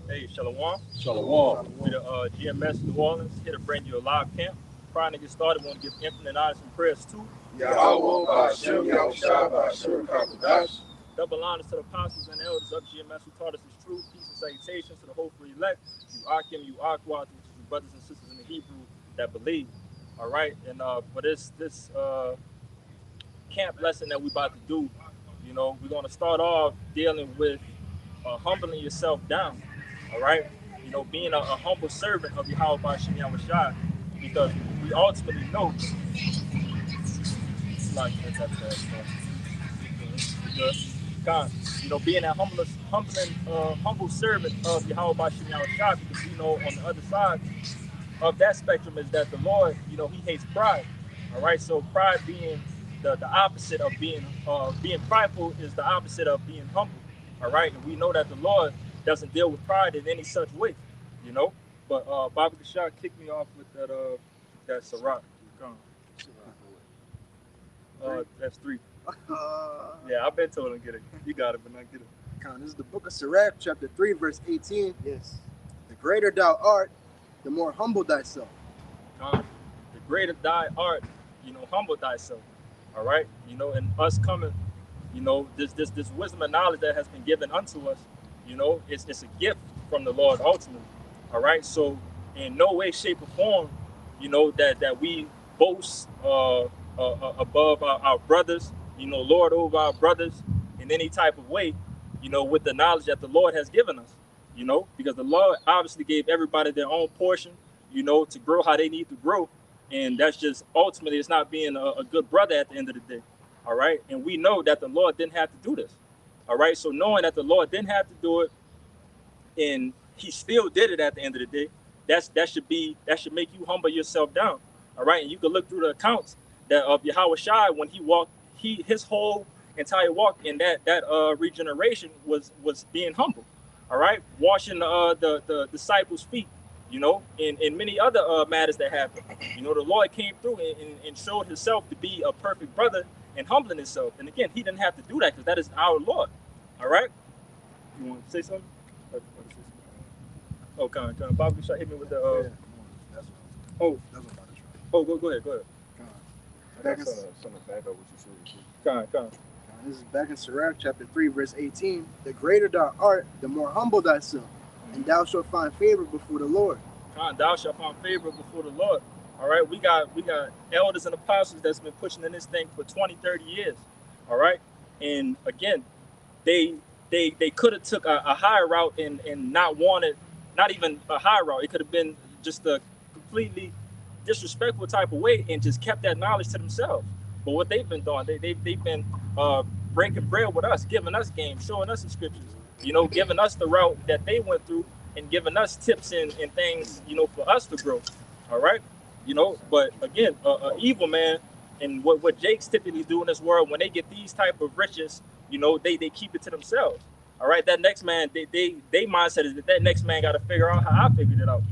Hey, Shalom. Shalom. We the GMS New Orleans, here to bring you a live camp. Prior to get started, we want to give infinite honors and prayers to Yahweh, Ba'ashem, Yahushua, Ba'ashem, Kakodash. double honors to the apostles and elders of GMS who taught us his truth. Peace and salutations to the hopeful elect. You Akim, you Akwat, which is your brothers and sisters in the Hebrew that believe. All right, and for this camp lesson that we about to do, we're going to start off dealing with humbling yourself down. All right, being a humble servant of Yahweh Ba'ashem Yahushua, because we ultimately know, like God, being a humble servant of Yahweh Ba'ashem Yahushua, because on the other side of that spectrum is that the Lord, He hates pride. All right, so pride being the opposite of being prideful is the opposite of being humble. All right, and we know that the Lord doesn't deal with pride in any such way, you know. But Bobby Kashak kicked me off with that Sirach. That's 3. Yeah, I've been told him get it. You got it, but not get it. This is the book of Sirach, chapter 3, verse 18. Yes. The greater thou art, the more humble thyself. The greater thy art, humble thyself. All right, and us coming, this wisdom and knowledge that has been given unto us, it's a gift from the Lord ultimately. All right, so in no way, shape, or form, that we boast above our brothers, lord over our brothers in any type of way, with the knowledge that the Lord has given us, because the Lord obviously gave everybody their own portion, to grow how they need to grow. And that's just ultimately, it's not being a good brother at the end of the day. All right. And we know that the Lord didn't have to do this. All right. So knowing that the Lord didn't have to do it and he still did it at the end of the day, that should make you humble yourself down. All right. And you can look through the accounts that of Yahweh Shai when he walked, his whole entire walk in that regeneration was being humble. All right. Washing the disciples' feet. In many other matters that happened. The Lord came through and showed himself to be a perfect brother and humbling himself. And again, he didn't have to do that because that is our Lord. All right? You want to say something? Oh, Con. Bobby Shot hit me with the... That's what go ahead. Back in something back up what you said. Con. This is back in Sirach, chapter 3, verse 18. The greater thou art, the more humble thyself. And thou shalt find favor before the Lord. Thou shalt find favor before the Lord. All right, we got elders and apostles that's been pushing in this thing for 20, 30 years. All right, and again, they could have took a higher route and not wanted, not even a higher route. It could have been just a completely disrespectful type of way and just kept that knowledge to themselves. But what they've been doing, they've been breaking bread with us, giving us game, showing us the scriptures. Giving us the route that they went through and giving us tips and things, for us to grow. All right. But again, evil man and what Jakes typically do in this world, when they get these type of riches, they keep it to themselves. All right. That next man, they mindset is that next man got to figure out how I figured it out.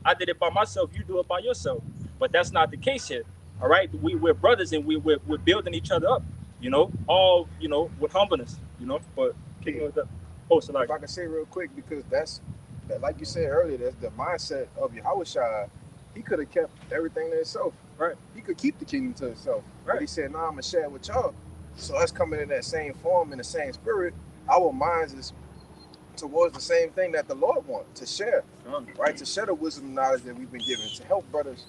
I did it by myself. You do it by yourself. But that's not the case here. All right. We're brothers and we're building each other up, all, with humbleness, but kicking with that. If I can say real quick, because that's like you said earlier, that's the mindset of Yahweh Shai. He could have kept everything to himself. Right. He could keep the kingdom to himself. Right. But he said, I'm gonna share it with y'all. So us coming in that same form, in the same spirit, our minds is towards the same thing that the Lord wants, to share. Right? To share the wisdom and knowledge that we've been given, to help brothers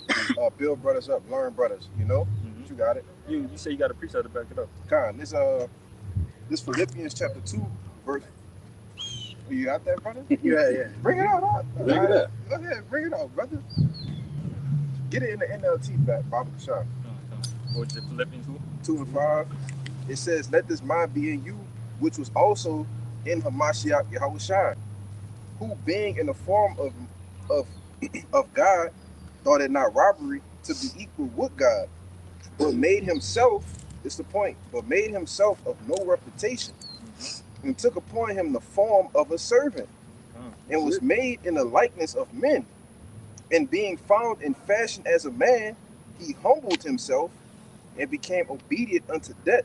build brothers up, learn brothers, Mm-hmm. You got it. You say you got a precept to back it up. This Philippians chapter 2, verse. You got that, brother? Yeah. Bring it out. Bring it up. Go ahead, bring it out, brother. Get it in the NLT back, Bobby Kashak. What's it, Philippians 2 and 5. It says, let this mind be in you, which was also in Hamashiach Yahushua, who being in the form of God, thought it not robbery to be equal with God, but made himself, it's the point, but made himself of no reputation, and took upon him the form of a servant, and was made in the likeness of men. And being found in fashion as a man, he humbled himself and became obedient unto death,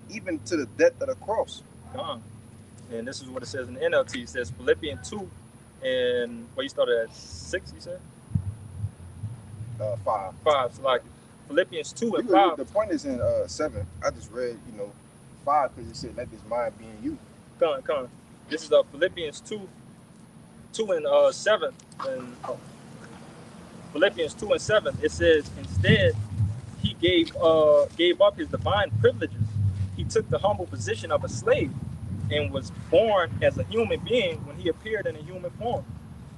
even to the death of the cross. And this is what it says in the NLT. It says Philippians 2, And well, you started at 6, you said? 5. 5, so like Philippians 2 and Because 5. the point is in 7. I just read, 5 because it said, let this mind be in you. Come on. This is Philippians 2 and 7. And Philippians 2 and 7, it says, instead, he gave up his divine privileges. He took the humble position of a slave and was born as a human being when he appeared in a human form.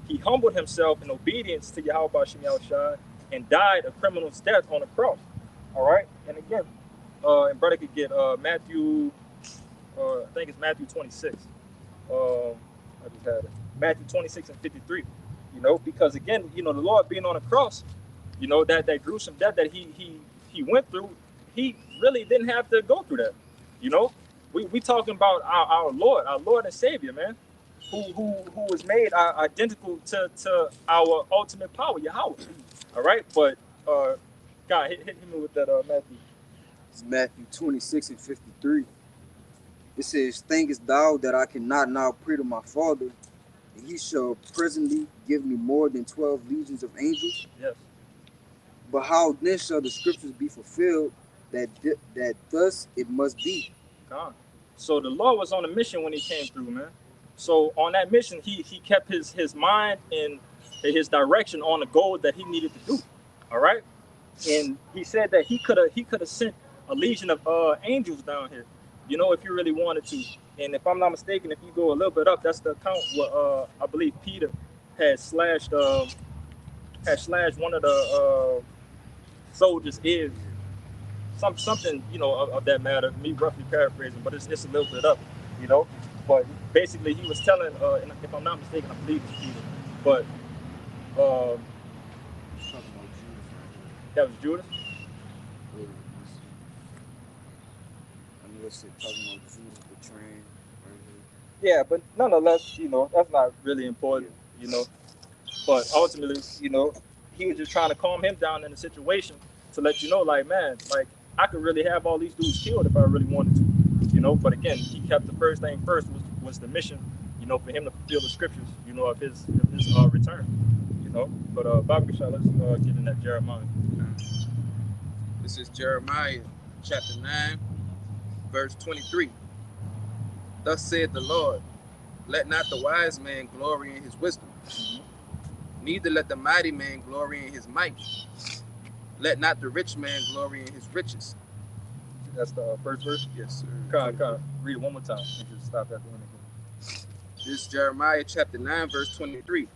He humbled himself in obedience to Yahweh Shem Yahushua and died a criminal's death on the cross. All right? And again, and brother could get Matthew, I think it's Matthew 26. I just had it. Matthew 26 and 53. Because again, the Lord being on the cross, that gruesome death that he went through, he really didn't have to go through that. We talking about our Lord and Savior, man, who was made identical to our ultimate power, Yahweh. All right, but God, hit me with that Matthew. It's Matthew 26 and 53. It says, thinkest thou that I cannot now pray to my Father, and he shall presently give me more than 12 legions of angels? Yes. But how then shall the scriptures be fulfilled that thus it must be? God. So the Lord was on a mission when he came through, man. So on that mission, he kept his mind and his direction on the goal that he needed to do. All right. And he said that he could have sent a legion of angels down here, if you really wanted to. And if I'm not mistaken, if you go a little bit up, that's the account where I believe Peter had slashed one of the soldiers' ears. Something, of that matter. Me roughly paraphrasing, but it's a little bit up, But basically, he was telling, and if I'm not mistaken, I believe it's Peter. But that was Judas. Unless they're talking about Judas betraying. Yeah, but nonetheless, that's not really important, But ultimately, he was just trying to calm him down in the situation to let you know, like, man, like, I could really have all these dudes killed if I really wanted to, But again, he kept the first thing first was the mission, for him to fulfill the scriptures, of his return, But Bobby Kashah, let's get in that Jeremiah. This is Jeremiah chapter 9, verse 23. Thus saith the Lord, let not the wise man glory in his wisdom, neither let the mighty man glory in his might. Let not the rich man glory in his riches. That's the first verse? Yes, sir. Kind of. Read it one more time and just stop at the end again. This is Jeremiah chapter 9, verse 23.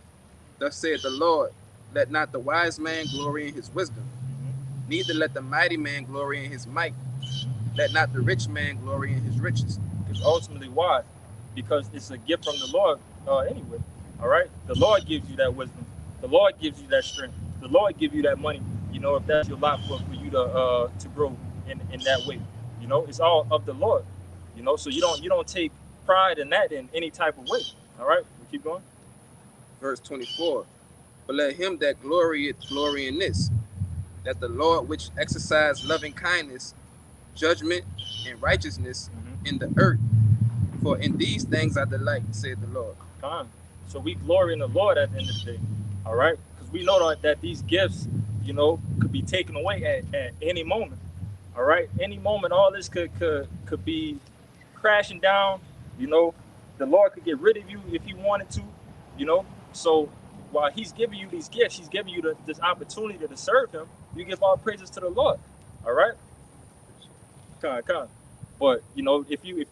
Thus saith the Lord, let not the wise man glory in his wisdom, neither let the mighty man glory in his might. Let not the rich man glory in his riches. Because ultimately, why? Because it's a gift from the Lord anyway. All right? The Lord gives you that wisdom. The Lord gives you that strength. The Lord gives you that money. If that's your lot for you to grow in that way. It's all of the Lord. So you don't take pride in that in any type of way. All right? We keep going. Verse 24. But let him that glorieth glory in this, that the Lord which exercised loving kindness, judgment, and righteousness in the earth, for in these things I delight, said the Lord. Fine. So we glory in the Lord at the end of the day. All right? Because we know that these gifts, could be taken away at any moment. All right? Any moment, all this could be crashing down. The Lord could get rid of you if he wanted to. So while he's giving you these gifts, he's giving you this opportunity to serve him. You give all praises to the Lord. All right? Come. But if you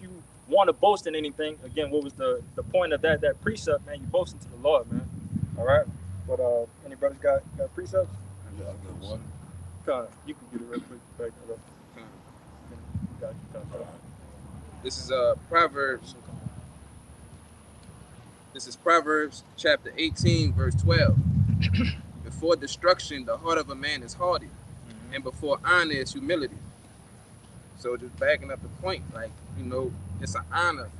want to boast in anything, again, what was the point of that precept, man? You boast into the Lord, man. All right? But any brothers got precepts? You can get it real quick. Right there. This is Proverbs. This is Proverbs chapter 18, verse 12. Before destruction, the heart of a man is haughty, and before honor is humility. So just backing up the point, it's an honor,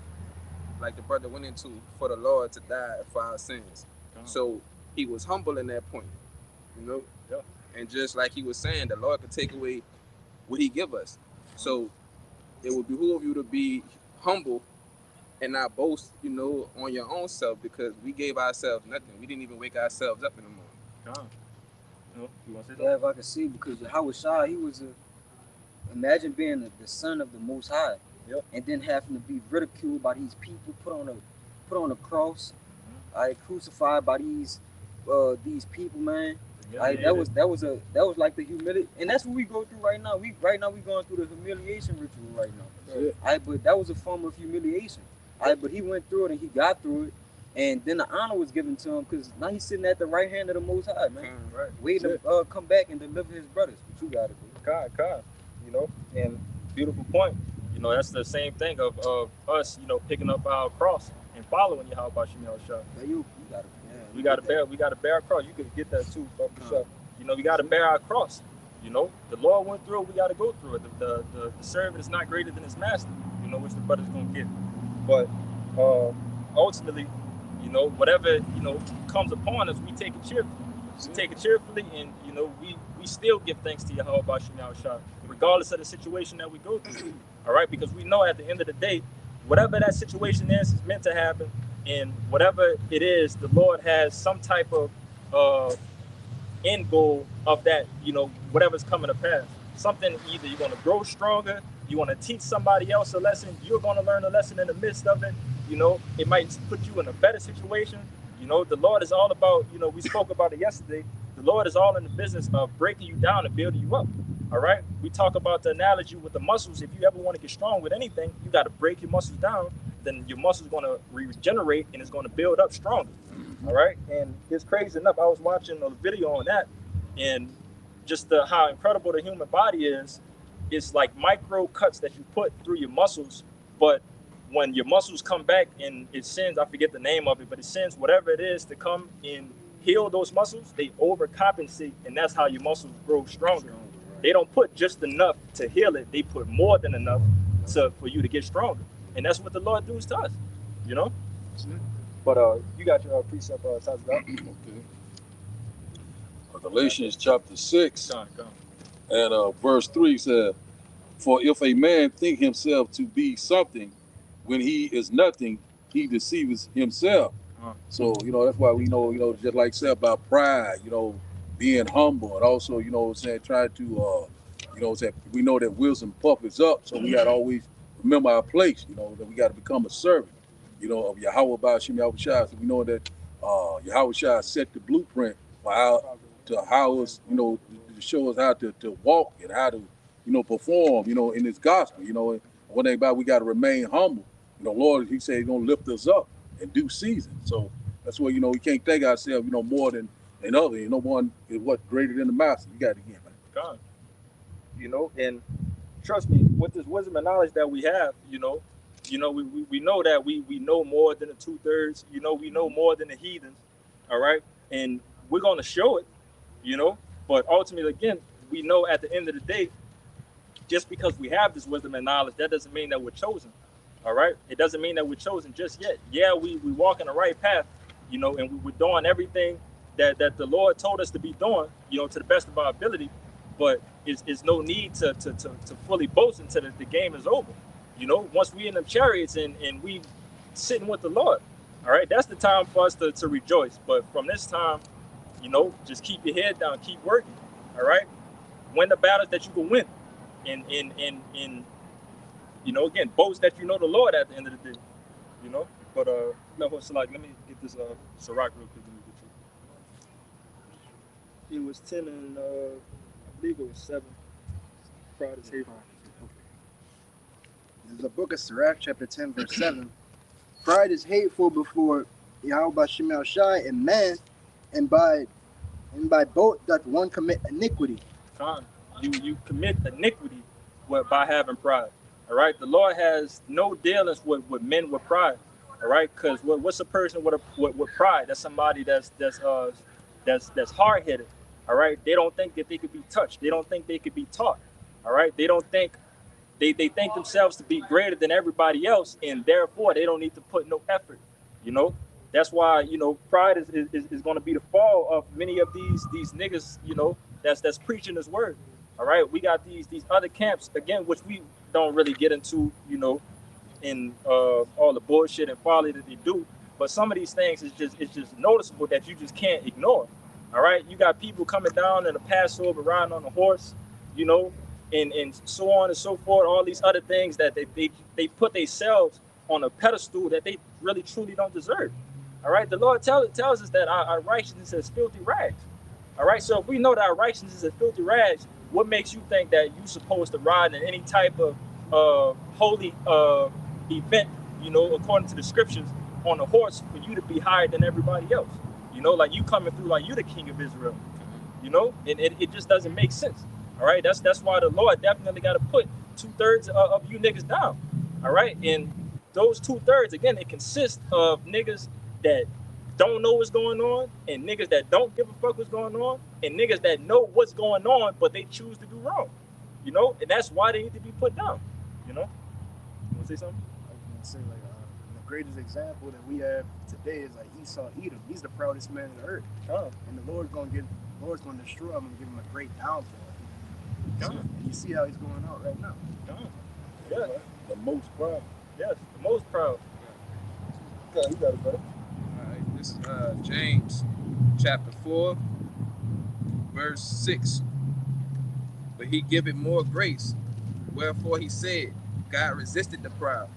like the brother went into, for the Lord to die for our sins. So he was humble in that point, Yeah. And just like he was saying, the Lord could take away what he give us. So it would behoove you to be humble and not boast, on your own self, because we gave ourselves nothing. We didn't even wake ourselves up in the morning. God. You want to say Yeah, that? if I could see, because Yahweh Shai, he was imagine being the son of the Most High, Yep. and then having to be ridiculed by these people, put on a cross, crucified by these people, man. That was like the humility, and that's what we go through right now. We going through the humiliation ritual right now. Yeah. But that was a form of humiliation. But he went through it and he got through it, and then the honor was given to him because now he's sitting at the right hand of the Most High, man, Right. waiting to come back and deliver his brothers. What you gotta do? God, and beautiful point. That's the same thing of us, picking up our cross and following Yahweh Bashim Yahushua. Yeah, you gotta. Yeah, We gotta bear our cross. You could get that too, Brother Bishop. We gotta bear our cross. The Lord went through it, we gotta go through it. The servant is not greater than his master, which the brother's gonna get. But ultimately, whatever, comes upon us, we take it cheerfully. We take it cheerfully, and we still give thanks to Yahweh Bashim Yahushua, regardless of the situation that we go through. All right, because we know at the end of the day, whatever that situation is meant to happen, and whatever it is, the Lord has some type of end goal of that, whatever's coming to pass. Something, either you're going to grow stronger, you want to teach somebody else a lesson, you're going to learn a lesson in the midst of it. It might put you in a better situation. The Lord is all about, we spoke about it yesterday. The Lord is all in the business of breaking you down and building you up. All right. We talk about the analogy with the muscles. If you ever want to get strong with anything, you got to break your muscles down. Then your muscles going to regenerate and it's going to build up stronger. All right. And it's crazy enough. I was watching a video on that, and just how incredible the human body is. It's like micro cuts that you put through your muscles. But when your muscles come back and it sends, I forget the name of it, but it sends whatever it is to come and heal those muscles, they overcompensate. And that's how your muscles grow stronger. They don't put just enough to heal it. They put more than enough for you to get stronger. And that's what the Lord does to us, But you got your precept, Tazza. Okay. Galatians chapter 6 and verse 3 says, "For if a man think himself to be something when he is nothing, he deceives himself." So, that's why we know, just like said about pride, being humble, and also, try to, we know that wisdom puffers up, so we got to always remember our place, that we got to become a servant, of Yahweh Bashim Yahushua. So we know that Yahushua set the blueprint for how us, to show us how to walk and how to, perform, in His gospel, and one thing about we got to remain humble. Lord, He said He's gonna lift us up in due season. So that's why, we can't think ourselves, more than others. No one is greater than the master. You got to get, man. God. And trust me, with this wisdom and knowledge that we have, we know that we know more than the 2/3. We know more than the heathens. All right, and we're gonna show it. But ultimately, again, we know at the end of the day, just because we have this wisdom and knowledge, that doesn't mean that we're chosen. All right, it doesn't mean that we're chosen just yet. Yeah, we walk in the right path, and we're doing everything that the Lord told us to be doing, to the best of our ability. But it's no need to fully boast until the game is over. Once we in the chariots and we sitting with the Lord, all right, that's the time for us to rejoice. But from this time, just keep your head down, keep working, all right? Win the battles that you can win. And again, boast that the Lord at the end of the day, But no, so let me get this Sirach real quick. It was 10 and I believe it was 7. Pride is hateful. This is the book of Sirach, chapter 10, verse 7. Pride is hateful before Yahweh Bashim Yahushua and man, and by both doth one commit iniquity. You commit iniquity by having pride. All right, the Lord has no dealings with men with pride. All right, because what's a person with pride? That's somebody that's hard-headed. All right, they don't think that they could be touched. They don't think they could be taught. All right, they don't think they think themselves to be greater than everybody else, and therefore they don't need to put no effort. That's why pride is going to be the fall of many of these niggas. That's preaching this word. All right, we got these other camps again, which we don't really get into. in all the bullshit and folly that they do. But some of these things is just noticeable that you just can't ignore. All right, you got people coming down in the Passover riding on a horse, you know, and so on and so forth. All these other things that they put themselves on a pedestal that they really truly don't deserve. All right, the Lord tells us that our righteousness is filthy rags. All right, so if we know that our righteousness is filthy rags, what makes you think that you're supposed to ride in any type of holy event, you know, according to the scriptures, on a horse for you to be higher than everybody else? You know, like you coming through like you the king of Israel, you know, and it just doesn't make sense. All right, that's why the Lord definitely got to put 2/3 of you niggas down. All right, and those 2/3, again, it consists of niggas that don't know what's going on, and niggas that don't give a fuck what's going on, and niggas that know what's going on but they choose to do wrong. You know, and that's why they need to be put down. You know, you want to say something? I was gonna say, like, the greatest example that we have today is like Esau, Edom. He's the proudest man on the earth, and the Lord's gonna destroy him and give him a great downfall. And you see how he's going out right now. Yeah, The most proud. yes, the most proud. Okay, you got it, brother. All right, this is James chapter 4, verse 6. But he giveth more grace, wherefore he said, God resisted the proud,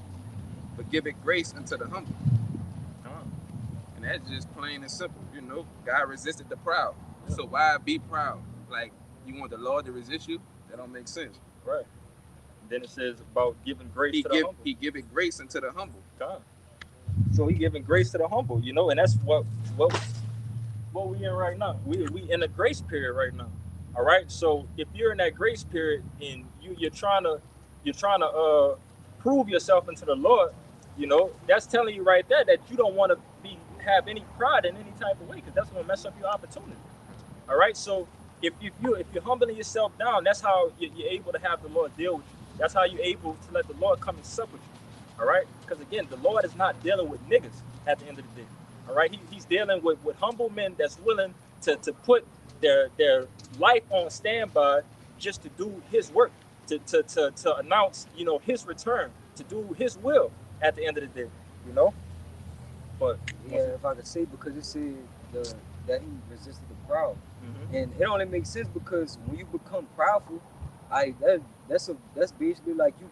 but giveth grace unto the humble. And that's just plain and simple. You know, God resisted the proud. So why be proud? Like, you want the Lord to resist you? That don't make sense. Right. And then it says about giving grace to the humble. He giveth grace unto the humble. God. So he giving grace to the humble, you know, and that's what we in right now. We in a grace period right now. All right. So if you're in that grace period and you're trying to prove yourself into the Lord, you know, that's telling you right there that you don't want to have any pride in any type of way, because that's gonna mess up your opportunity. All right. So if you're humbling yourself down, that's how you're able to have the Lord deal with you. That's how you're able to let the Lord come and sup with you. All right, because again, the Lord is not dealing with niggas at the end of the day. All right, he's dealing with humble men that's willing to put their life on standby just to do His work, to announce, you know, His return, to do His will at the end of the day. You know, but Yeah, if I could say, because it said that he resisted the proud, and it only makes sense because when you become proudful, that's basically like you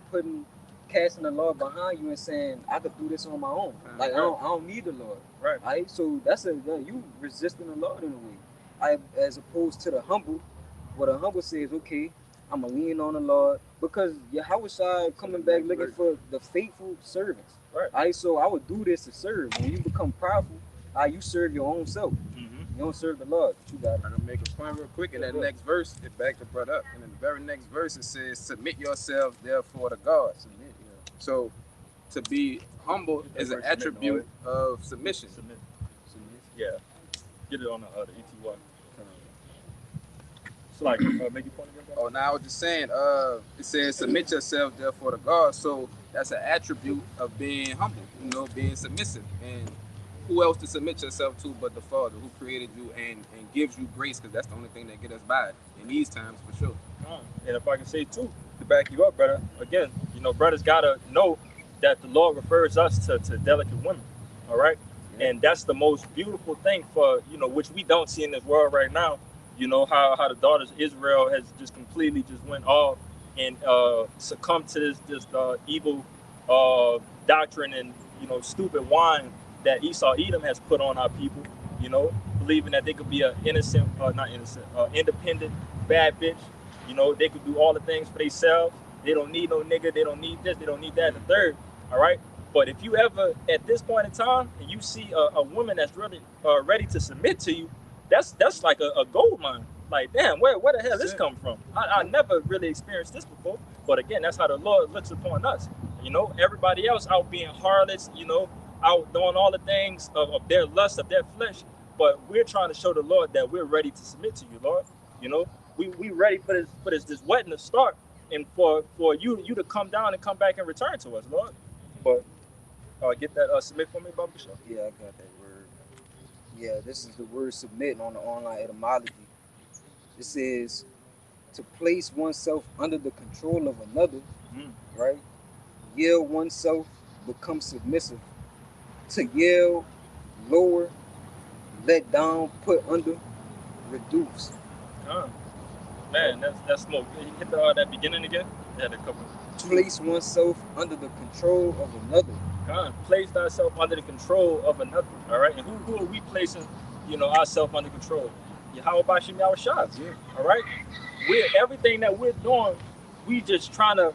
casting the Lord behind you and saying, I could do this on my own. Like I don't need the Lord. Right. So you resisting the Lord in a way. As opposed to the humble, where the humble says, okay, I'm gonna lean on the Lord, because Yahweh coming back looking for the faithful servants. Right. So I would do this to serve. When you become proudful, you serve your own self. You don't serve the Lord. You got it. I'm gonna make a point real quick. In that next verse, it backed the brother up. And in the very next verse, it says, "Submit yourselves therefore to God." So, to be humble is an attribute of submission. Yeah, get it on the ETY. So like, make your point again. Oh, now I was just saying. It says, "Submit yourselves therefore to God." So that's an attribute of being humble. You know, being submissive. And who else to submit yourself to but the Father who created you and gives you grace, because that's the only thing that get us by in these times for sure. And if I can say too, to back you up, brother, again, you know, brothers gotta know that the Lord refers us to delicate women. All right. Yeah. And that's the most beautiful thing for, you know, which we don't see in this world right now. You know, how the daughters of Israel has just completely just went off and succumbed to this evil doctrine and, you know, stupid wine that Esau Edom has put on our people, you know, believing that they could be an independent, bad bitch. You know, they could do all the things for themselves. They don't need no nigga. They don't need this. They don't need that and the third. All right. But if you ever, at this point in time, and you see a woman that's really ready to submit to you, that's like a gold mine. Like, damn, where the hell this come from? I never really experienced this before. But again, that's how the Lord looks upon us. You know, everybody else out being harlots, you know, out doing all the things of their lust, of their flesh, but we're trying to show the Lord that we're ready to submit to you, Lord. You know, we ready for this wedding to start, and for you to come down and come back and return to us, Lord. But get that submit for me, Bubba Show. Yeah, I got that word. Yeah, this is the word submit on the online etymology. It says to place oneself under the control of another, right? Yield oneself become submissive, to yield, lower, let down, put under, reduce. Man, that's smoke. Can you hit that beginning again? Yeah, a couple. Place oneself under the control of another. Place thyself under the control of another. All right, and who are we placing, ourselves under control? Yahweh Bashim Yahushua. Yeah. All right, everything that we're doing, we just trying to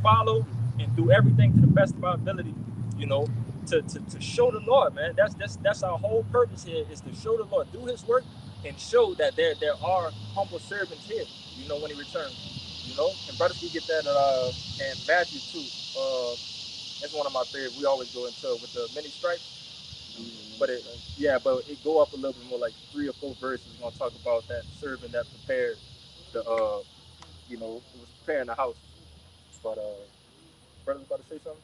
follow and do everything to the best of our ability, to show the Lord, man. That's our whole purpose here, is to show the Lord, do His work, and show that there are humble servants here, when He returns. And brothers, we get that in Matthew too. That's one of my favorites. We always go into with the many stripes. But it go up a little bit more, like 3 or 4 verses. We're gonna talk about that servant that prepared the was preparing the house. But brother, about to say something?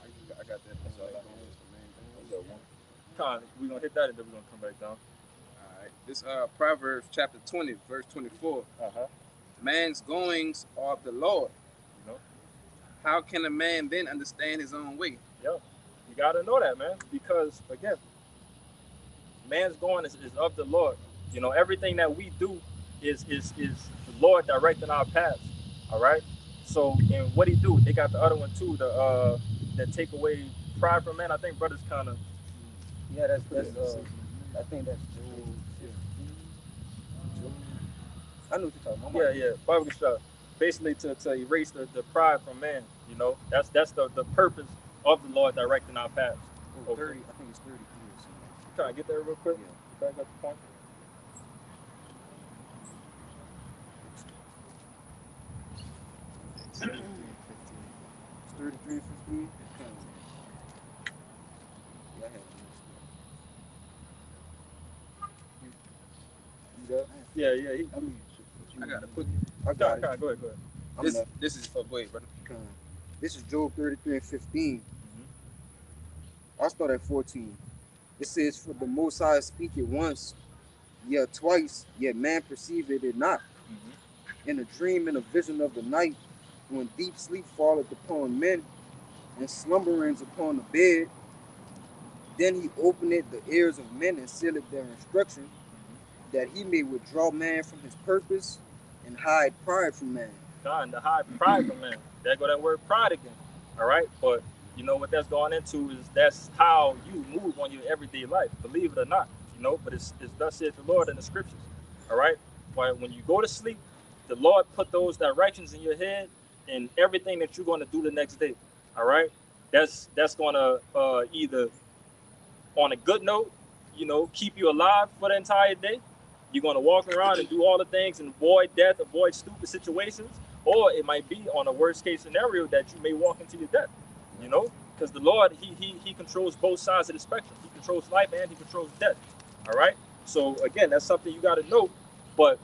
I got that. That's all I Con, we're gonna hit that and then we're gonna come back down. All right. This Proverbs chapter 20, verse 24. Man's goings are of the Lord. How can a man then understand his own way? You gotta know that, man, because again, man's going is of the Lord. Everything that we do is the Lord directing our paths. All right. So, and what He do? They got the other one too, that take away pride from man. I think brothers kind of. Yeah, that's I think that's Job. I know what you're talking about. Yeah. Bible stuff. Basically to erase the pride from man. That's the purpose of the Lord directing our paths. 30, I think it's 33 or something. Try to get there real quick. Yeah. Back up the point. It's 33 and 15. Yeah, I had it. Yeah. I got to put I got it. Go ahead. this is for go ahead, brother. This is Job 33 and 15. I'll start at 14. It says, for the Most High speak it once, yet twice, yet man perceiveth it not. In a dream and a vision of the night, when deep sleep falleth upon men, and slumberings upon the bed, then He openeth the ears of men and sealeth their instruction, that He may withdraw man from his purpose and hide pride from man. God, to hide pride from man. There go that word pride again. All right, but what that's going into is that's how you move on your everyday life. Believe it or not, But it's thus saith the Lord in the scriptures. All right, when you go to sleep, the Lord put those directions in your head and everything that you're going to do the next day. All right, that's going to either on a good note, keep you alive for the entire day. You're going to walk around and do all the things and avoid death, avoid stupid situations, or it might be on a worst case scenario that you may walk into your death. Because the Lord, he controls both sides of the spectrum. He controls life and He controls death. All right. So again, that's something you got to know. But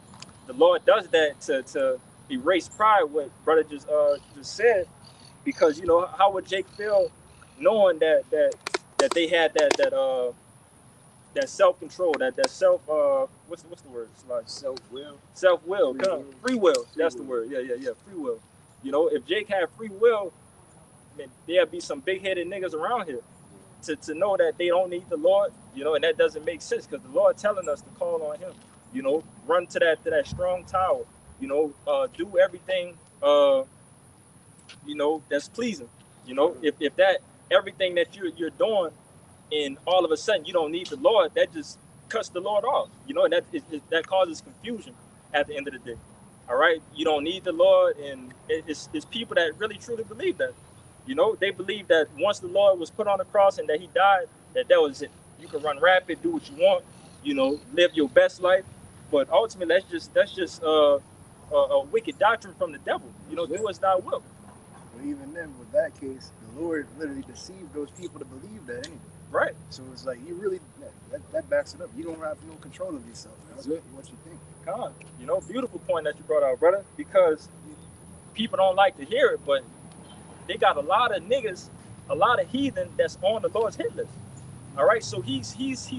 the Lord does that to erase pride. What brother just said, because how would Jake feel knowing that they had that self-control, that self what's the word? It's like Self-will. Free will. That's the word. Yeah. Free will. If Jake had free will, man, there'd be some big-headed niggas around here to know that they don't need the Lord, and that doesn't make sense because the Lord telling us to call on Him, run to that strong tower, do everything, that's pleasing, if that everything that you're doing, and all of a sudden you don't need the Lord, that just cuts the Lord off, and that causes confusion at the end of the day. All right, you don't need the Lord, and it's people that really truly believe that. They believe that once the Lord was put on the cross and that He died, that was it. You can run rapid, do what you want, live your best life. But ultimately, that's just a wicked doctrine from the devil. Do as Thou wilt. But even then, with that case, the Lord literally deceived those people to believe that anyway. Right. So it's like, you really, that backs it up. You don't have no control of yourself. That's what you think. God, beautiful point that you brought out, brother, because people don't like to hear it, but they got a lot of niggas, a lot of heathen that's on the Lord's hit list. All right, so he's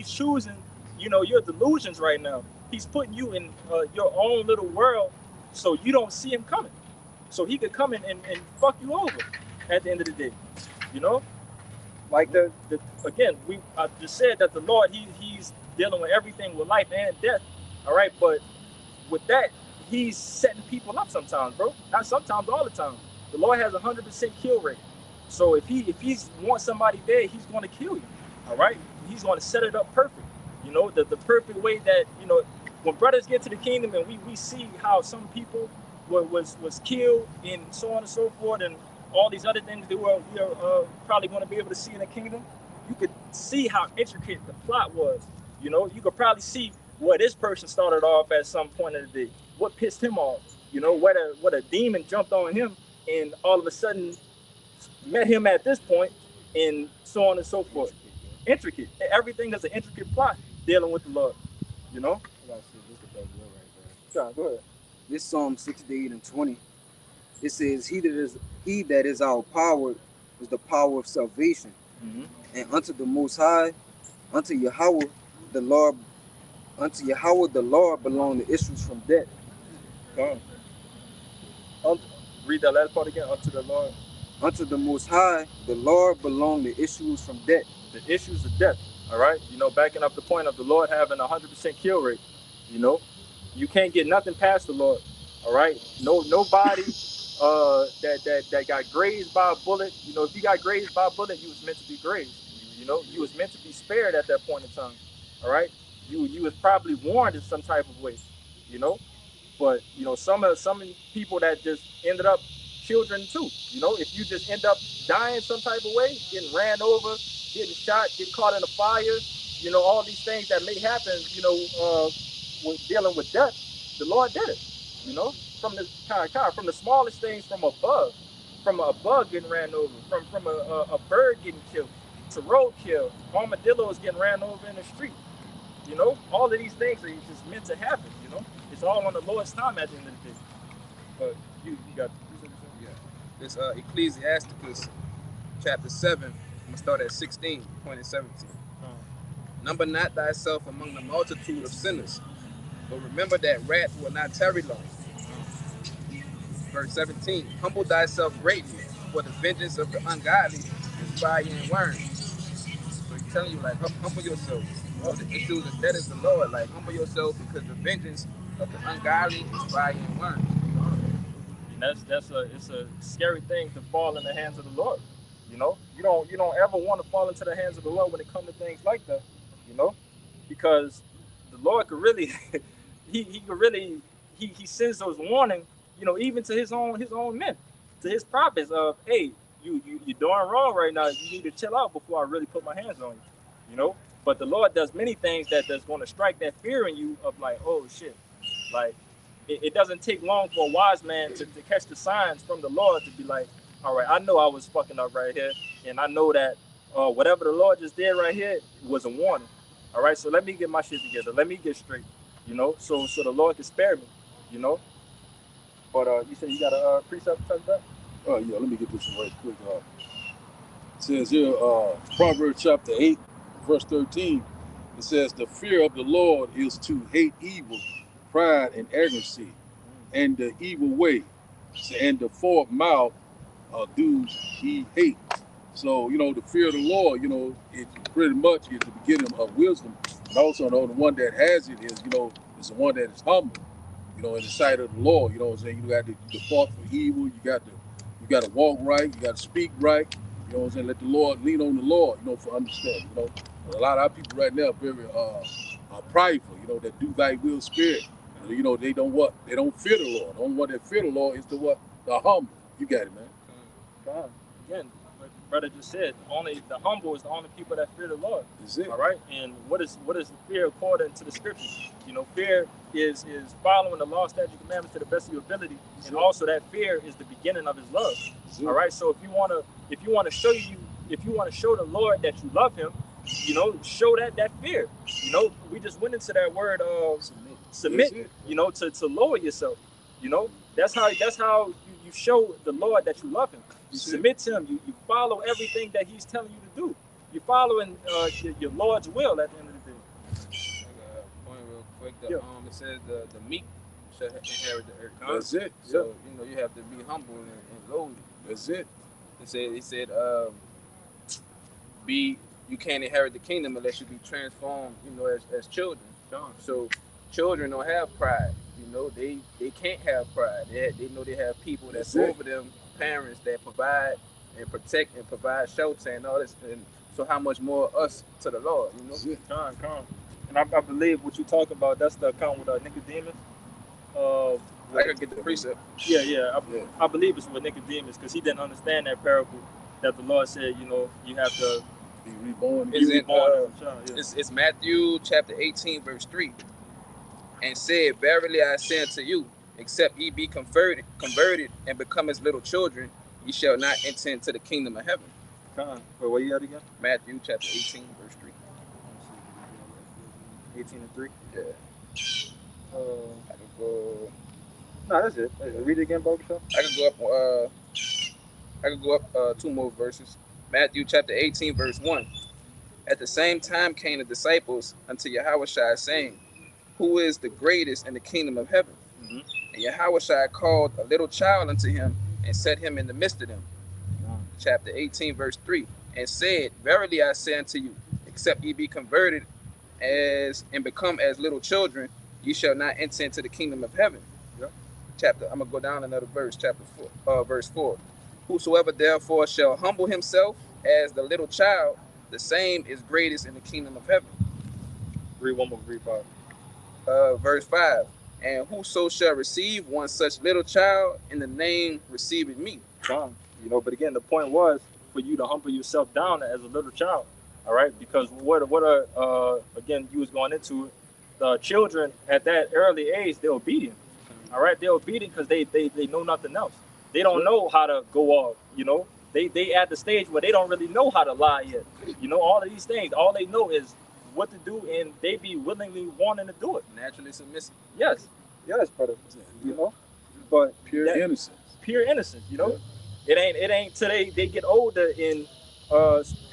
choosing, your delusions right now. He's putting you in your own little world, so you don't see Him coming. So He could come in and fuck you over at the end of the day. You know, like the again, I just said that the Lord, he's dealing with everything with life and death. All right, but with that, he's setting people up sometimes, bro. Not sometimes, all the time. The Lord has 100% kill rate. So if he wants somebody dead, he's going to kill you. All right, he's going to set it up perfect. You know, the perfect way that, you know, when brothers get to the kingdom and we see how some people was killed and so on and so forth, and all these other things that we are probably going to be able to see in the kingdom, you could see how intricate the plot was. You know, you could probably see where this person started off at some point in the day, what pissed him off, you know, what a demon jumped on him and all of a sudden met him at this point, and so on and so forth. Intricate. Everything is an intricate plot dealing with the Lord, you know? Go ahead. This Psalm 68 and 20. It says, he that is our power is the power of salvation. Mm-hmm. And unto the Most High, unto Yahweh the Lord belong the issues from death. Read that last part again. Unto the Lord. Unto the Most High, the Lord belong the issues from death. The issues of death. All right. You know, backing up the point of the Lord having 100% kill rate. You know, you can't get nothing past the Lord. All right. Nobody that got grazed by a bullet. You know, if you got grazed by a bullet, you was meant to be grazed. You know, you was meant to be spared at that point in time. All right. You was probably warned in some type of way. You know, but you know, some people that just ended up children too. You know, if you just end up dying some type of way, getting ran over, getting shot, get caught in a fire, you know, all these things that may happen, you know, when dealing with death, the Lord did it. You know, from the smallest things, from a bug getting ran over, from a bird getting killed, to roadkill, armadillos getting ran over in the street. You know, all of these things are just meant to happen. You know, it's all on the Lord's time at the end of the day. But you got. This Ecclesiasticus chapter 7, I'm gonna start at 16, point at 17. Number not thyself among the multitude of sinners, but remember that wrath will not tarry long. Verse 17, humble thyself greatly, for the vengeance of the ungodly is fire and worms. So he's telling you, like, humble yourself. All the issues of death is the Lord. Like, humble yourself because the vengeance of the ungodly is fire and worms. It's a scary thing to fall in the hands of the Lord. You know, you don't ever want to fall into the hands of the Lord when it comes to things like that. You know, because the Lord could really, he sends those warnings. You know, even to his own men, to his prophets of, hey, you're doing wrong right now. You need to chill out before I really put my hands on you. You know, but the Lord does many things that's going to strike that fear in you of like, oh shit, like. It doesn't take long for a wise man to catch the signs from the Lord to be like, all right, I know I was fucking up right here, and I know that whatever the Lord just did right here was a warning. All right, so let me get my shit together. Let me get straight, you know, so the Lord can spare me, you know. But you said you got a precept to touch that? Oh yeah, let me get this one right quick. It says here, Proverbs chapter 8, verse 13. It says, the fear of the Lord is to hate evil, pride and arrogancy, and the evil way, and the forward mouth do he hate. So, you know, the fear of the Lord, you know, it pretty much is the beginning of wisdom. And also, the one that has it is, you know, is the one that is humble, you know, in the sight of the Lord. You know what I'm saying? You got to depart from evil. You got to walk right. You got to speak right. You know what I'm saying? Let the Lord lean on the Lord, you know, for understanding. You know, a lot of our people right now are very prideful, you know, that do thy will spirit. You know, they don't fear the Lord. The only one that fear the Lord is the humble. You got it, man. God, again, like the brother just said, only the humble is the only people that fear the Lord. That's it. All right. And what is the fear according to the scriptures? You know, fear is following the law, statutes, commandments to the best of your ability, and also that fear is the beginning of His love. All right. So if you want to show the Lord that you love Him, you know, show that fear. You know, we just went into that word of submit. You know, to lower yourself. You know, that's how you show the Lord that you love Him. You submit to Him. You follow everything that He's telling you to do. You're following your Lord's will at the end of the day. Point real quick. It says the meek shall inherit the earth. That's it. So you know you have to be humble and lowly. That's it. It said you can't inherit the kingdom unless you be transformed, as children. So children don't have pride. They can't have pride. They know they have people that's over them, parents that provide and protect and provide shelter and all this. And so how much more us to the Lord, Con. And I believe what you talk about, that's the account with Nicodemus. I could get the precept. Yeah. I believe it's with Nicodemus because he didn't understand that parable that the Lord said, you have to be reborn. It's Matthew chapter 18, verse 3. And said, verily I say unto you, except ye be converted and become as little children, ye shall not enter into the kingdom of heaven. Wait, where you at again? Matthew chapter 18, verse 3. 18 and 3? Yeah. I can go. No, that's it. Read it again, Barbershop. I can go up 2 more verses. Matthew chapter 18, verse 1. At the same time came the disciples unto Yahushua, saying, who is the greatest in the kingdom of heaven? Mm-hmm. And Yahushua called a little child unto him and set him in the midst of them. Chapter 18, verse 3. And said, verily I say unto you, except ye be converted and become as little children, ye shall not enter into the kingdom of heaven. Yep. I'm gonna go down another verse, verse 4. Whosoever therefore shall humble himself as the little child, the same is greatest in the kingdom of heaven. Read one more, read 5. Verse 5. And whoso shall receive one such little child in the name receiveth me. But again, the point was for you to humble yourself down as a little child. All right, because again, you was going into the children at that early age, they're obedient. All right, they're obedient because they know nothing else. They don't know how to go off. They at the stage where they don't really know how to lie yet. All of these things, all they know is what to do, and they be willingly wanting to do it. Naturally submissive. Yes, brother. But pure innocence. Pure innocence. Yeah. It ain't till they get older and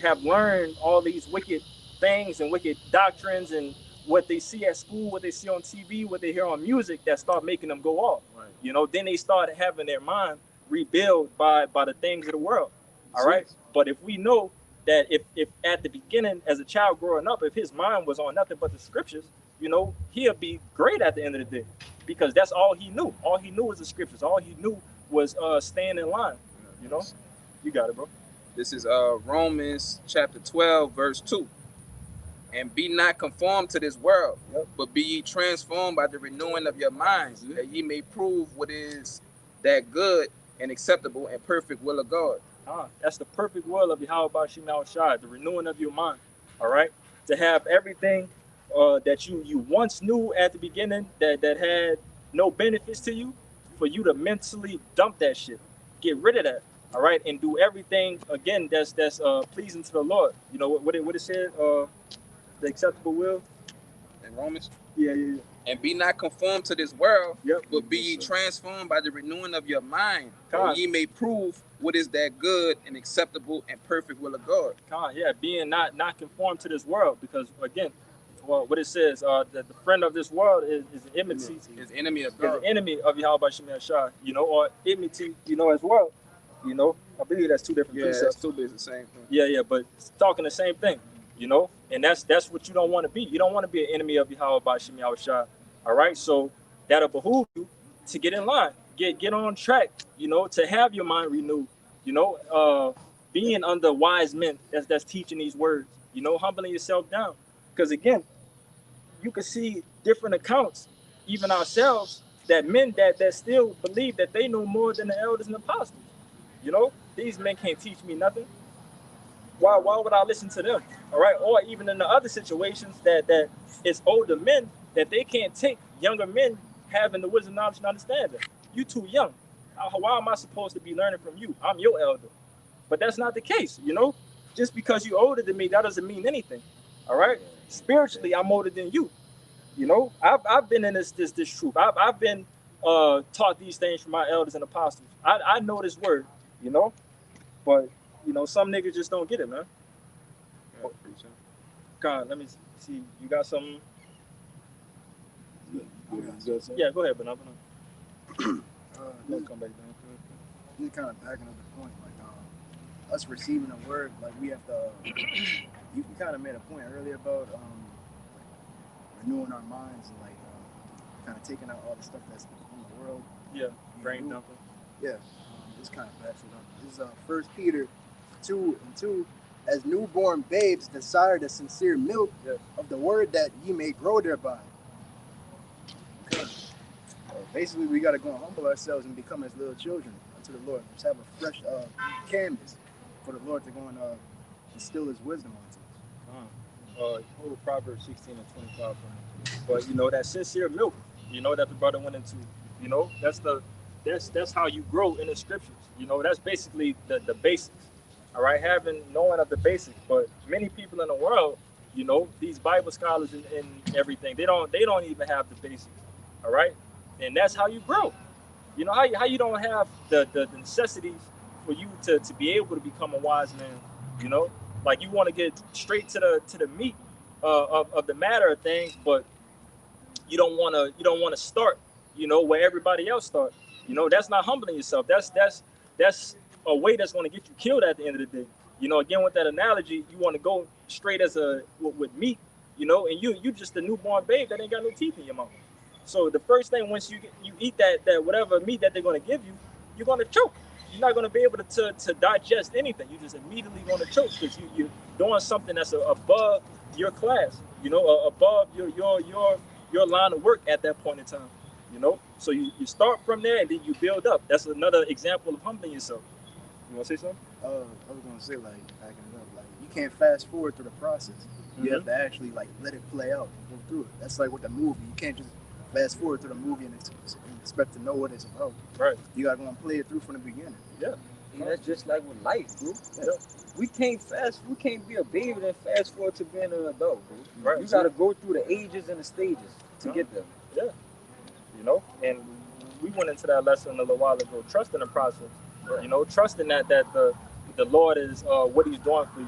have learned all these wicked things and wicked doctrines and what they see at school, what they see on TV, what they hear on music that start making them go off. Right. Then they start having their mind rebuilt by the things of the world. All right. But if we know that if at the beginning as a child growing up, if his mind was on nothing but the scriptures, he'll be great at the end of the day because that's all he knew. All he knew was the scriptures. All he knew was staying in line. You got it, bro. This is Romans chapter 12, verse 2. And be not conformed to this world, but be ye transformed by the renewing of your minds, that ye may prove what is that good and acceptable and perfect will of God. That's the perfect will of Yahweh Shema Shai, the renewing of your mind. All right, to have everything that you once knew at the beginning that had no benefits to you, for you to mentally dump that shit, get rid of that. All right, and do everything again that's pleasing to the Lord. What it said, the acceptable will in Romans. Yeah. And be not conformed to this world, but be ye transformed by the renewing of your mind, that ye may prove what is that good and acceptable and perfect will of God. Being not conformed to this world, because again, what it says, that the friend of this world is enmity. Is enemy of God. Is an enemy of Yahweh Shema Shai, or enmity, as well. I believe that's two different precepts. It's two bits the same thing. Yeah, but it's talking the same thing, and that's what you don't want to be. You don't want to be an enemy of Yahweh Shema Shai. All right, so that'll behoove you to get in line, get on track, to have your mind renewed, being under wise men that's teaching these words, humbling yourself down. Because again, you can see different accounts, even ourselves, that men that still believe that they know more than the elders and apostles. These men can't teach me nothing. Why would I listen to them? All right, or even in the other situations that it's older men that they can't take younger men having the wisdom, knowledge, and understanding. You too young. Why am I supposed to be learning from you? I'm your elder. But that's not the case, Just because you're older than me, that doesn't mean anything. All right? Spiritually, I'm older than you. I've been in this truth. I've been taught these things from my elders and apostles. I know this word, But, some niggas just don't get it, man. God, let me see. You got something? Yeah, go ahead, Banana. Come back down. Just kind of backing up the point, us receiving a word, like we have to. You kind of made a point earlier about renewing our minds and like kind of taking out all the stuff that's in the world. Yeah, brain dumping. Yeah, this kind of backs it up. This is 1 Peter 2:2. As newborn babes desire the sincere milk of the word that ye may grow thereby. Okay. Basically, we got to go and humble ourselves and become as little children unto the Lord. Just have a fresh canvas for the Lord to go and instill his wisdom onto us. Hold Proverbs 16 and 25. But you know, that sincere milk, you know, that the brother went into, you know, that's how you grow in the scriptures. You know, that's basically the basics. All right, knowing of the basics. But many people in the world, you know, these Bible scholars and everything, they don't even have the basics. All right, and that's how you grow. You know how you don't have the necessities for you to be able to become a wise man. You know, like you want to get straight to the meat of the matter of things, but you don't want to start, you know, where everybody else starts. You know, that's not humbling yourself. That's a way that's going to get you killed at the end of the day. You know, again, with that analogy, you want to go straight with meat, you know, and you just a newborn babe that ain't got no teeth in your mouth. So the first thing, once you eat that whatever meat that they're going to give you, you're going to choke. You're not going to be able to digest anything. You just immediately going to choke because you're doing something that's above your class, you know, above your line of work at that point in time, you know. So you start from there and then you build up. That's another example of humbling yourself. You want to say something? I was going to say, like, backing it up, like, you can't fast forward through the process. You have to actually, like, let it play out and go through it. That's like with the movie. You can't just fast forward through the movie and expect to know what it's about. Right. You got to go and play it through from the beginning. Yeah. And that's just like with life, bro. Yeah. We can't be a baby and fast forward to being an adult, bro. Right. You got to go through the ages and the stages to get there. Yeah. You know, and we went into that lesson a little while ago. Trusting the process. Right. You know, trusting that the Lord is what He's doing for you.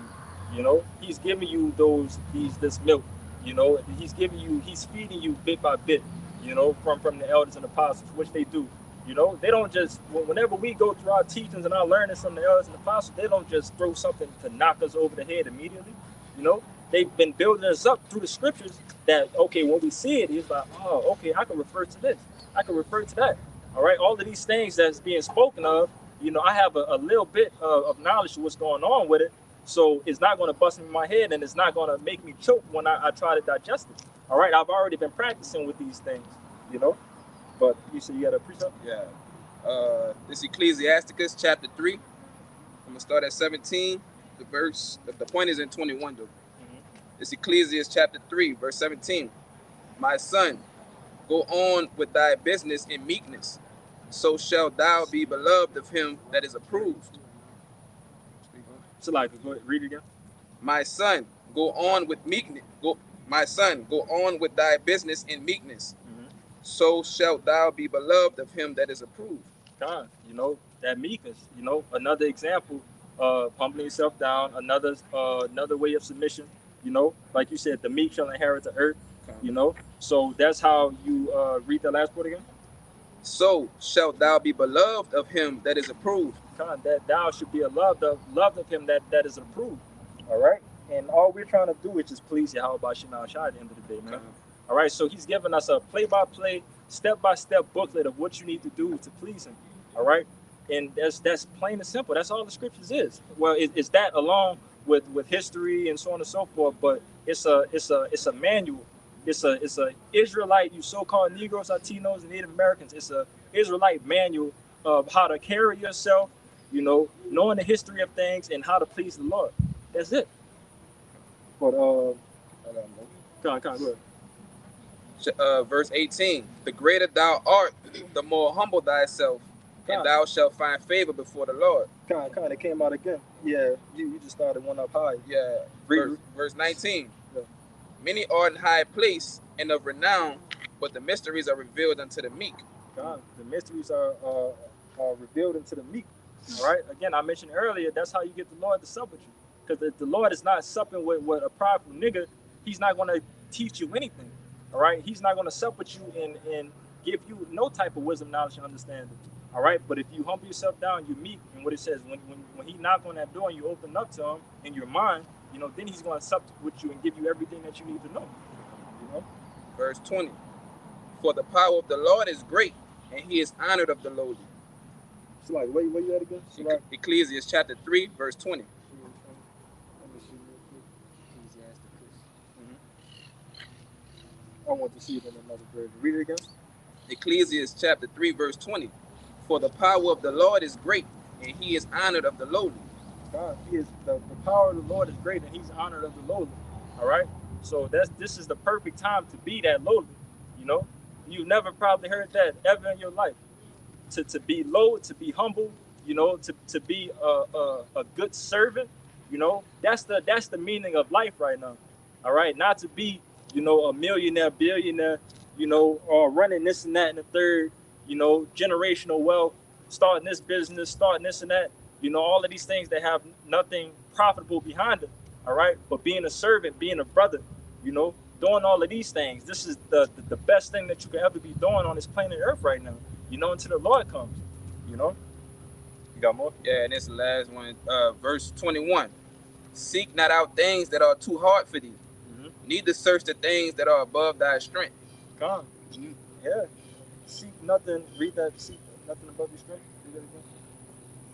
You know, He's giving you this milk. You know, He's feeding you bit by bit. You know, from the elders and apostles, which they do. You know, they don't just, whenever we go through our teachings and our learnings from the elders and apostles, they don't just throw something to knock us over the head immediately. You know, they've been building us up through the scriptures that, okay, when we see it, it's like, oh, okay, I can refer to this. I can refer to that. All right, all of these things that's being spoken of, you know, I have a little bit of knowledge of what's going on with it. So it's not going to bust me in my head and it's not going to make me choke when I try to digest it. All right, I've already been practicing with these things, you know. But you said you got a precept? Yeah. This Ecclesiasticus chapter 3. I'm gonna start at 17. The point is in 21 though. This Ecclesiastes chapter 3, verse 17. My son, go on with thy business in meekness, so shalt thou be beloved of him that is approved. So like, go ahead, read it again. My son, go on with meekness. My son, go on with thy business in meekness. So shalt thou be beloved of him that is approved. God, you know, that meekness, you know, another example of humbling yourself down, another way of submission, you know, like you said, the meek shall inherit the earth, you know. So that's how you read the last part again. So shalt thou be beloved of him that is approved. God, that thou should be loved of him that is approved. All right. And all we're trying to do is just please Yahweh Shema Shai at the end of the day, man. All right, so he's given us a play-by-play, step-by-step booklet of what you need to do to please him. All right, and that's plain and simple. That's all the scriptures is. Well, it's that along with history and so on and so forth. But it's a manual. It's a Israelite, you so-called Negroes, Latinos, and Native Americans. It's a Israelite manual of how to carry yourself. You know, knowing the history of things and how to please the Lord. That's it. But go ahead. Verse 18, the greater thou art, the more humble thyself, and thou shalt find favor before the Lord. Kind of came out again. Yeah, you just started one up high. Yeah. Verse 19, many are in high place and of renown, but the mysteries are revealed unto the meek. God, the mysteries are revealed unto the meek. All right. Again, I mentioned earlier, that's how you get the Lord to sup with you. Because the Lord is not supping with a prideful nigga. He's not going to teach you anything. All right, he's not going to sup with you and give you no type of wisdom, knowledge, and understanding. All right, but if you humble yourself down, you meek, and what it says, when he knock on that door and you open up to him in your mind, you know, then he's going to sup with you and give you everything that you need to know. You know, Verse 20. For the power of the Lord is great, and he is honored of the lowly. So like, where you at again? So like, Ecclesiastes chapter 3, verse 20. Let me see real quick. I want to see it in another version. Read it again. Ecclesiastes chapter 3, verse 20. For the power of the Lord is great, and he is honored of the lowly. God, he is the power of the Lord is great, and he's honored of the lowly. All right. So this is the perfect time to be that lowly. You know, you've never probably heard that ever in your life. To be low, to be humble, you know, to be a good servant, you know, that's the meaning of life right now. All right, not to be, you know, a millionaire, billionaire, you know, or running this and that and the third, you know, generational wealth, starting this business, starting this and that, you know, all of these things that have nothing profitable behind it. All right, but being a servant, being a brother, you know, doing all of these things, this is the best thing that you can ever be doing on this planet Earth right now. You know, until the Lord comes, you know. You got more? Yeah, and this is the last one. Verse 21. Seek not out things that are too hard for thee, neither search the things that are above thy strength. Come. Yeah. Seek nothing. Read that. Seek nothing above your strength. Read that again.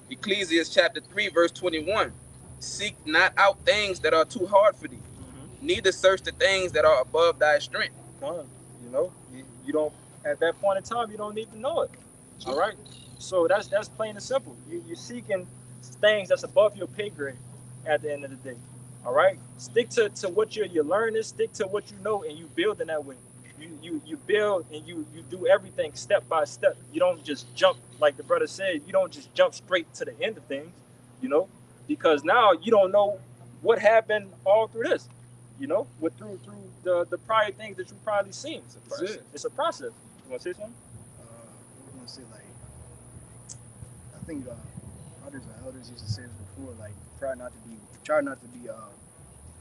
Ecclesiastes chapter 3, verse 21. Seek not out things that are too hard for thee, neither search the things that are above thy strength. Come. You know, you don't. At that point in time, you don't need to know it. All right. So that's plain and simple. You're seeking things that's above your pay grade at the end of the day. All right. Stick to what you're learning. Stick to what you know, and you build in that way. You build and you do everything step by step. You don't just jump, like the brother said. You don't just jump straight to the end of things. You know, because now you don't know what happened all through this. You know, through the prior things that you've probably seen. It's a process. You want to say something? I'm gonna say, like, I think others and elders used to say this before, like, try not to be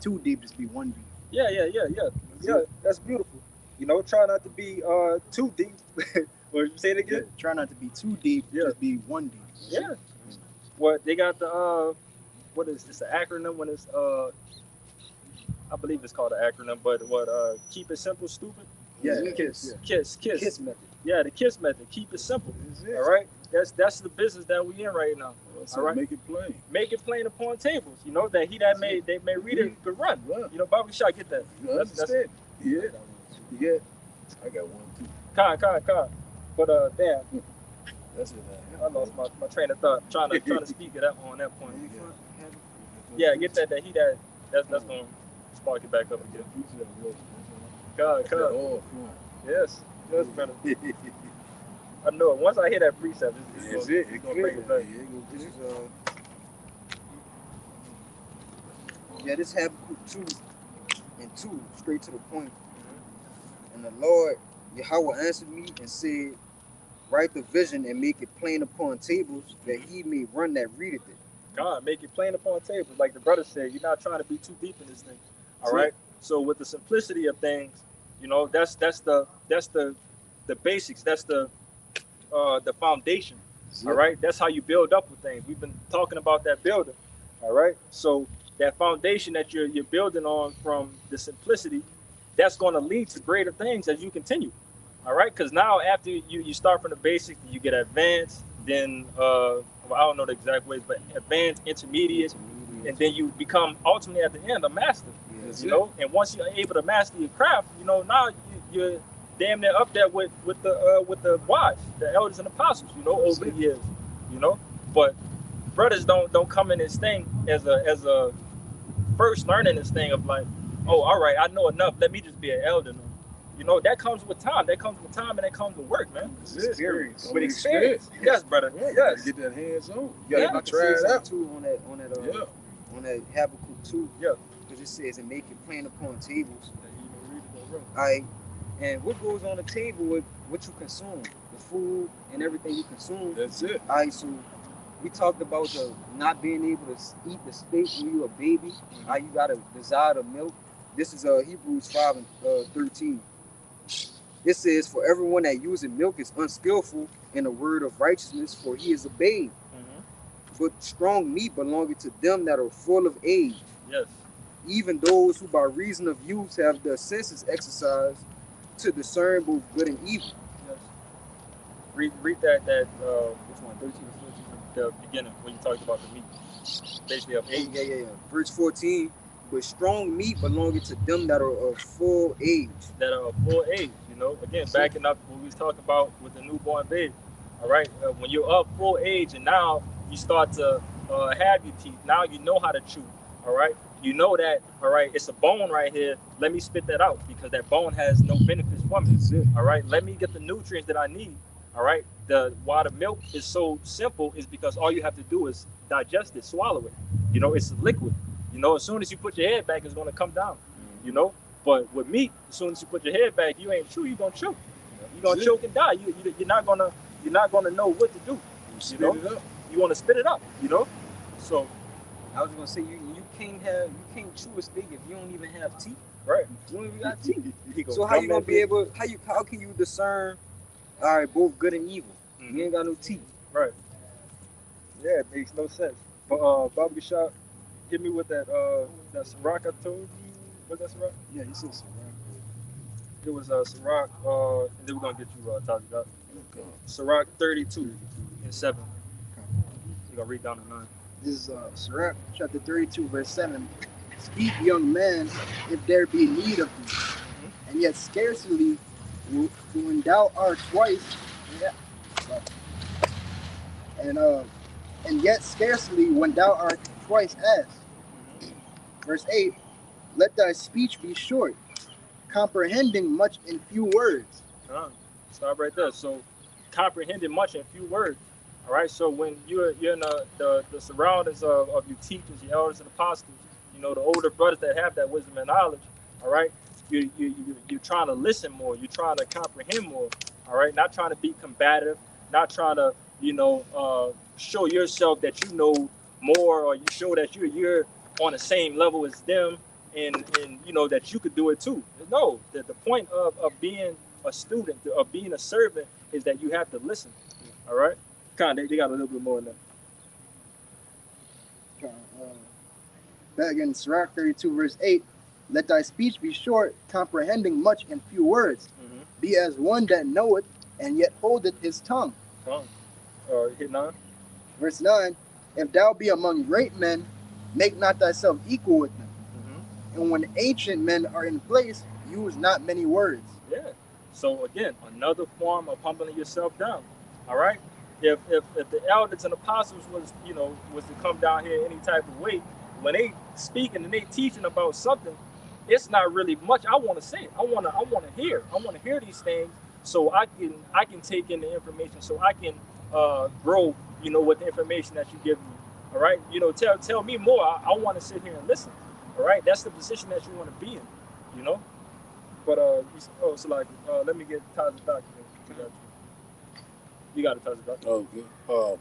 too deep, just be one deep. Yeah, that's beautiful. You know, try not to be too deep. Or you say it again? Yeah, try not to be too deep, just be one deep. Yeah. What they got the what is this, an acronym when it's I believe it's called an acronym, but keep it simple, stupid? Yeah, KISS. yeah. KISS method. Yeah, the KISS method. Keep it simple. All right. That's the business that we in right now. So all right. make it plain. Make it plain upon tables. You know that they may read it could run. You know, Bobby Shaw, get that. That's it. Yeah. I got one too. Con. But damn, That's it. I lost my train of thought. Trying to speak it up on that point. Yeah, get that that's gonna spark it back up again. Con. Yes, brother. I know it. Once I hear that precept, it's gonna bring it back. This Habakkuk 2:2, straight to the point. And the Lord Yahweh answered me and said, write the vision and make it plain upon tables, that he may run that readeth it. God, make it plain upon tables. Like the brother said, you're not trying to be too deep in this thing. All right. So with the simplicity of things, you know, that's the basics. That's the foundation. All right. That's how you build up with things. We've been talking about that building. All right. So that foundation that you're building on from the simplicity, that's going to lead to greater things as you continue. All right. Because now after you start from the basics, you get advanced, then well, I don't know the exact ways, but advanced, intermediate, and then you become ultimately at the end a master. You know, and once you're able to master your craft, you know, now you're damn near up there with the wise, the elders and apostles, you know, over the years, you know. But brothers don't come in this thing as a first learning this thing of like, oh, all right, I know enough, let me just be an elder now. You know, that comes with time. That comes with time, and that comes with work, man. Experience. With experience. Yes, brother. Yes. Get that hands on. Yeah, I tried it out too on that Habakkuk 2. Yeah. Because it says, and make it plain upon tables. Alright. And what goes on the table with what you consume, the food and everything you consume. That's it. Alright, so we talked about the not being able to eat the steak when you're a baby. How you gotta desire the milk. This is Hebrews 5:13. It says, for everyone that uses milk is unskillful and a word of righteousness, for he is a babe. But strong meat belongeth to them that are full of age, Yes. even those who by reason of use have their senses exercised to discern both good and evil. Yes. Read that Which one, 13 or 14? the beginning when you talked about the meat, basically of age. Yeah. Verse 14, but strong meat belongeth to them that are of full age. That are of full age. You know, again, backing up what we was talking about with the newborn baby. All right, when you're of full age and now you start to have your teeth. Now you know how to chew. All right, you know that. All right, it's a bone right here. Let me spit that out because that bone has no benefits for me. That's it. All right, let me get the nutrients that I need. All right, why the milk is so simple is because all you have to do is digest it, swallow it. You know, it's liquid. You know, as soon as you put your head back, it's gonna come down. You know, but with meat, as soon as you put your head back, you ain't chew. You gonna choke. You gonna choke and die. You're not gonna know what to do. Spit know? it up. You want to spit it up. You know, so I was gonna say you can't chew a steak if you don't even have teeth. right. You don't even got teeth. He So how you gonna that be able? How can you discern? All right, both good and evil. Mhm. You ain't got no teeth. Right. Yeah, it makes no sense. But Baba Shot, hit me with that Ciroc I told you. Was that Ciroc? Yeah, he said so, right? It was Ciroc, and then we're gonna get you Tazi. Ciroc 32 and 7. You're gonna read down to 9. This is Sirach chapter 32, verse 7. Speak, young man, if there be need of thee, and yet scarcely when thou art twice, and yet scarcely when thou art twice asked. Verse 8. Let thy speech be short, comprehending much in few words. Stop right there. So, comprehending much in few words. All right. So when you're in the surroundings of your teachers, your elders and apostles, you know, the older brothers that have that wisdom and knowledge. All right. You're trying to listen more. You're trying to comprehend more. All right. Not trying to be combative. Not trying to show yourself that you know more, or you show that you're on the same level as them, and you know that you could do it too. No, the point of being a student, of being a servant, is that you have to listen. All right. They got a little bit more in there. Back in Sirach 32, verse 8. Let thy speech be short, comprehending much in few words. Be as one that knoweth, and yet holdeth his tongue. Hit 9. Verse 9. If thou be among great men, make not thyself equal with them. And when ancient men are in place, use not many words. Yeah. So again, another form of humbling yourself down. All right. If the elders and apostles was to come down here any type of way, when they speaking and they teaching about something, it's not really much I want to say. I want to hear these things so I can take in the information, so I can grow, with the information that you give me. All right. Tell me more. I want to sit here and listen. All right. That's the position that you want to be in, But let me get Tazi document. You got it, Tazi document. Okay.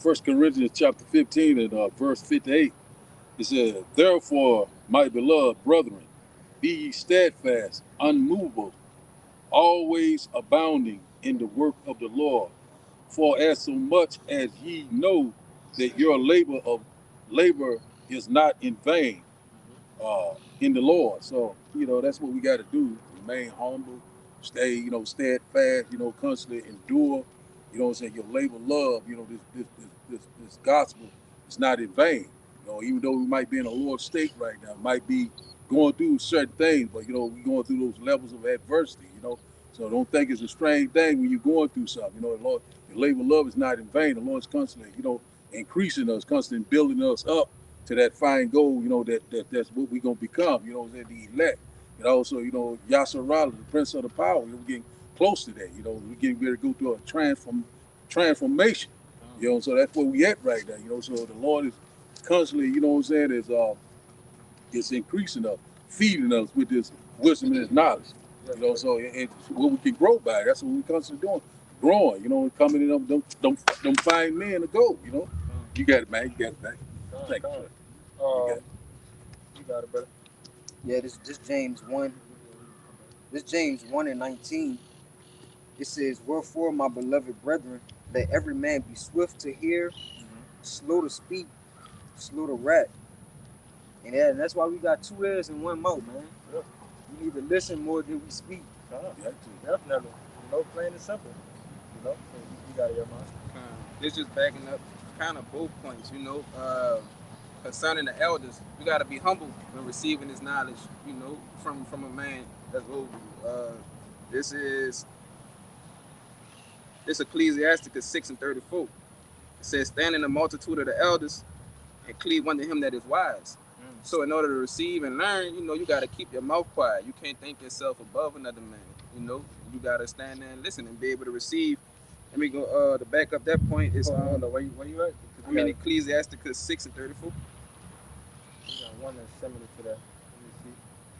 1 Corinthians chapter 15 and verse 58. It says, therefore, my beloved brethren, be ye steadfast, unmovable, always abounding in the work of the Lord. For as so much as ye know that your labor is not in vain in the Lord. So, that's what we got to do. Remain humble, stay, steadfast, constantly endure. Your labor love, this gospel is not in vain. Even though we might be in a Lord's state right now, might be going through certain things, but, we're going through those levels of adversity, So don't think it's a strange thing when you're going through something. The Lord, your labor love is not in vain. The Lord's constantly, increasing us, constantly building us up to that fine goal, that's what we're going to become, the elect. And also, Yasser, the Prince of the Power, we're getting close to that. We're getting ready to go through a transformation. So that's where we at right now. So the Lord is constantly, is increasing us, feeding us with this wisdom and this knowledge. So it's what we can grow by. That's what we're constantly doing, growing. Coming in them fine men to go. You got it, man. You got it, man. Thank you. You got it, brother. Yeah, this James 1. This James 1 and 19. It says, "Wherefore, my beloved brethren, let every man be swift to hear, slow to speak, slow to wrath." And that's why we got 2 ears and 1 mouth, man. Yeah. We need to listen more than we speak. Definitely. You know, plain and simple. You know, so you got your mind. This just backing up kind of both points, you know. Concerning the elders, we got to be humble when receiving this knowledge, you know, from a man that's over you. This is Ecclesiasticus 6:34. It says, "Stand in the multitude of the elders and cleave unto him that is wise." So in order to receive and learn, you know, you got to keep your mouth quiet. You can't think yourself above another man. You know, you got to stand there and listen and be able to receive. Let me go to back up that point. Is where you at? I'm in Ecclesiasticus 6:34. You got one that's similar to that. Let me see.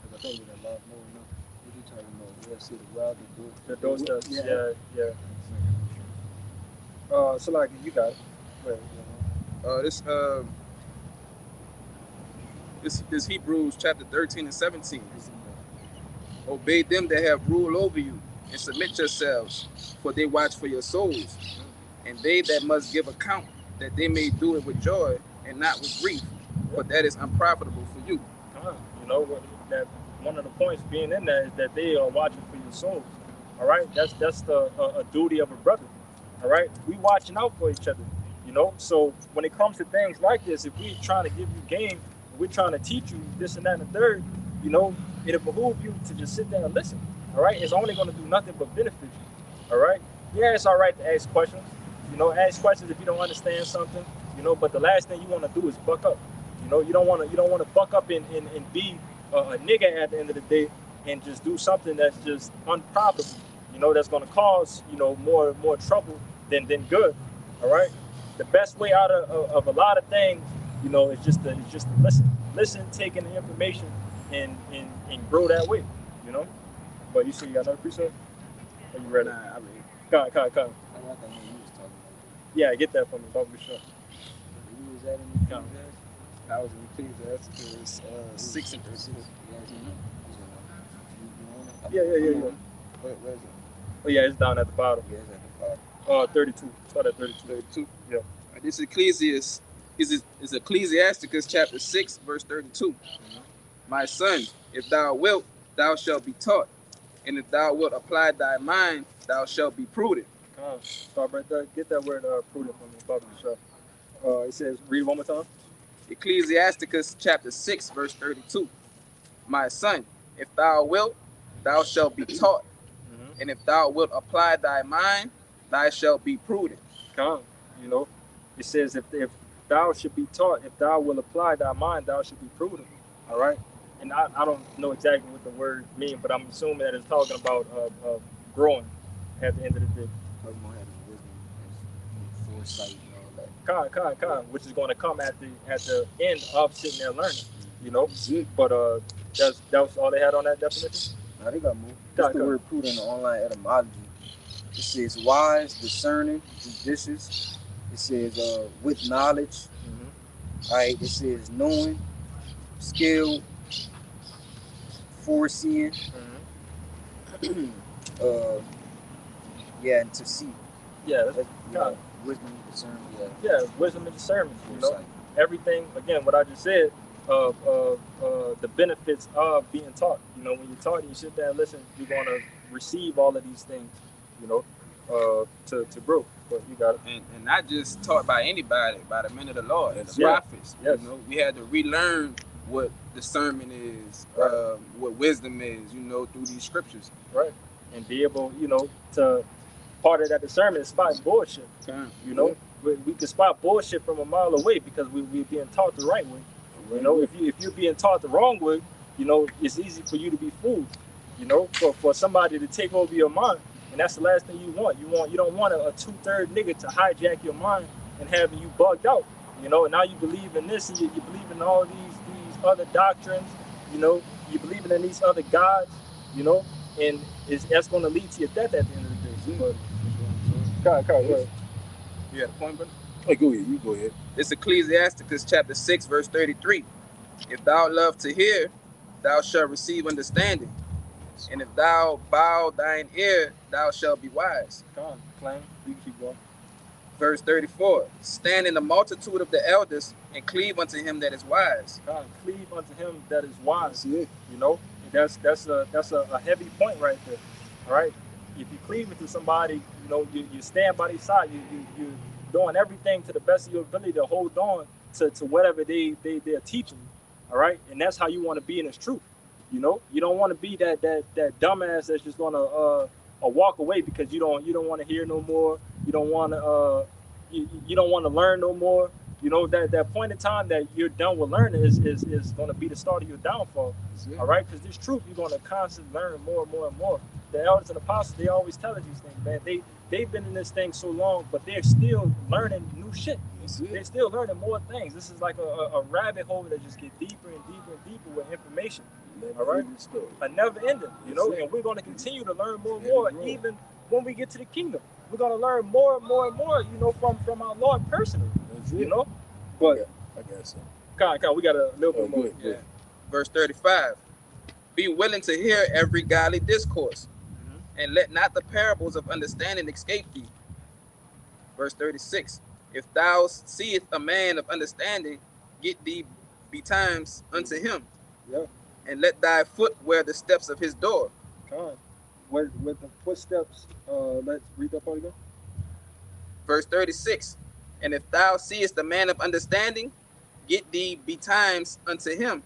Because I think we got a lot more. No? What you talking about? Yeah, see the wild, The those stuff. Yeah. So like you got it. Wait, This Hebrews chapter 13 and 17. "Obey them that have rule over you, and submit yourselves, for they watch for your souls, and they that must give account, that they may do it with joy and not with grief, for that is unprofitable for you." You know that one of the points being in that is that they are watching for your souls. All right, that's a duty of a brother. All right, we watching out for each other. You know, so when it comes to things like this, if we trying to give you game, we're trying to teach you this and that and the third, you know, it'll behoove you to just sit there and listen. All right, it's only going to do nothing but benefit you. All right, yeah, it's all right to ask questions. You know, ask questions if you don't understand something. You know, but the last thing you want to do is buck up. You know, you don't want to buck up and be a nigga at the end of the day and just do something that's just unprofitable. You know, that's going to cause, you know, more trouble than good. All right, the best way out of a lot of things, you know, it's just to listen, take in the information and grow that way, you know. But you see, you got another precept? Are you ready? Nah, I read. Come. I like that one you was talking about. Yeah, get that from me, Bobby Shaw. Who was that in the Come. I was in Ecclesiasticus 6:36. Yeah. Where is it? Oh yeah, it's down at the bottom. Yeah, it's at the bottom. 32. Start at 32. 32. Yeah. This is Ecclesiasticus chapter 6, verse 32. "My son, if thou wilt, thou shalt be taught, and if thou wilt apply thy mind, thou shalt be prudent." Stop right there. Get that word prudent from me, Bobby Shaw. It says, read one more time. Ecclesiasticus chapter 6, verse 32. "My son, if thou wilt, thou shalt be taught, and if thou wilt apply thy mind, thou shalt be prudent." You know, it says if thou should be taught, if thou will apply thy mind, thou should be prudent. All right. And I don't know exactly what the word means, but I'm assuming that it's talking about growing at the end of the day. Talking about having wisdom and foresight and all that. Which is going to come at the end of sitting there learning. You know, but that was all they had on that definition. Now they got more. That's the word prudent in the online etymology. It says wise, discerning, judicious. It says with knowledge. All right. It says knowing, skill, foreseeing. And to see. Yeah, that's wisdom, discernment. Yeah, wisdom and discernment. You know, everything. Again, what I just said. The benefits of being taught. You know, when you're taught and you sit there and listen, you're going to receive all of these things, you know, to grow. But you got it. And not just taught by anybody, by the men of the Lord, the prophets. Yes. You know, we had to relearn what discernment is, what wisdom is, you know, through these scriptures. Right. And be able, you know, to part of that discernment is spotting bullshit. You know, we can spot bullshit from a mile away because we're being taught the right way. You know, if you're being taught the wrong way, you know, it's easy for you to be fooled. You know, for somebody to take over your mind, and that's the last thing you want. You don't want a 2/3 nigga to hijack your mind and having you bugged out. You know, and now you believe in this and you believe in all these other doctrines. You know, you believing in these other gods. You know, and that's going to lead to your death at the end of the day. But, go ahead. You had a point, brother? Hey, go ahead. You go ahead. It's Ecclesiasticus chapter 6, verse 33. "If thou love to hear, thou shalt receive understanding. And if thou bow thine ear, thou shalt be wise. Con, claim. You can keep going. Verse 34. Stand in the multitude of the elders and cleave unto him that is wise. Con, cleave unto him that is wise. That's it. You know, that's a heavy point right there. All right. If you cleave into somebody, you know, you stand by their side. You're doing everything to the best of your ability to hold on to whatever they're teaching. All right. And that's how you want to be in this truth. You know, you don't want to be that dumbass that's just gonna walk away because you don't want to hear no more. You don't want to you don't want to learn no more. You know, that point in time that you're done with learning is going to be the start of your downfall. All right, because this truth you're going to constantly learn more and more and more. The elders and apostles, they always tell us these things, man. They've been in this thing so long, but they're still learning new shit. They're still learning more things. This is like a rabbit hole that just gets deeper and deeper and deeper with information. All right, a never ending, you know, and we're going to continue to learn more and more, even when we get to the kingdom. We're going to learn more and more and more, you know, from our Lord personally, you know. But I guess so. Con, we got a little bit more. Yeah. Verse 35. Be willing to hear every godly discourse, and let not the parables of understanding escape thee. Verse 36. If thou seest a man of understanding, get thee betimes unto him. Yeah. And let thy foot wear the steps of his door. Con, with the footsteps, let's read that part again. Verse 36. And if thou seest a man of understanding, get thee betimes unto him,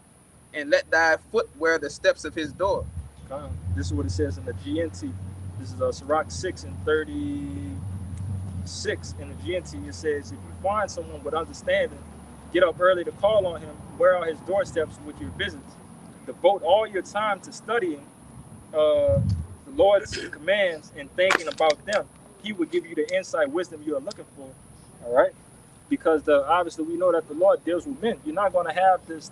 and let thy foot wear the steps of his door. Con, this is what it says in the GNT. This is Sirach 6 and 36 in the GNT. It says, if you find someone with understanding, get up early to call on him, wear out his doorsteps with your visits. Devote all your time to studying the Lord's commands and thinking about them. He will give you the insight, wisdom you are looking for. All right, because obviously we know that the Lord deals with men. You're not going to have this.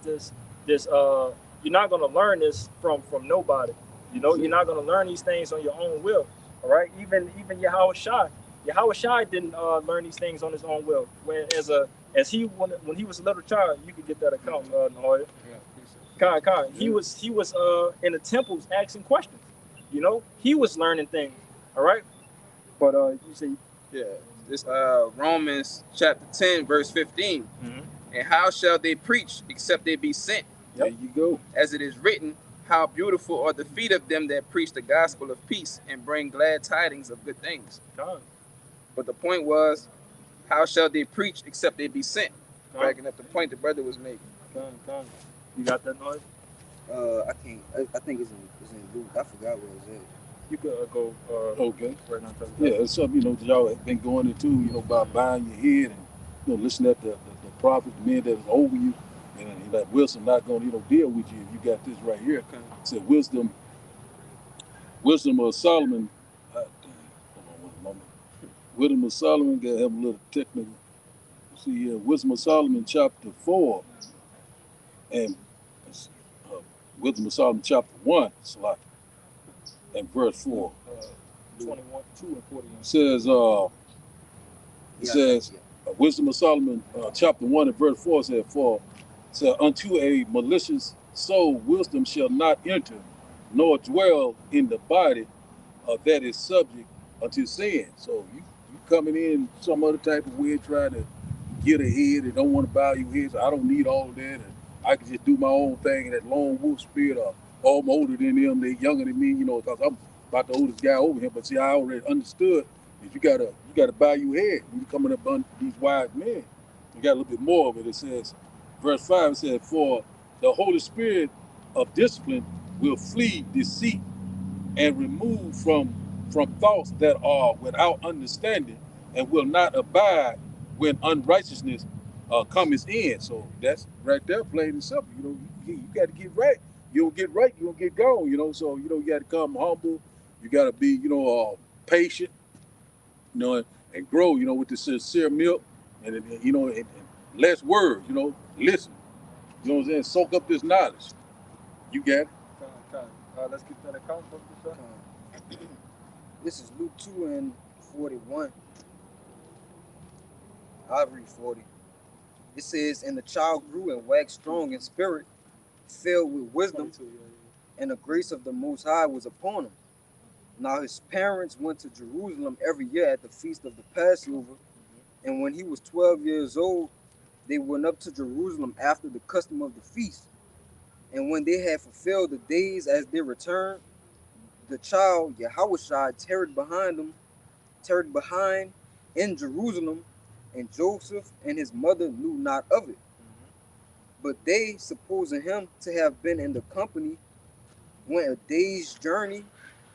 You're not going to learn this from nobody. You know, you're not going to learn these things on your own will. All right, even Yahweh Shai didn't learn these things on his own will. When he was a little child, you could get that account, Nahoya. Con. He was in the temples asking questions. You know, he was learning things. All right, but you see, yeah, this Romans chapter 10 verse 15. And how shall they preach except they be sent? There you go. As it is written, how beautiful are the feet of them that preach the gospel of peace and bring glad tidings of good things. Con. But the point was, how shall they preach except they be sent? Con. Backing up the point the brother was making. Con. You got that, Noise? I can't. I think it's in Luke. I forgot what it's at. You could go. Okay. Right now. Yeah, it's something, you know, that y'all have been going into, you know, by bowing your head and, you know, listening at the prophet, the men that is over you, and that wisdom not going to, you know, deal with you if you got this right here. Okay. It said wisdom of Solomon. Hold on one moment. Wisdom of Solomon, gotta have a little technical. See here, Wisdom of Solomon chapter 4 and Wisdom of Solomon chapter 1, and verse 4. 21, 2 and 41. Says, Wisdom of Solomon chapter 1 and verse 4 said, unto a malicious soul wisdom shall not enter, nor dwell in the body that is subject unto sin. So you coming in some other type of way, trying to get ahead and don't want to bow your head. So I don't need all of that, and I can just do my own thing. And that lone wolf spirit, I'm older than them, they younger than me, you know, because I'm about the oldest guy over here. But see, I already understood that you gotta bow your head when you're coming up on these wise men. You got a little bit more of it. It says, verse 5 says, for the Holy Spirit of discipline will flee deceit and remove from thoughts that are without understanding, and will not abide when unrighteousness comes in. So that's right there, plain and simple. You know, you got to get right. You don't get right, you don't get gone. You know, so you know you got to come humble. You got to be, you know, patient. You know, and grow. You know, with the sincere milk, and you know, and less words. You know, listen. You know what I'm saying? Soak up this knowledge. You got it. Let's get that account book. This is Luke 2 and 41. I'll read 40. It says, and the child grew and waxed strong in spirit, filled with wisdom, and the grace of the Most High was upon him. Now his parents went to Jerusalem every year at the feast of the Passover, and when he was 12 years old, they went up to Jerusalem after the custom of the feast. And when they had fulfilled the days as they returned, the child Yahushua tarried behind in Jerusalem, and Joseph and his mother knew not of it. But they, supposing him to have been in the company, went a day's journey,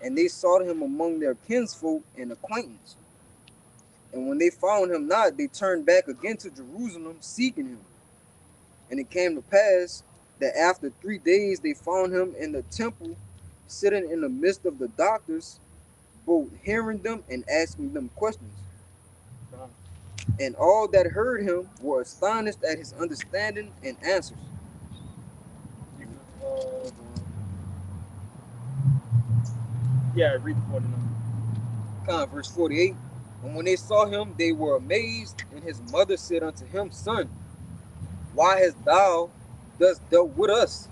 and they sought him among their kinsfolk and acquaintance. And when they found him not, they turned back again to Jerusalem, seeking him. And it came to pass that after 3 days they found him in the temple, sitting in the midst of the doctors, both hearing them and asking them questions. And all that heard him were astonished at his understanding and answers. Yeah, read the 49. Verse 48. And when they saw him, they were amazed, and his mother said unto him, Son, why hast thou thus dealt with us?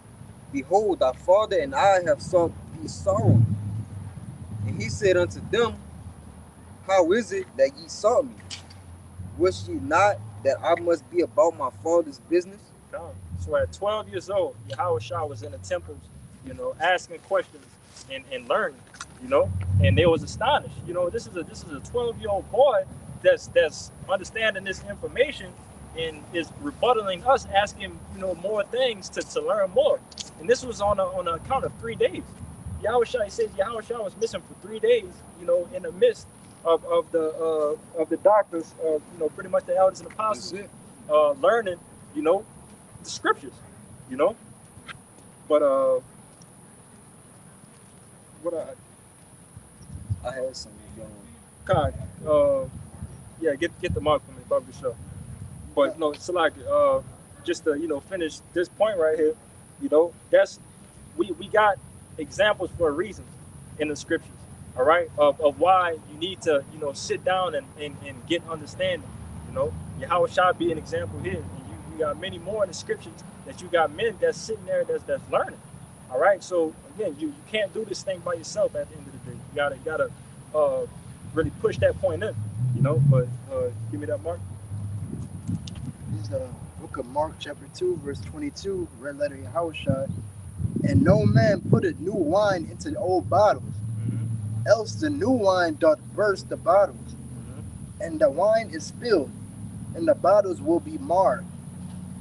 Behold, thy father and I have sought thee sorrow. And he said unto them, How is it that ye sought me? Wish ye not that I must be about my father's business? So at 12 years old, Yahushua was in the temples, asking questions and learning, and they was astonished. This is a 12-year-old boy that's understanding this information and is rebuttaling us, asking more things to learn more. And this was on a count of 3 days. Yahushua says Yahushua was missing for 3 days, in the midst of the doctors, pretty much the elders and apostles, learning, the scriptures, But what I had some going. Yeah, get the mark for me, Barbara Show. But no, it's like just to finish this point right here, that's we got examples for a reason in the scriptures. All right, of why you need to, sit down and get understanding. Yahushua be an example here. And you got many more in the scriptures that you got men that's sitting there that's learning. All right, so again, you can't do this thing by yourself at the end of the day. You gotta really push that point in, But give me that, Mark. This is the book of Mark, chapter 2, verse 22, red letter Yahushua. And no man putteth new wine into old bottles, else the new wine doth burst the bottles, and the wine is spilled, and the bottles will be marred.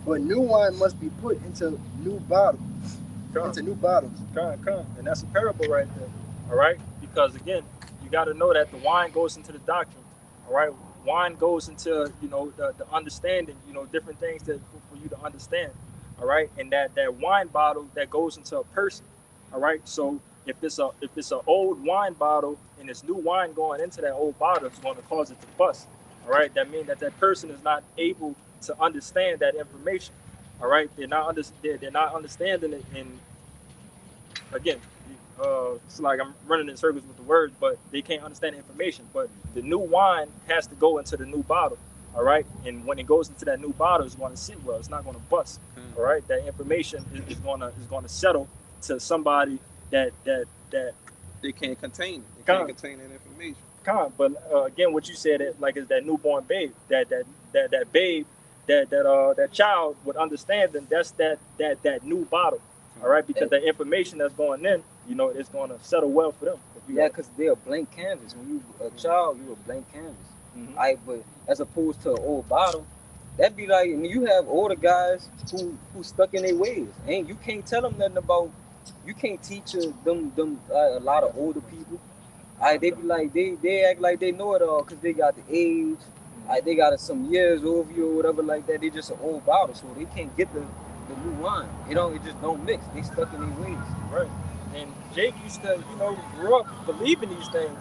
But new wine must be put into new bottles. And that's a parable right there. All right, because again, you got to know that the wine goes into the doctrine. All right, wine goes into the understanding. Different things that for you to understand. All right, and that wine bottle that goes into a person. All right, so if it's an old wine bottle and it's new wine going into that old bottle, it's going to cause it to bust. All right, that means that person is not able to understand that information. All right, they're not understanding it. And again, it's like I'm running in circles with the words, but they can't understand the information. But the new wine has to go into the new bottle. All right, and when it goes into that new bottle, it's going to sit well. It's not going to bust. All right, that information is going to settle to somebody that they can't contain it. They can't contain that information. But again, what you said, is that newborn babe, that babe, that child would understand, and that's that new bottle. All right, because the information that's going in, it's going to settle well for them. Yeah, because they're a blank canvas. When you a child, you're a blank canvas. But as opposed to an old bottle, that'd be like, and you have older guys who stuck in their ways, and you can't tell them nothing about. You can't teach them a lot of older people. They be like they act like they know it all because they got the age. They got some years over you or whatever like that. They just an old bottle, so they can't get the new wine. It just don't mix. They stuck in their ways. Right. And Jake used to, grew up believing these things.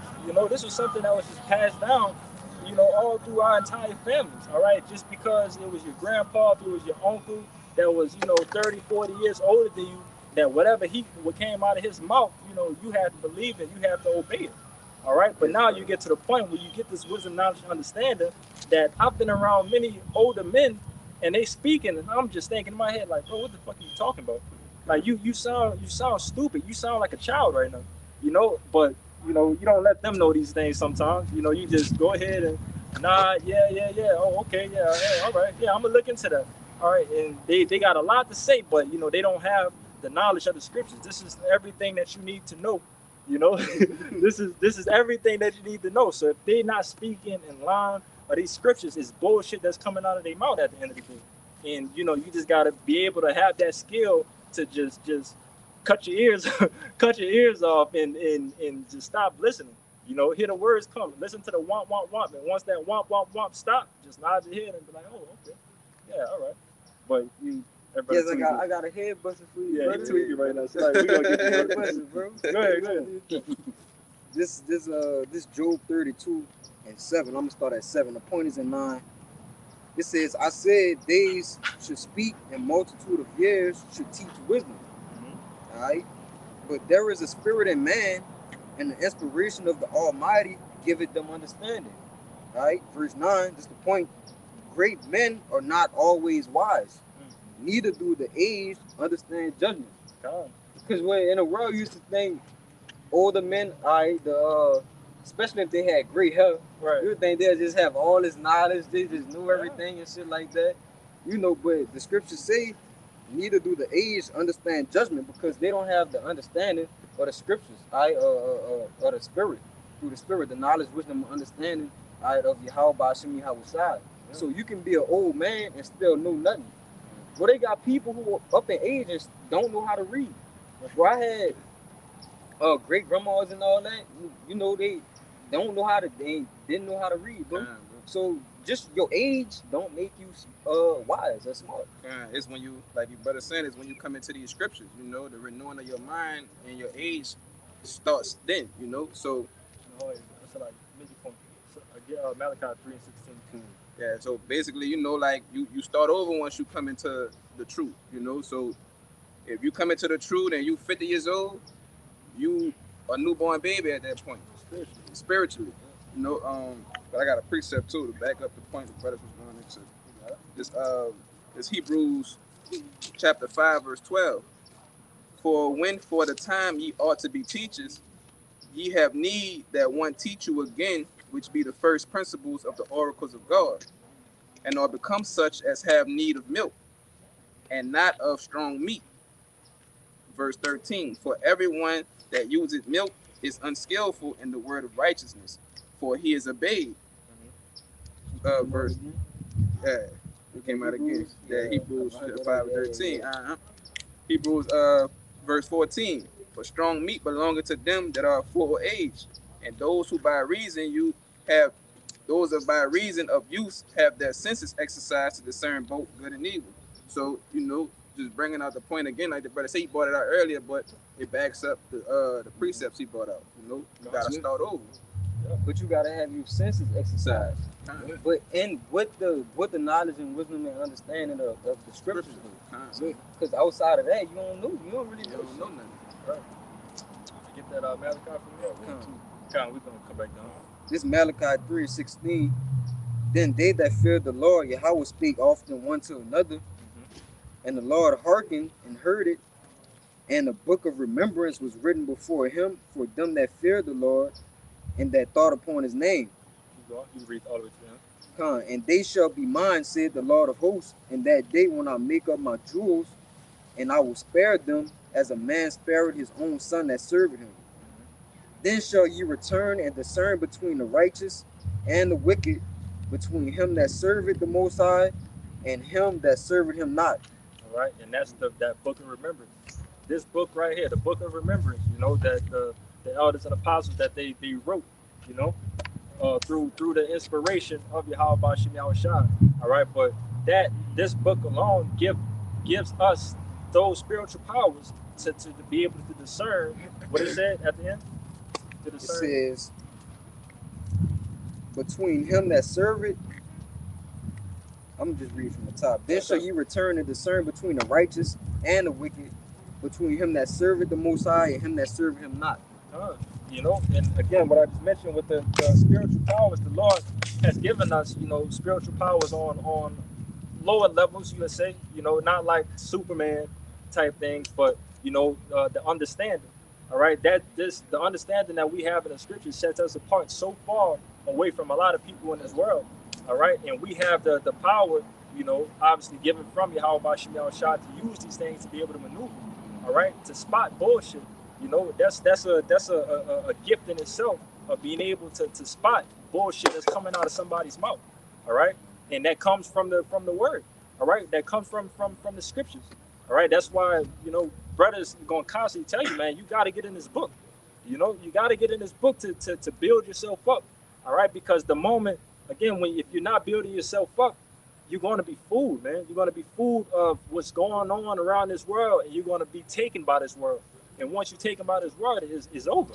This was something that was just passed down, all through our entire families. All right. Just because it was your grandpa, if it was your uncle that was, 30, 40 years older than you, that whatever what came out of his mouth, you have to believe it, you have to obey it. All right, but now you get to the point where you get this wisdom, knowledge, and understanding that I've been around many older men, and they speaking, and I'm just thinking in my head like, bro, what the fuck are you talking about? Like you sound stupid. You sound like a child right now. You know, but you know, you don't let them know these things sometimes. You know, you just go ahead and nod, yeah. Oh, okay, yeah, all right. Yeah, I'm gonna look into that. All right, and they got a lot to say, but you know, they don't have the knowledge of the scriptures. This is everything that you need to know. You know, this is everything that you need to know. So if they're not speaking in line or these scriptures, it's bullshit that's coming out of their mouth at the end of the day. And you know, you just gotta be able to have that skill to just cut your ears off and just stop listening. You know, hear the words come. Listen to the womp womp womp, and once that womp womp womp stop, just nod your head and be like, oh, okay, yeah, all right. But you. Yes, I got a head busting for you. Yeah, he tweaking right now. So like, we gonna get head busting, bro. Go ahead. This Job 32:7. I'm gonna start at 7. The point is in 9. It says, I said days should speak and multitude of years should teach wisdom. All right, but there is a spirit in man, and the inspiration of the Almighty giveth them understanding. All right, verse 9. This is the point. Great men are not always wise. Neither do the aged understand judgment. Because when in the world you used to think older men, especially if they had gray hair, right, you would think they'll just have all this knowledge, they just knew everything and shit like that. You know, but the scriptures say, neither do the aged understand judgment, because they don't have the understanding of the scriptures, or the spirit. Through the spirit, the knowledge, wisdom, understanding of Yahweh Ba'ashem Yahweh Shai. So you can be an old man and still know nothing. Well, they got people who are up in age and don't know how to read. Well, I had great grandmas and all that. You know, they didn't know how to read, bro. So just your age don't make you wise or smart. It's when you, like your brother said, it's when you come into these scriptures. You know, the renewing of your mind and your age starts then. You know, so. Malachi 3:16. Yeah, so basically, you know, like you start over once you come into the truth, you know. So if you come into the truth and you 50 years old, you a newborn baby at that point, spiritually. You know, but I got a precept too to back up the point the brothers was going into. This Hebrews chapter 5 verse 12. For when for the time ye ought to be teachers, ye have need that one teach you again, which be the first principles of the oracles of God, and are become such as have need of milk, and not of strong meat. Verse 13, for everyone that useth milk is unskillful in the word of righteousness, for he is a babe. Verse, it came out again. Yeah, Hebrews 5:13. Hebrews verse 14, for strong meat belongeth to them that are full age, and those who by reason of use have their senses exercised to discern both good and evil. So, you know, just bringing out the point again, like the brother said, he brought it out earlier, but it backs up the precepts he brought out. You know, you gotta start over. But you gotta have your senses exercised. But with the knowledge and wisdom and understanding of the scriptures, because outside of that, you don't really know nothing. Right. Get that Malachi from there. We're gonna come back down. This Malachi 3:16. Then they that feared the Lord, Yahweh speak often one to another, and the Lord hearkened and heard it, and a book of remembrance was written before him for them that feared the Lord, and that thought upon his name. You read all of it to him. And they shall be mine, said the Lord of hosts, in that day when I make up my jewels, and I will spare them as a man spared his own son that served him. Then shall ye return and discern between the righteous and the wicked, between him that serveth the Most High and him that serveth him not. All right, and that's that book of remembrance. This book right here, the book of remembrance, you know, that the elders and apostles that they wrote, you know, through the inspiration of Yahweh Ba'ashem Yahweh Shai. All right, but this book alone gives us those spiritual powers to be able to discern what it said at the end. It says, between him that serveth, I'm just reading from the top. Then shall ye return and discern between the righteous and the wicked, between him that serveth the Most High and him that serveth him not. You know, and again, what I just mentioned with the spiritual powers, the Lord has given us, you know, spiritual powers on lower levels, you would say, you know, not like Superman, type things, but you know, the understanding. All right, the understanding that we have in the scriptures sets us apart so far away from a lot of people in this world. All right, and we have the power, you know, obviously given from Yahweh Shem Shah to use these things to be able to maneuver. All right, to spot bullshit. You know, that's a gift in itself of being able to spot bullshit that's coming out of somebody's mouth. All right, and that comes from the word. All right, that comes from the scriptures. All right, that's why, you know, brothers gonna constantly tell you, man, you got to get in this book. You know, you got to get in this book to build yourself up. All right, because the moment, again, if you're not building yourself up, you're going to be fooled, man. You're going to be fooled of what's going on around this world, and you're going to be taken by this world. And once you're taken by this world, it's over.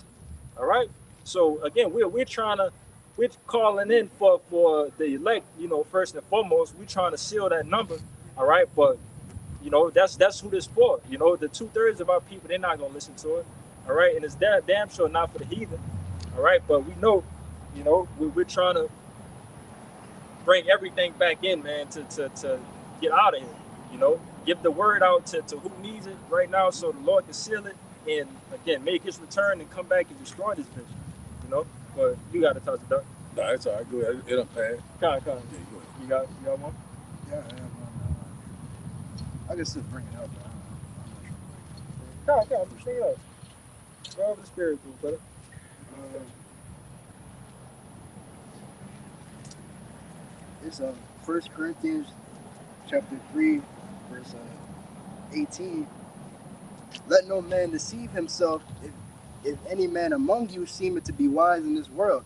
All right. So again, we're calling in for the elect. You know, first and foremost, we're trying to seal that number. All right, but you know, that's who this for. You know, the 2/3 of our people, they're not gonna listen to it. All right, and it's damn sure not for the heathen. All right, but we know, you know, we're trying to bring everything back in, man, to get out of here. You know, give the word out to who needs it right now, so the Lord can seal it and again make His return and come back and destroy this bitch. You know, but you got to touch it up. Nah, it's all right. Go ahead. It don't pass. Come on. Yeah, go ahead. You got one? Yeah, I have one. I guess just bring it up. Come, bring it up. Go over the spirit, brother. It's 1 Corinthians chapter 3, verse 18. Let no man deceive himself. If any man among you seemeth to be wise in this world,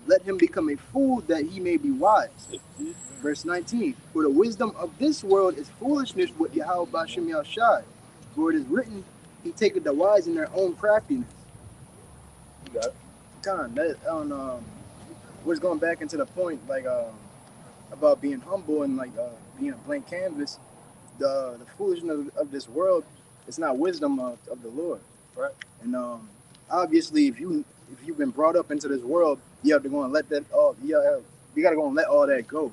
let him become a fool that he may be wise. Verse 19. For the wisdom of this world is foolishness with Yahweh Bashem Yahushai. For it is written, He taketh the wise in their own craftiness. You got it. Con, that was going back into the point, like about being humble and like being a blank canvas. The foolishness of this world is not wisdom of the Lord. Right. And obviously, if you've been brought up into this world, you have to go and let that all. You got to go and let all that go,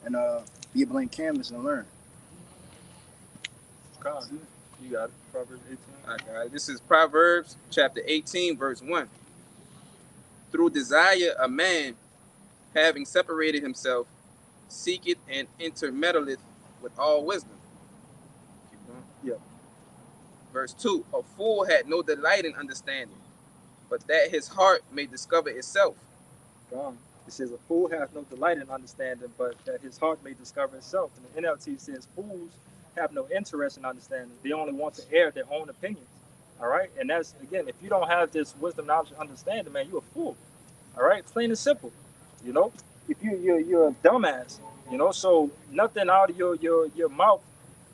and be a blank canvas and learn. You got it. Proverbs 18. I got it. This is Proverbs chapter 18, verse 1. Through desire, a man, having separated himself, seeketh and intermeddleth with all wisdom. Keep going. Yeah. Verse 2. A fool had no delight in understanding, but that his heart may discover itself. Gone. It says, a fool hath no delight in understanding, but that his heart may discover itself. And the NLT says, fools have no interest in understanding. They only want to air their own opinions. All right? And that's, again, if you don't have this wisdom, knowledge, and understanding, man, you're a fool. All right? Plain and simple. You know? If you're a dumbass, you know, so nothing out of your mouth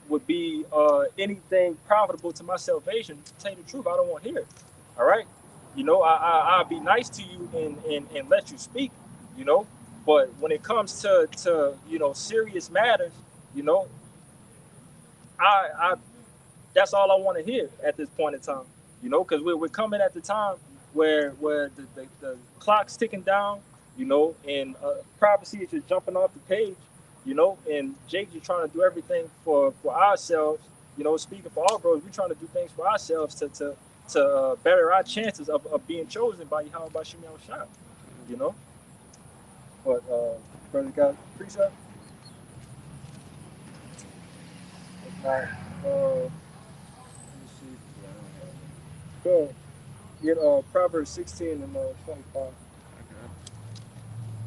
would be anything profitable to my salvation. To tell you the truth, I don't want to hear it. All right? You know, I'll be nice to you and let you speak, you know, but when it comes to you know, serious matters, you know, I that's all I want to hear at this point in time, you know, because we're coming at the time where the clock's ticking down, you know, and prophecy is just jumping off the page, you know, and Jake is trying to do everything for ourselves, you know, speaking for all bros, we're trying to do things for ourselves to better our chances of being chosen by Yahweh Bashem Yahushua, you know. But brother got precept? Let me see. Go. Get Proverbs 16 and 25.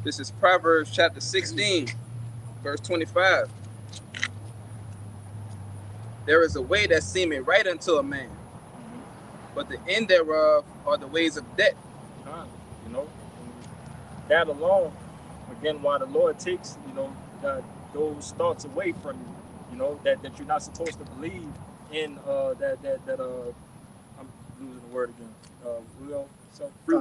This is Proverbs chapter 16, verse 25. There is a way that seemeth right unto a man, but the end thereof are the ways of death. You know, that alone, again, why the Lord takes, you know, those thoughts away from you, you know, that you're not supposed to believe in that I'm losing the word again. Free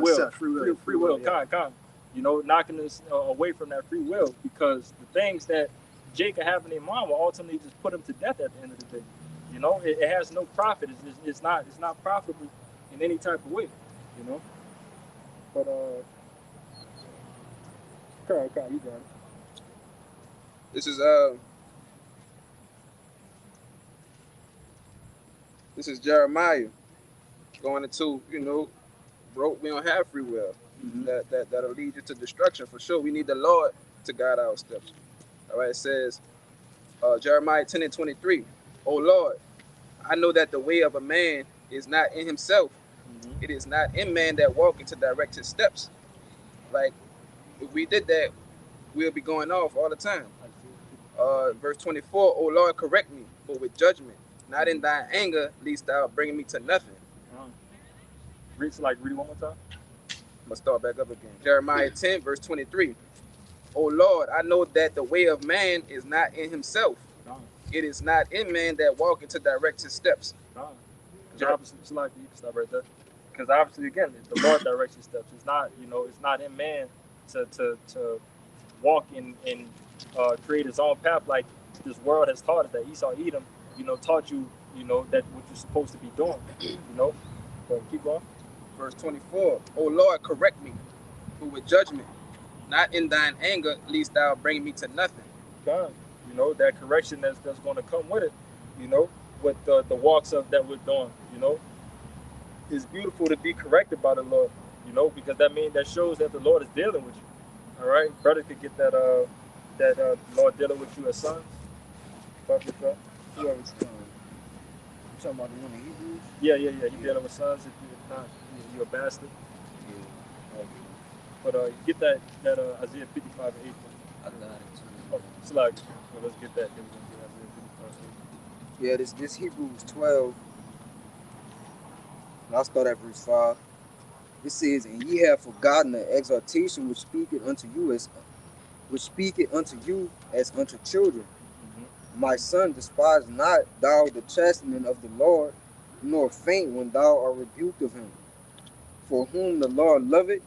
will. Yeah. You know, knocking us away from that free will, because the things that Jacob have in their mind will ultimately just put him to death at the end of the day. You know, it has no profit. It's not profitable in any type of way. You know, but Carl, you got it. This is This is Jeremiah going into, bro, we don't have free will. That'll lead you to destruction for sure. We need the Lord to guide our steps. All right, it says, Jeremiah 10:23. Oh Lord, I know that the way of a man is not in himself. It is not in man that walketh to direct his steps. Like, if we did that, we'll be going off all the time. Verse 24, O Lord, correct me, but with judgment, not in thy anger, lest thou bring me to nothing. Read it one more time. I'm gonna start back up again. Jeremiah 10, verse 23. O Lord, I know that the way of man is not in himself. It is not in man that walketh to direct his steps. Obviously, you can stop right there. Because obviously, again, the Lord directs your steps. It's not, it's not in man to walk in create his own path like this world has taught us, that Esau, Edom, taught you, that what you're supposed to be doing, So keep going. Verse 24, O Lord, correct me, but with judgment, not in thine anger, lest thou bring me to nothing. God, that correction that's going to come with it, with the walks of that we're doing, it's beautiful to be corrected by the Lord, because that shows that the Lord is dealing with you. All right, brother could get that Lord dealing with you as sons. Whoever's you talking about the one in Hebrews? Yeah. You dealing with sons. If not, you're a bastard. Yeah. Okay. But get that Isaiah 55 and 8. I got it too. Oh, it's like, well, let's get that. Then we're gonna get Isaiah 55 and 8. Yeah, this Hebrews 12. And I'll start at verse 5. It says, and ye have forgotten the exhortation which speaketh unto you as unto children. My son, despise not thou the chastening of the Lord, nor faint when thou art rebuked of him. For whom the Lord loveth,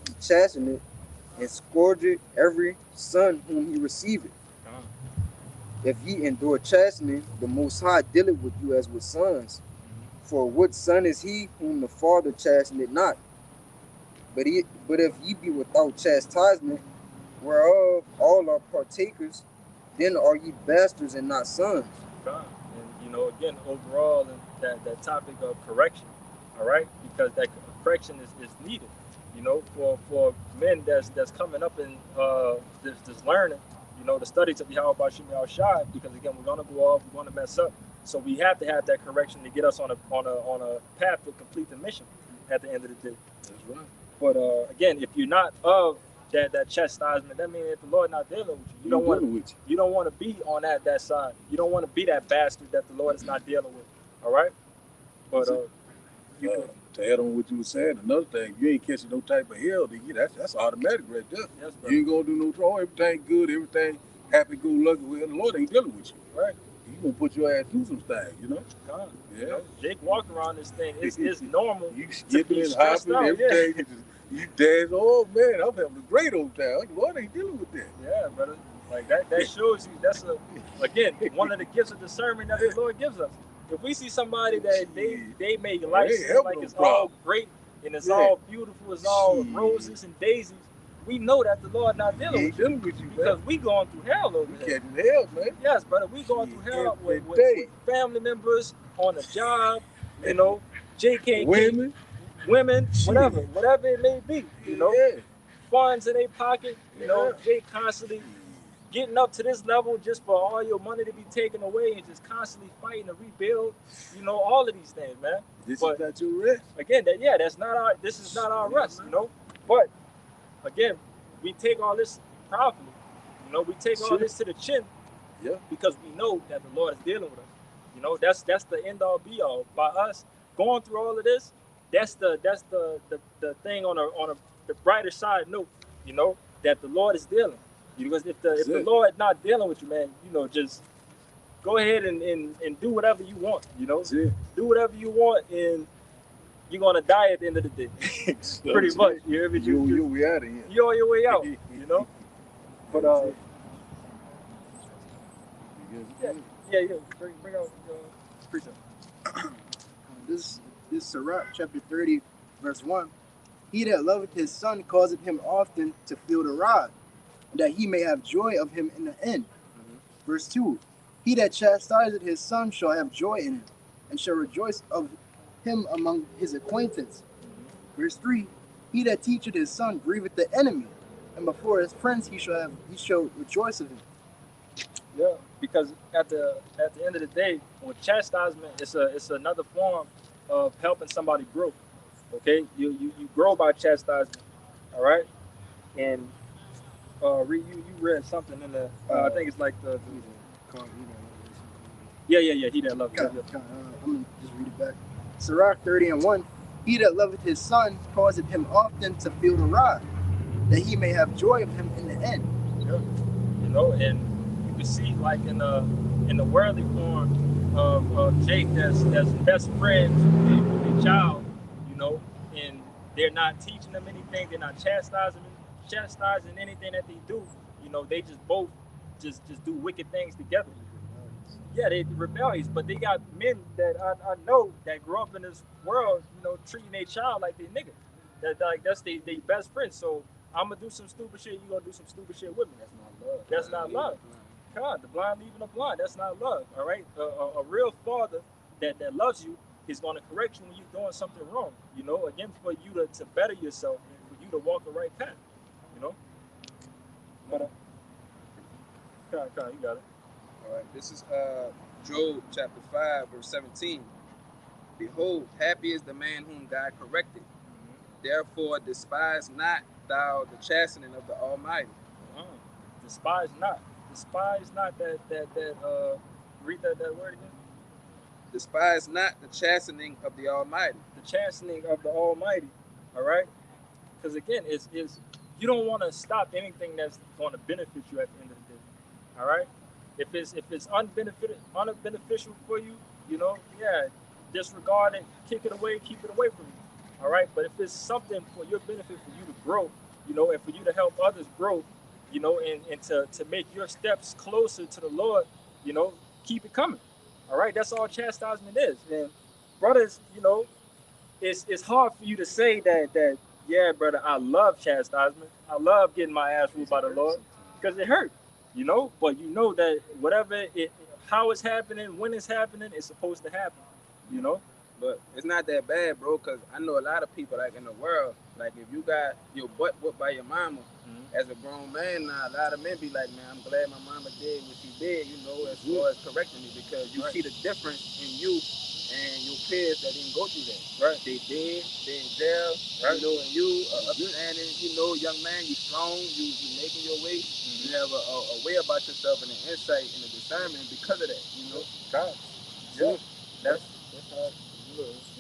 he chasteneth, and scourgeth every son whom he receiveth. If ye endure chastening, the Most High dealeth with you as with sons. For what son is he whom the Father chasteneth not? But if ye be without chastisement, whereof all are partakers, then are ye bastards and not sons. God. And again, overall, that topic of correction, all right, because that correction is needed. For men that's coming up in this learning, the studies of Yahweh Bashim Yahushua, because again, we're gonna go off, we're gonna mess up. So we have to have that correction to get us on a path to complete the mission at the end of the day. That's right. But again, if you're not of that chastisement, that means if the Lord not dealing with you, you don't want to be on that side. You don't want to be that bastard that the Lord is not dealing with. All right. But to add on what you were saying, another thing, you ain't catching no type of hell, that's automatic right there. Yes, you ain't gonna do no wrong. Everything good, everything happy, go lucky. Well, the Lord ain't dealing with you. Right. He gonna put your ass through some things, God. Yeah. Jake walking around this thing. It's normal. You skipping and hopping, out, everything. You dance. Oh man, I'm having a great old time. The Lord ain't dealing with that. Yeah, brother. Like that shows you that's again one of the gifts of discernment that the Lord gives us. If we see somebody that they make life seem like it's all great and it's all beautiful, it's all roses and daisies, we know that the Lord not dealing with you because we going through hell over here. Catching hell, man. Yes, brother, we going through hell with family members on the job, JK, women, whatever it may be, funds in their pocket, Jay constantly getting up to this level just for all your money to be taken away and just constantly fighting to rebuild, all of these things, man. This is not your rest. Again, this is not our rest, But again, we take all this proudly, we take all this to the chin, because we know that the Lord is dealing with us. That's the end all be all. By us going through all of this, that's the thing on the brighter side note, that the Lord is dealing. Because if the Lord not dealing with you, man, just go ahead and do whatever you want, Do whatever you want, and you're gonna die at the end of the day. Pretty much. You hear me? You're way out of here. You're on your way out, But bring out precept. This Sirach chapter 30, verse 1. He that loveth his son causeth him often to feel the rod, that he may have joy of him in the end. Verse 2. He that chastiseth his son shall have joy in him, and shall rejoice of him among his acquaintance. Verse 3, he that teacheth his son grieveth the enemy, and before his friends he shall rejoice of him. Yeah, because at the end of the day, with chastisement, it's another form of helping somebody grow. Okay, you grow by chastisement. All right, and you read something in the I think it's like the yeah he that loveth. I'm gonna just read it back. Sirach 30:1. He that loveth his son causeth him often to feel the rod, that he may have joy of him in the end. Yeah. You know, and you can see like in the worldly form of Jake that's best friends with a child, you know, and they're not teaching them anything, they're not chastising anything that they do, you know, they just both just do wicked things together. Yeah, they rebellious, but they got men that I know that grew up in this world, you know, treating their child like they nigga. That's they best friends. So I'm gonna do some stupid shit, you gonna do some stupid shit with me. That's not love. That's not love. God, the blind leading the blind. That's not love. All right, a real father that loves you is gonna correct you when you're doing something wrong. You know, again, for you to better yourself and for you to walk the right path. You know. But you got it. All right, this is Job chapter 5, verse 17. Behold, happy is the man whom God corrected. Therefore, despise not thou the chastening of the Almighty. Despise not that read that word again. Despise not the chastening of the Almighty. The chastening of the Almighty. All right, because again, it's you don't want to stop anything that's going to benefit you at the end of the day. All right. If it's unbeneficial for you, you know, yeah, disregard it, kick it away, keep it away from you. All right. But if it's something for your benefit, for you to grow, you know, and for you to help others grow, you know, and to make your steps closer to the Lord, you know, keep it coming. All right. That's all chastisement is. And brothers, you know, it's hard for you to say that yeah, brother, I love chastisement. I love getting my ass whooped by the Lord because it hurt. You know, but you know that whatever how it's happening, when it's happening, it's supposed to happen. You know, but it's not that bad, bro. Cause I know a lot of people like in the world, like if you got your butt whooped by your mama, as a grown man now, a lot of men be like, man, I'm glad my mama did what she did. You know, as far as correcting me, because you see the difference in you and your peers that didn't go through that. Right. They did, they in jail, right. You know, and you upstanding, you know, young man, you strong, you making your way. You have a way about yourself and an insight and a discernment because of that, you know. God. Yeah. That's how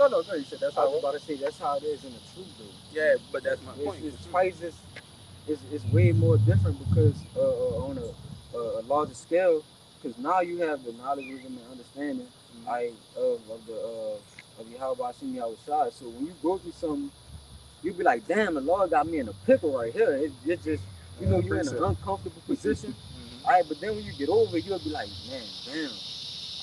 No, you said that's I how was about to say that's how it is in the truth though. Yeah, but that's my point. It's twice it's way more different because on a larger scale, because now you have the knowledge, wisdom, and understanding of Yahweh Hashem Yahushua. So when you go through something, you be like, damn, the Lord got me in a pickle right here. It's just, you know, you're in an uncomfortable position. All right, but then when you get over it, you'll be like, man, damn,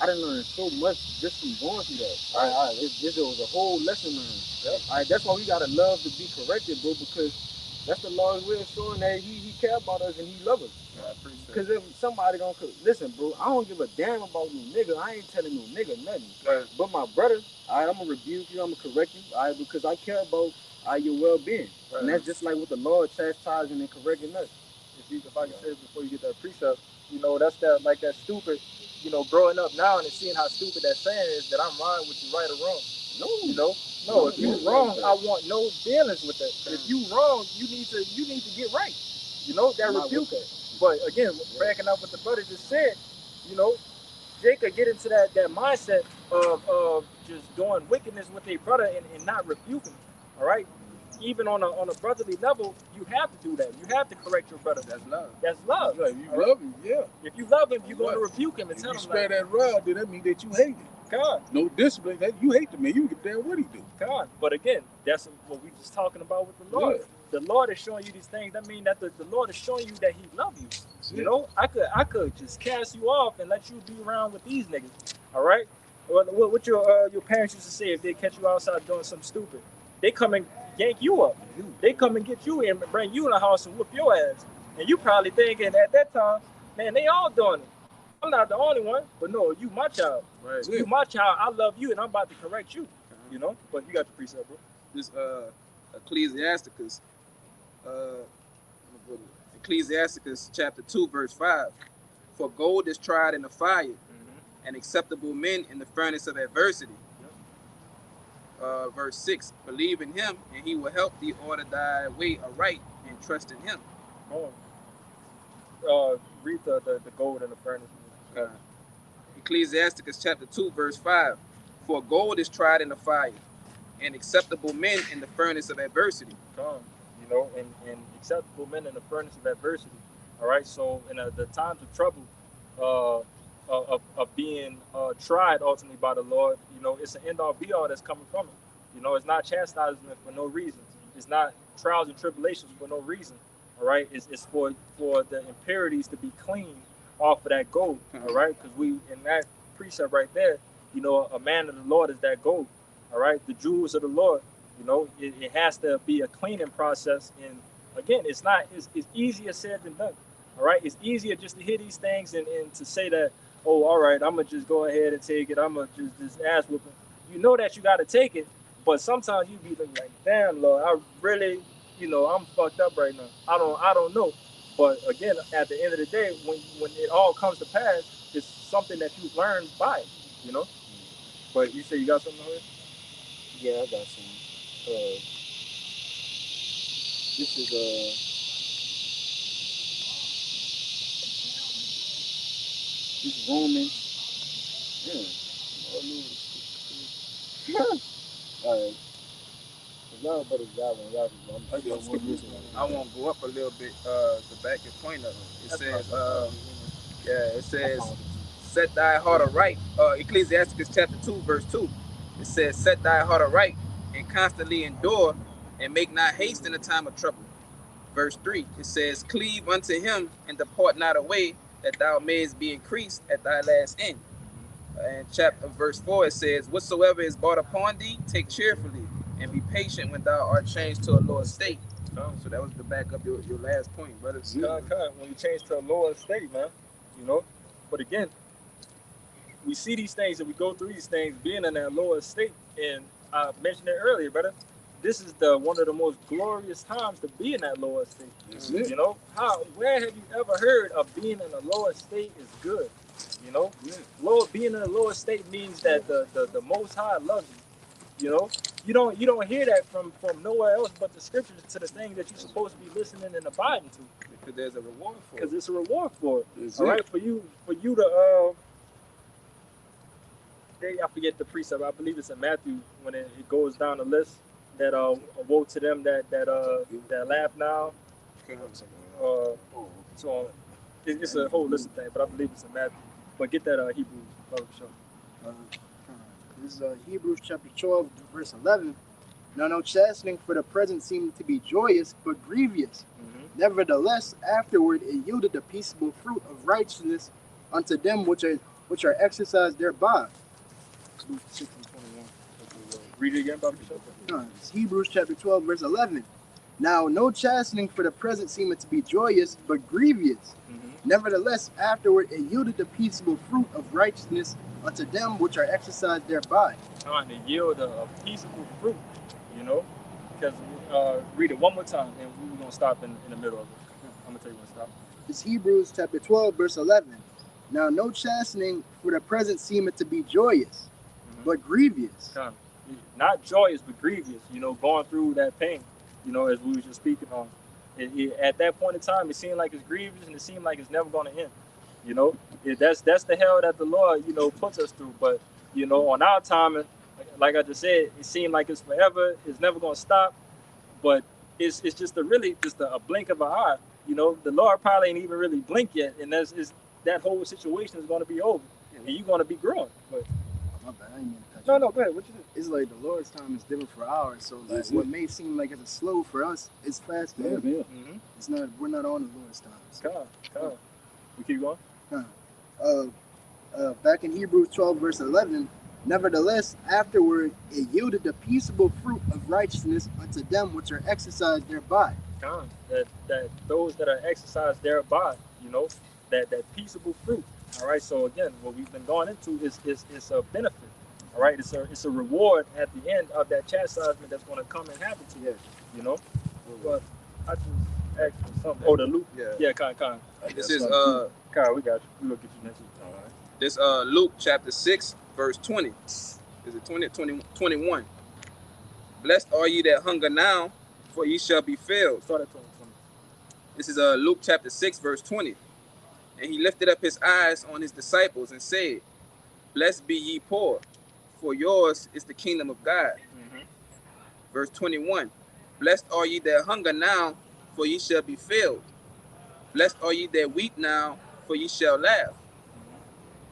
I done learned so much just from going through that. All right, this was a whole lesson learned. Yep. All right, that's why we gotta love to be corrected, bro, because that's the Lord's way of showing that He care about us and He love us. Because if somebody don't listen, bro, I don't give a damn about no nigga. I ain't telling no nigga nothing. Right. But my brother, all right, I'm gonna rebuke you, I'm gonna correct you, all right, because I care about your well-being. Right. And that's just like with the Lord chastising and correcting us. If I can say it before you get that precept, you know, that's that stupid, you know, growing up now and seeing how stupid that saying is that I'm right with you, right or wrong. No, you know, no. If you wrong, I want no dealings with that. If you wrong, you need to get right. You know, that rebuke. But again, backing up what the brother just said, you know, Jacob get into that mindset of just doing wickedness with a brother and not rebuking. All right. Even on a brotherly level, you have to do that. You have to correct your brother. That's love. That's love. Yeah, you love him, yeah. If you love him, you're going to rebuke him and tell him. If you spare that rod, then that means that you hate him. God. No discipline. That you hate the man. You can damn what he do. God. But again, that's what we just talking about with the Lord. Yeah. The Lord is showing you these things. That means that the Lord is showing you that He loves you. Yeah. You know, I could just cast you off and let you be around with these niggas. All right. What your parents used to say if they catch you outside doing something stupid, they come and yank you up. They come and get you and bring you in the house and whoop your ass. And you probably thinking at that time, man, they all doing it. I'm not the only one, but no, you my child. Right. You my child. I love you, and I'm about to correct you. You know, but you got the precept, bro. This Ecclesiasticus, Ecclesiasticus chapter 2, verse 5. For gold is tried in the fire, and acceptable men in the furnace of adversity. Verse 6. Believe in him, and he will help thee order thy way aright, and trust in him. Read the gold in the furnace. Ecclesiasticus chapter 2, verse 5. For gold is tried in the fire, and acceptable men in the furnace of adversity. You know, and acceptable men in the furnace of adversity. All right. So in the times of trouble, of being tried ultimately by the Lord, you know, it's an end all be all that's coming from it. You know, it's not chastisement for no reason. It's not trials and tribulations for no reason. All right. It's for the impurities to be cleaned off of that gold. All right. Because we, in that precept right there, you know, a man of the Lord is that gold. All right. The jewels of the Lord, you know, it has to be a cleaning process. And again, it's easier said than done. All right. It's easier just to hear these things and to say that, oh, all right, I'm going to just go ahead and take it. I'm going to just ass whooping. You know that you got to take it. But sometimes you be looking like, damn, Lord, I really, you know, I'm fucked up right now. I don't know. But again, at the end of the day, when it all comes to pass, it's something that you've learned by it, you know? But you say you got something here? Yeah, I got some. This is this Romans. Alright. Y'all better y'all I won't go up a little bit to back your point up. It says, set thy heart aright. Ecclesiasticus chapter 2, verse 2. It says, set thy heart aright and constantly endure and make not haste in the time of trouble. Verse 3, it says, cleave unto him and depart not away, that thou mayest be increased at thy last end. And verse 4, it says, whatsoever is brought upon thee, take cheerfully, and be patient when thou art changed to a lower state. So that was to back up your last point, brother. When you change to a lower state, man, you know. But again, we see these things and we go through these things being in that lower state. And I mentioned it earlier, brother. This is one of the most glorious times to be in that lower state. You know, where have you ever heard of being in a lower state is good? You know, being in a lower state means that the Most High loves you. You know, you don't hear that from nowhere else but the scriptures to the things that you're supposed to be listening and abiding to. Because there's a reward for it. Because it's a reward for it. All right, for you to I forget the precept. I believe it's in Matthew when it goes down the list that woe to them that laugh now. So it's a whole list of things, but I believe it's in Matthew. But get that Hebrews, brother, for sure. This is Hebrews chapter 12, verse 11. Now no chastening for the present seemed to be joyous, but grievous. Nevertheless, afterward it yielded the peaceable fruit of righteousness unto them which are exercised thereby. Luke 6 and 21. Read it again, brother. It's Hebrews chapter 12, verse 11. Now no chastening for the present seemeth to be joyous, but grievous. Nevertheless, afterward it yielded the peaceable fruit of righteousness unto them which are exercised thereby. Trying to yield a peaceable fruit, you know, because read it one more time and we're going to stop in the middle of it. I'm going to tell you when to stop. It's Hebrews chapter 12, verse 11. Now no chastening for the present seemeth to be joyous, but grievous. Not joyous, but grievous, you know, going through that pain, you know, as we were just speaking on. At that point in time, it seemed like it's grievous and it seemed like it's never going to end. You know, that's the hell that the Lord, you know, puts us through. But, you know, on our time, like I just said, it seemed like it's forever. It's never going to stop. But it's just a blink of an eye. You know, the Lord probably ain't even really blink yet. And that whole situation is going to be over. And you're going to be growing. But my bad, I didn't mean to cut No, go ahead. What you do? It's like the Lord's time is different for ours. So like what may seem like it's slow for us, it's fast. It's not. We're not on the Lord's time. Come on. We keep going. Back in Hebrews 12, verse 11, nevertheless, afterward it yielded the peaceable fruit of righteousness unto them which are exercised thereby. That those that are exercised thereby, you know, that peaceable fruit, All right. So again, what we've been going into is a benefit. All right. It's a reward at the end of that chastisement that's going to come and happen to you. You know. But I just asked for something. Oh, the Luke. Yeah. Con. This is Kyle, we got you. We'll get you next week. All right. This Luke chapter 6, verse 20. Is it 20 or 21? Blessed are ye that hunger now, for ye shall be filled. Start at 20. This is Luke chapter 6, verse 20. And he lifted up his eyes on his disciples and said, Blessed be ye poor, for yours is the kingdom of God. Verse 21. Blessed are ye that hunger now, for ye shall be filled. Blessed are ye that weep now, for ye shall laugh.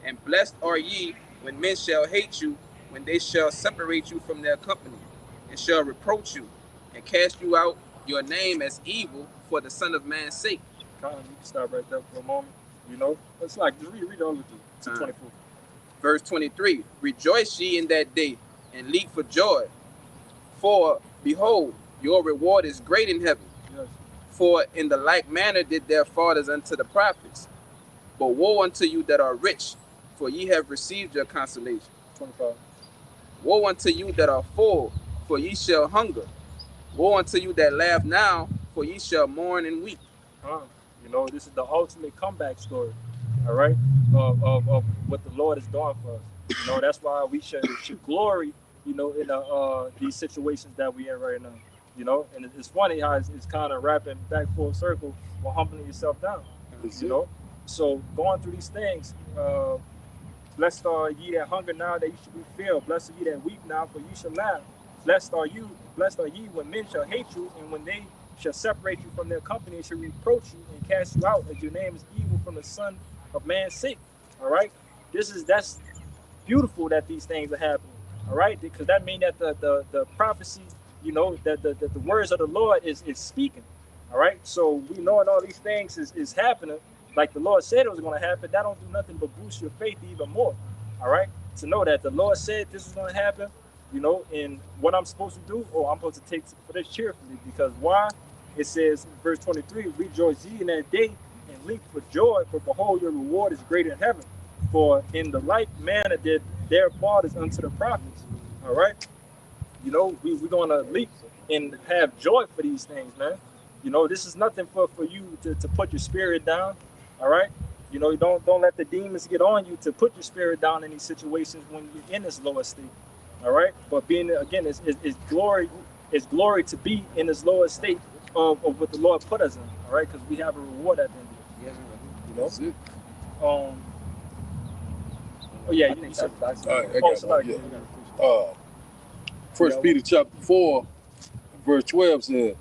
And blessed are ye when men shall hate you, when they shall separate you from their company, and shall reproach you, and cast you out your name as evil for the Son of Man's sake. Colin, you can stop right there for a moment. You know, it's like, just read all of it. 24. Verse 23. Rejoice ye in that day, and leap for joy. For, behold, your reward is great in heaven. Yes. For in the like manner did their fathers unto the prophets. But woe unto you that are rich, for ye have received your consolation. 25. Woe unto you that are full, for ye shall hunger. Woe unto you that laugh now, for ye shall mourn and weep. You know, this is the ultimate comeback story, all right, of what the Lord is doing for us. You know, that's why we should glory, you know, in these situations that we're in right now. You know, and it's funny how it's kind of wrapping back full circle while humbling yourself down. You know, so going through these things, blessed are ye that hunger now, that you should be filled. Blessed are ye that weep now, for you shall laugh. Blessed are ye when men shall hate you, and when they shall separate you from their company, and shall reproach you and cast you out, as your name is evil from the Son of Man's sake. All right, that's beautiful that these things are happening. All right, because that means that the prophecy, you know, that the words of the Lord is speaking. All right, so we knowing all these things is happening, like the Lord said it was going to happen. That don't do nothing but boost your faith even more. All right, to know that the Lord said this was going to happen. You know, and what I'm supposed to do, I'm supposed to take for this cheerfully, because why? It says in verse 23, rejoice ye in that day and leap for joy, for behold, your reward is great in heaven. For in the like manner did their fathers unto the prophets. All right, you know, we're going to leap and have joy for these things, man. You know, this is nothing for you to put your spirit down. All right, you know, don't let the demons get on you to put your spirit down in these situations when you're in this lower state. All right, but being again, it's glory to be in this lower state of what the Lord put us in. All right, because we have a reward at the end of it. You know. That's it. Oh yeah, you said. First Peter chapter 4, verse 12 said,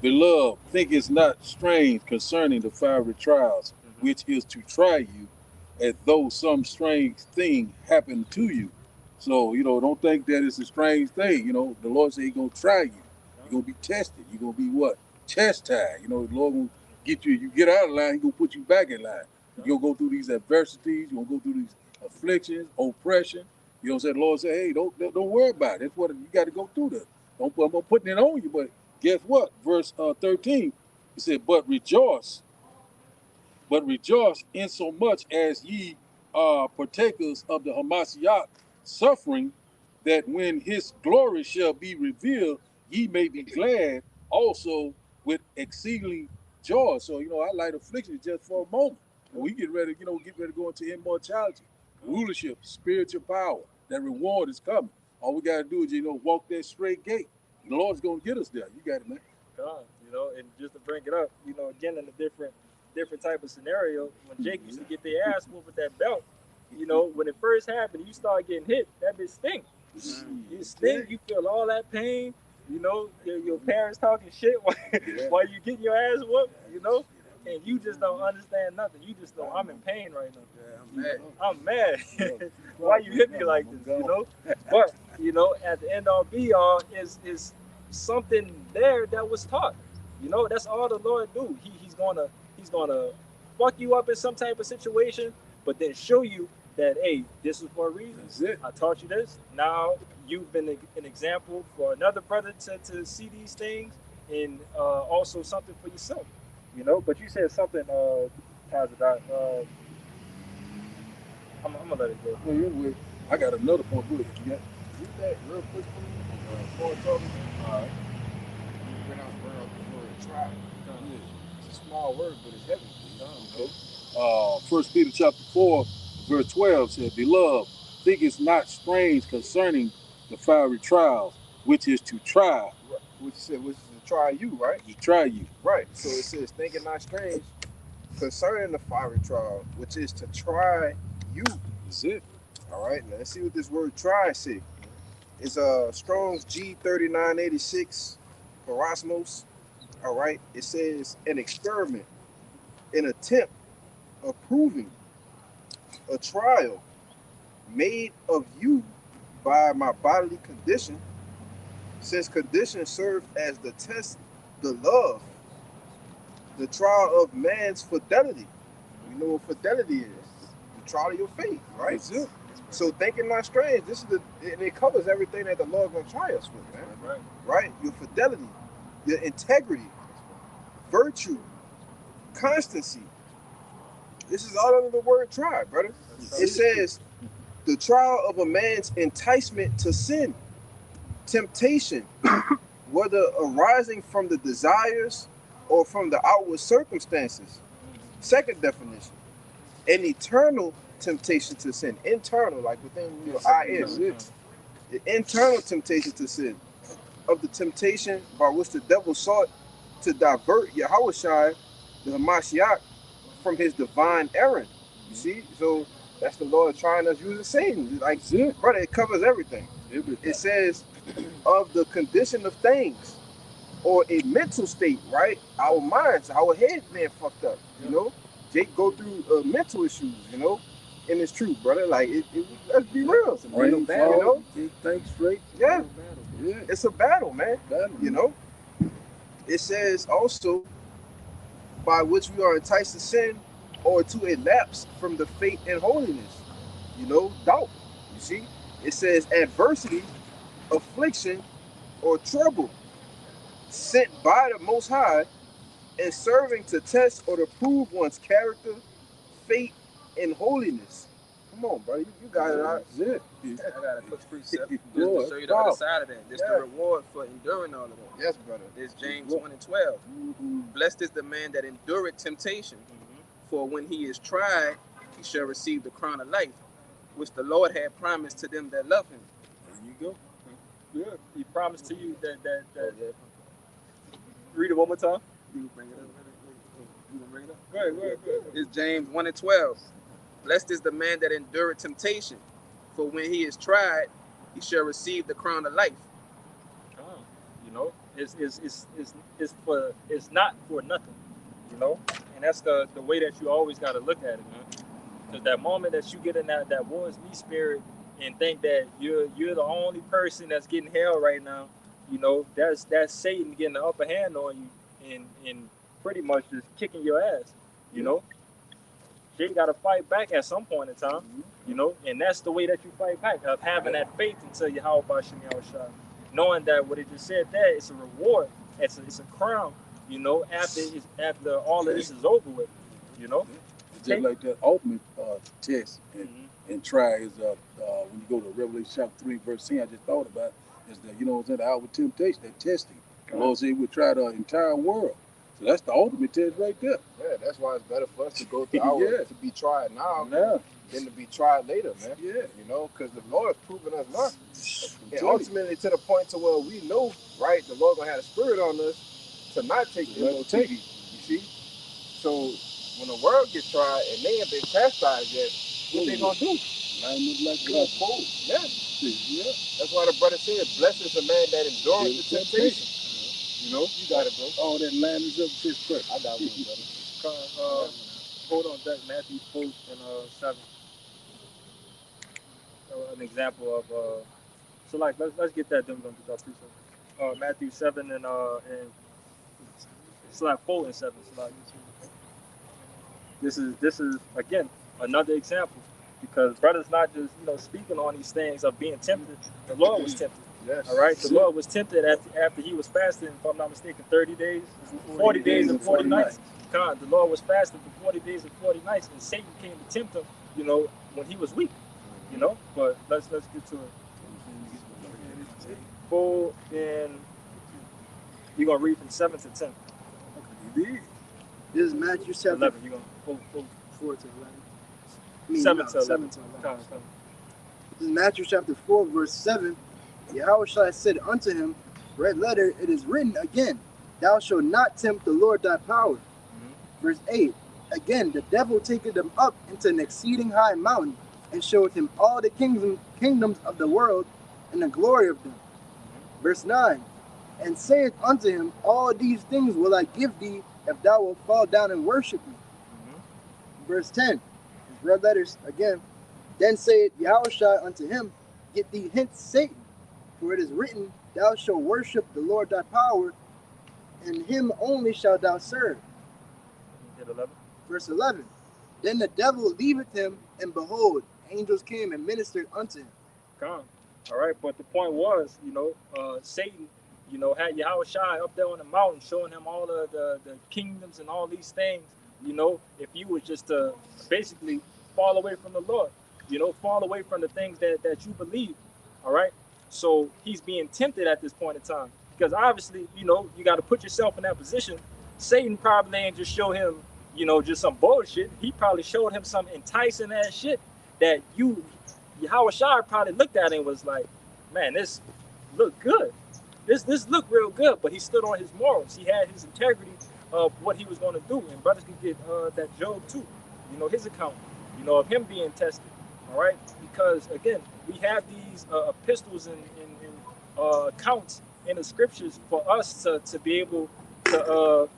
Beloved, think it's not strange concerning the fiery trials, which is to try you, as though some strange thing happened to you. So, you know, don't think that it's a strange thing. You know, the Lord said he's going to try you. You're going to be tested. You're going to be what? Chastised. You know, the Lord will get you. You get out of line, he's going to put you back in line. You're going to go through these adversities. You're going to go through these afflictions, oppression. You know what I'm saying? The Lord said, hey, don't worry about it. That's what you got to go through this. I'm putting it on you. But guess what? Verse 13, it said, but rejoice insomuch as ye are partakers of the Hamashiach suffering, that when his glory shall be revealed, ye may be glad also with exceeding joy. So, you know, I like affliction just for a moment. And we get ready to go into immortality, rulership, spiritual power. That reward is coming. All we got to do is, you know, walk that straight gate. The Lord's going to get us there. You got it, man. God, you know, and just to bring it up, you know, again, in a different type of scenario, when Jake used to get their ass whooped with that belt, you know, when it first happened, you start getting hit, that bitch stink. You stink, you feel all that pain, you know, your parents talking shit while you getting your ass whooped, you know, and you just don't understand nothing. You just know, I'm in pain right now. Yeah, I'm mad. I'm mad. Why you hit me like this, you know? But, you know, at the end all be all is something there that was taught. You know, that's all the Lord do. He's gonna fuck you up in some type of situation, but then show you that, hey, this is for a reason. That's it. I taught you this. Now you've been an example for another brother to see these things, and also something for yourself. You know, but you said something, I'm gonna let it go. Well, anyway, I got another point. Good. Yeah. Read that real quick for me. Before talking. All right. You bring out the word try. It's a small word, but it's heavy. Okay. 1 Peter chapter 4, verse 12 said, Beloved, think it's not strange concerning the fiery trials, which is to try. Which is to try you, right? To try you. Right. So it says, think it not strange concerning the fiery trial, which is to try you. That's it. All right. Now let's see what this word try says. It's Strong's G3986 Parasmos. All right. It says an experiment, an attempt of proving, a trial made of you by my bodily condition, since condition served as the test, the love, the trial of man's fidelity. You know what fidelity is? The trial of your faith, right? That's it. So thinking not strange, this is and it covers everything that the Lord gonna try us with, man. Right. Right? Your fidelity, your integrity, virtue, constancy. This is all under the word try, brother. It says the trial of a man's enticement to sin, temptation, whether arising from the desires or from the outward circumstances. Second definition, an eternal temptation to sin. Internal, like within your IN. The internal temptation to sin, of the temptation by which the devil sought to divert Yahushua, the Hamashiach, from his divine errand. You see? So that's the Lord trying us using Satan. Like, brother, it covers everything. It says of the condition of things, or a mental state, right? Our minds, our heads being fucked up, you know? Jake go through mental issues, you know? And it's true, brother. Like, let's be real. It's a real battle, you know? Keep things straight. Yeah. It's a battle, man. You know? It says also, by which we are enticed to sin, or to a lapse from the faith and holiness. You know, doubt. You see? It says adversity, affliction, or trouble, sent by the Most High, and serving to test or to prove one's character, faith, and holiness. Come on, bro. You got it out. That's it. I got a quick precept just to show you the other side of that. This the reward for enduring all of that. Yes, brother. It's James 1:12. Blessed is the man that endureth temptation, for when he is tried, he shall receive the crown of life, which the Lord had promised to them that love him. There you go. Yeah. He promised to you that read it one more time. You bring it up. You gonna bring it up? Go ahead. It's James 1:12. Blessed is the man that endureth temptation, for when he is tried, he shall receive the crown of life. You know, it's not for nothing, you know, and that's the way that you always got to look at it, man. Because that moment that you get in that war's me spirit and think that you're the only person that's getting hell right now, you know, that's Satan getting the upper hand on you and pretty much just kicking your ass, you know. You got to fight back at some point in time, you know, and that's the way that you fight back, of having that faith until Yahweh Bashem Yahushua, knowing that what it just said there, it's a reward, it's a crown, you know, after all of this is over with, you know. It's just like that ultimate test and try is when you go to Revelation chapter 3, verse 10, I just thought about is that, you know what I'm saying, the outward temptation, that testing. The Lord said we try the entire world. So that's the ultimate test right there. Yeah, that's why it's better for us to go through our to be tried now than to be tried later, man. Yeah. You know, because the Lord is proving us not. And ultimately to the point to where we know, right, the Lord gonna have a spirit on us to not take the MOT. You see? So when the world gets tried and they ain't been chastised yet, what they gonna do? Like Yeah. That's why the brother said, blessed is the man that endures the temptation. You know, you got it, bro. All that line is up to his prayer. I got one, brother. Hold on, that Matthew 4 and 7. An example of so like let's get that done because Matthew 7 and it's like 4 and 7. So like this is again another example, because brother's not just speaking on these things of being tempted. The Lord was tempted. Yes. All right. The Lord was tempted after he was fasting, if I'm not mistaken, 40 days and 40 nights. God, the Lord was fasting for 40 days and 40 nights, and Satan came to tempt him you know, when he was weak, you know. But let's get to it. Full in. You're gonna read from 7 to 10. This is Matthew chapter 11. You're gonna full 4 to 11. 7 to 11. 7 to 11. Come. This is Matthew chapter 4, verse 7. Yahushua said unto him, red letter, it is written again, thou shalt not tempt the Lord thy power. Verse 8. Again, the devil taketh them up into an exceeding high mountain, and showed him all the kingdoms of the world and the glory of them. Verse 9. And saith unto him, all these things will I give thee, if thou wilt fall down and worship me. Verse 10. His red letters again. Then saith Yahushua unto him, get thee hence, Satan, for it is written, thou shalt worship the Lord thy power, and him only shalt thou serve. Get 11. Verse 11. Then the devil leaveth him, and behold, angels came and ministered unto him. Come. All right, but the point was, you know, Satan, you know, had Yahushua up there on the mountain showing him all of the kingdoms and all these things, you know, if you was just to basically fall away from the Lord, you know, fall away from the things that you believe, all right? So he's being tempted at this point in time because obviously, you know, you got to put yourself in that position. Satan probably ain't just show him, you know, just some bullshit. He probably showed him some enticing ass shit that Yahushua probably looked at it and was like, man, this look good. This look real good, but he stood on his morals. He had his integrity of what he was going to do. And brothers can get that Job too, you know, his account, you know, of him being tested. All right, because again, we have these epistles and accounts in the scriptures for us to be able to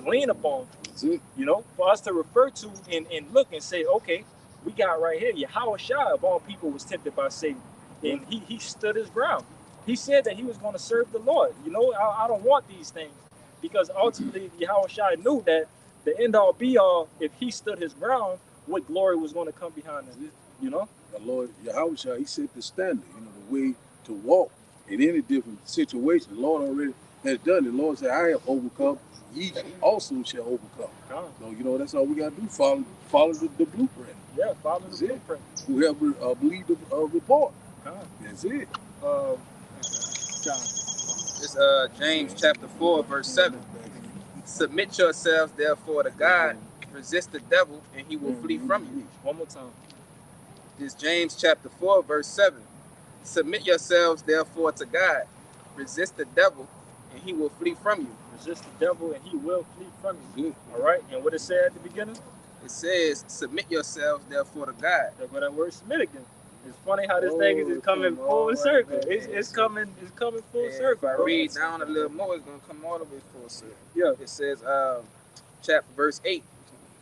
lean upon, you know, for us to refer to and look and say, okay, we got right here, Yahushua of all people was tempted by Satan, and he stood his ground. He said that he was going to serve the Lord. You know, I don't want these things, because ultimately Yahushua knew that the end all be all, if he stood his ground, what glory was going to come behind him, you know? The Lord Yahushua, he set the standard, you know, the way to walk in any different situation. The Lord already has done it. The Lord said, I have overcome, ye also shall overcome. So, you know, that's all we got to do, follow the blueprint. Yeah, follow the blueprint. Whoever believed the report. That's it. It's James chapter 4, verse 7. Submit yourselves, therefore, to God. Resist the devil, and he will flee from you. One more time. It's James chapter 4, verse 7. Submit yourselves, therefore, to God. Resist the devil, and he will flee from you. Resist the devil, and he will flee from you. All right. And what it said at the beginning? It says, submit yourselves, therefore, to God. There go that word submit again. It's funny how this thing is coming full circle. It's coming full circle. If I read down a little more, it's gonna come all the way full circle. Yeah. It says, verse 8.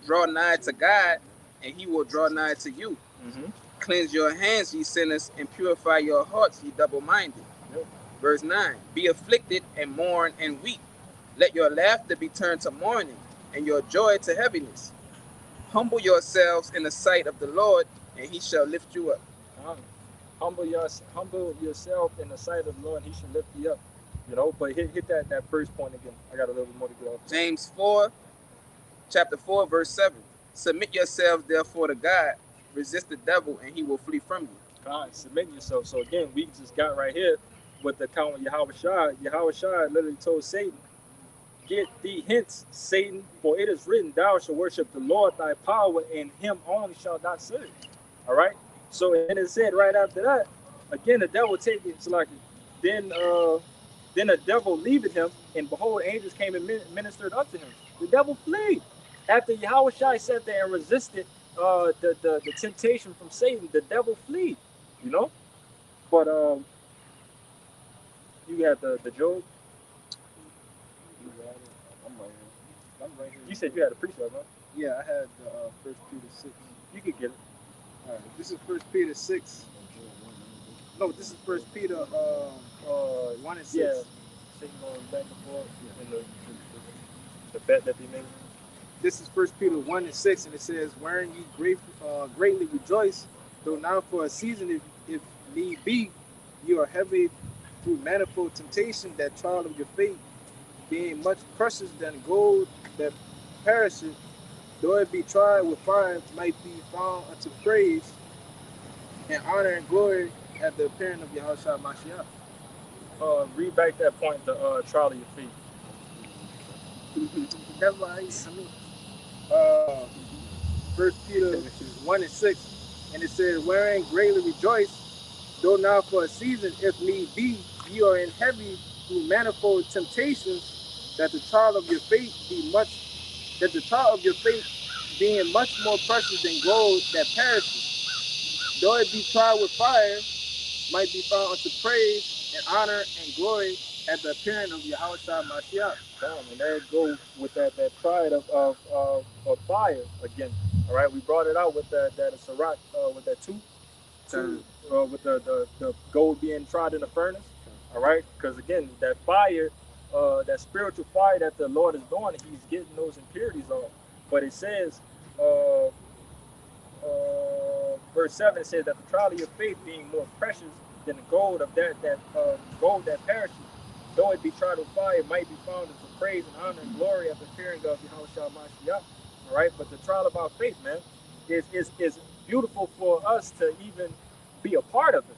Draw nigh to God, and he will draw nigh to you. Cleanse your hands, ye sinners, and purify your hearts, ye double-minded. Verse 9. Be afflicted and mourn and weep. Let your laughter be turned to mourning, and your joy to heaviness. Humble yourselves in the sight of the Lord, and he shall lift you up. Humble yourself in the sight of the Lord, and he shall lift you up. You know, but hit that first point again. I got a little bit more to get off. James 4, chapter 4, verse 7. Submit yourselves, therefore, to God. Resist the devil, and he will flee from you. God, submit yourself. So again, we just got right here with the account of Yahushua. Yahushua literally told Satan, get thee hence, Satan, for it is written, thou shalt worship the Lord thy power, and him only shalt thou serve. All right? So, and it said right after that, again, the devil take it, like, then the devil leaveth him, and behold, angels came and ministered unto him. The devil fled. After Yahushua sat there and resisted the temptation from Satan, the devil fled, you know? But you got the Job. I'm right here. You said you had a precept, huh? Yeah, I had the 1 Peter 6. You could get it. All right, this is 1 Peter 6. No, this is 1 Peter 1 and 6. Yeah. Sitting going back and forth and the bet that they made. This is 1 Peter 1 and 6, and it says, wherein ye greatly rejoice, though now for a season, if need be, you are heavy through manifold temptation, that trial of your faith, being much precious than gold that perisheth, though it be tried with fire, might be found unto praise and honor and glory at the appearing of Yahushua Mashiach. Read back that point, the trial of your faith. That's why I mean, 1 Peter 1:6, and it says, wherein greatly rejoice, though now for a season, if need be, ye are in heavy through manifold temptations, that the trial of your faith being much more precious than gold that perishes, though it be tried with fire, might be found unto praise and honor and glory at the appearing of Yahushua Mashiach. And there it goes with that pride of fire again. All right, we brought it out with that Sirach, with that two with the gold being tried in the furnace. All right, because again, that fire, that spiritual fire that the Lord is doing, He's getting those impurities off. But it says, verse 7, it says that the trial of your faith being more precious than the gold of that gold that perishes, though it be tried with fire, might be found as the praise and honor and glory at the appearing of Yahushua Mashiach. All right, but the trial of our faith, man, is beautiful for us to even be a part of it.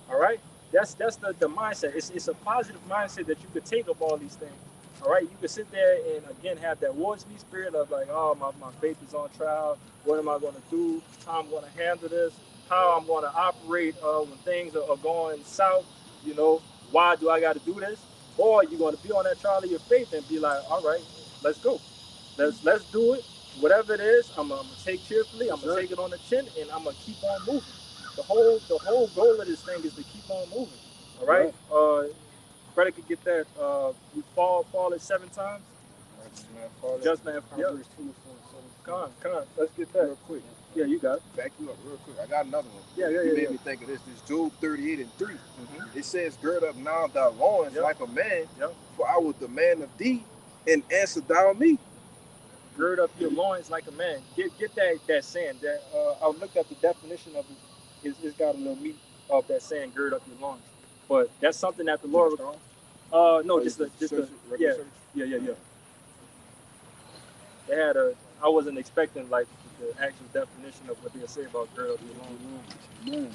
All right, that's the mindset. It's a positive mindset that you could take of all these things. All right, you could sit there and again have that Wars Me spirit of like, oh, my faith is on trial. What am I going to do? How I'm going to handle this? How I'm going to operate when things are going south? You know, why do I got to do this? Or you're going to be on that trial of your faith and be like, all right, let's go. Let's do it. Whatever it is, I'm gonna take cheerfully. I'm gonna take it on the chin, and I'm gonna keep on moving. The whole goal of this thing is to keep on moving. All right. Brother could get that. You fall it 7 times. Just man. Yeah. Come on. Let's get that real quick. Yeah, you got it. Back you up real quick. I got another one. Yeah. You made me think of this. This Job 38:3. It says, "Gird up now thy loins like a man, for I will demand of thee, and answer thou me." Gird up your loins like a man. Get that saying. That I looked up the definition of it. It's got a little meat of that saying, gird up your loins. But that's something that the Lord. No, just the yeah. They had I wasn't expecting like the actual definition of what they say about gird up your loins.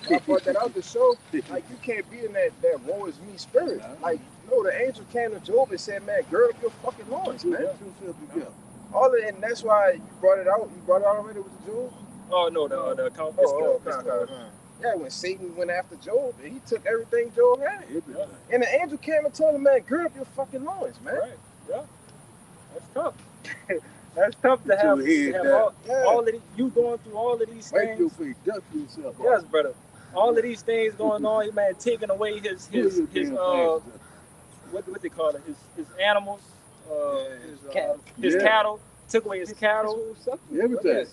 I brought that out to show, like, you can't be in that woe is me spirit. Like, no, the angel came to Job and said, man, gird up your fucking loins, man. And that's why you brought it out. You brought it out already with the Job? Oh, no, the account. Yeah, when Satan went after Job, and he took everything Job had. And the angel came and told him, man, gird up your fucking loins, man. Right, yeah. That's tough. That's tough to have all of you going through all of these things. Yes, brother. All of these things going on, man, taking away his what they call it, his animals, his cattle, took away his cattle, everything.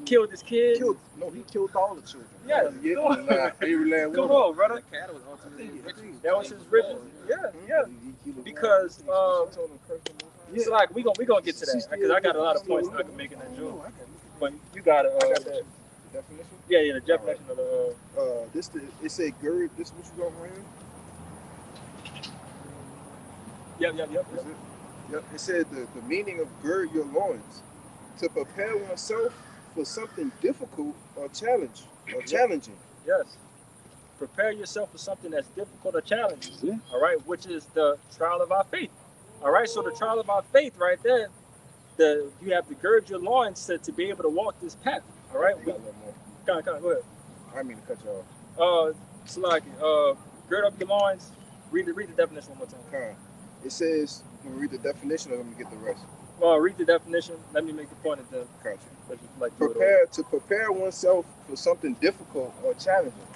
Killed his kids. He killed all the children. Yeah, come on, brother. That was his riches. Yeah. Because it's like we gonna get to that because I got a lot of points I can make in that joke. But you got definition. Yeah, the definition of the. It said gird. This what you got right here? Yep. It said the meaning of gird your loins, to prepare oneself for something difficult or challenging. Yes. Prepare yourself for something that's difficult or challenging. All right, which is the trial of our faith. All right, so the trial of our faith right there, you have to gird your loins to be able to walk this path. All right, go ahead. I didn't mean to cut you off. Salaki, gird up your loins. Read the definition one more time. It says, can we read the definition or let me get the rest? Read the definition. Let me make the point at the. To prepare oneself for something difficult or challenging.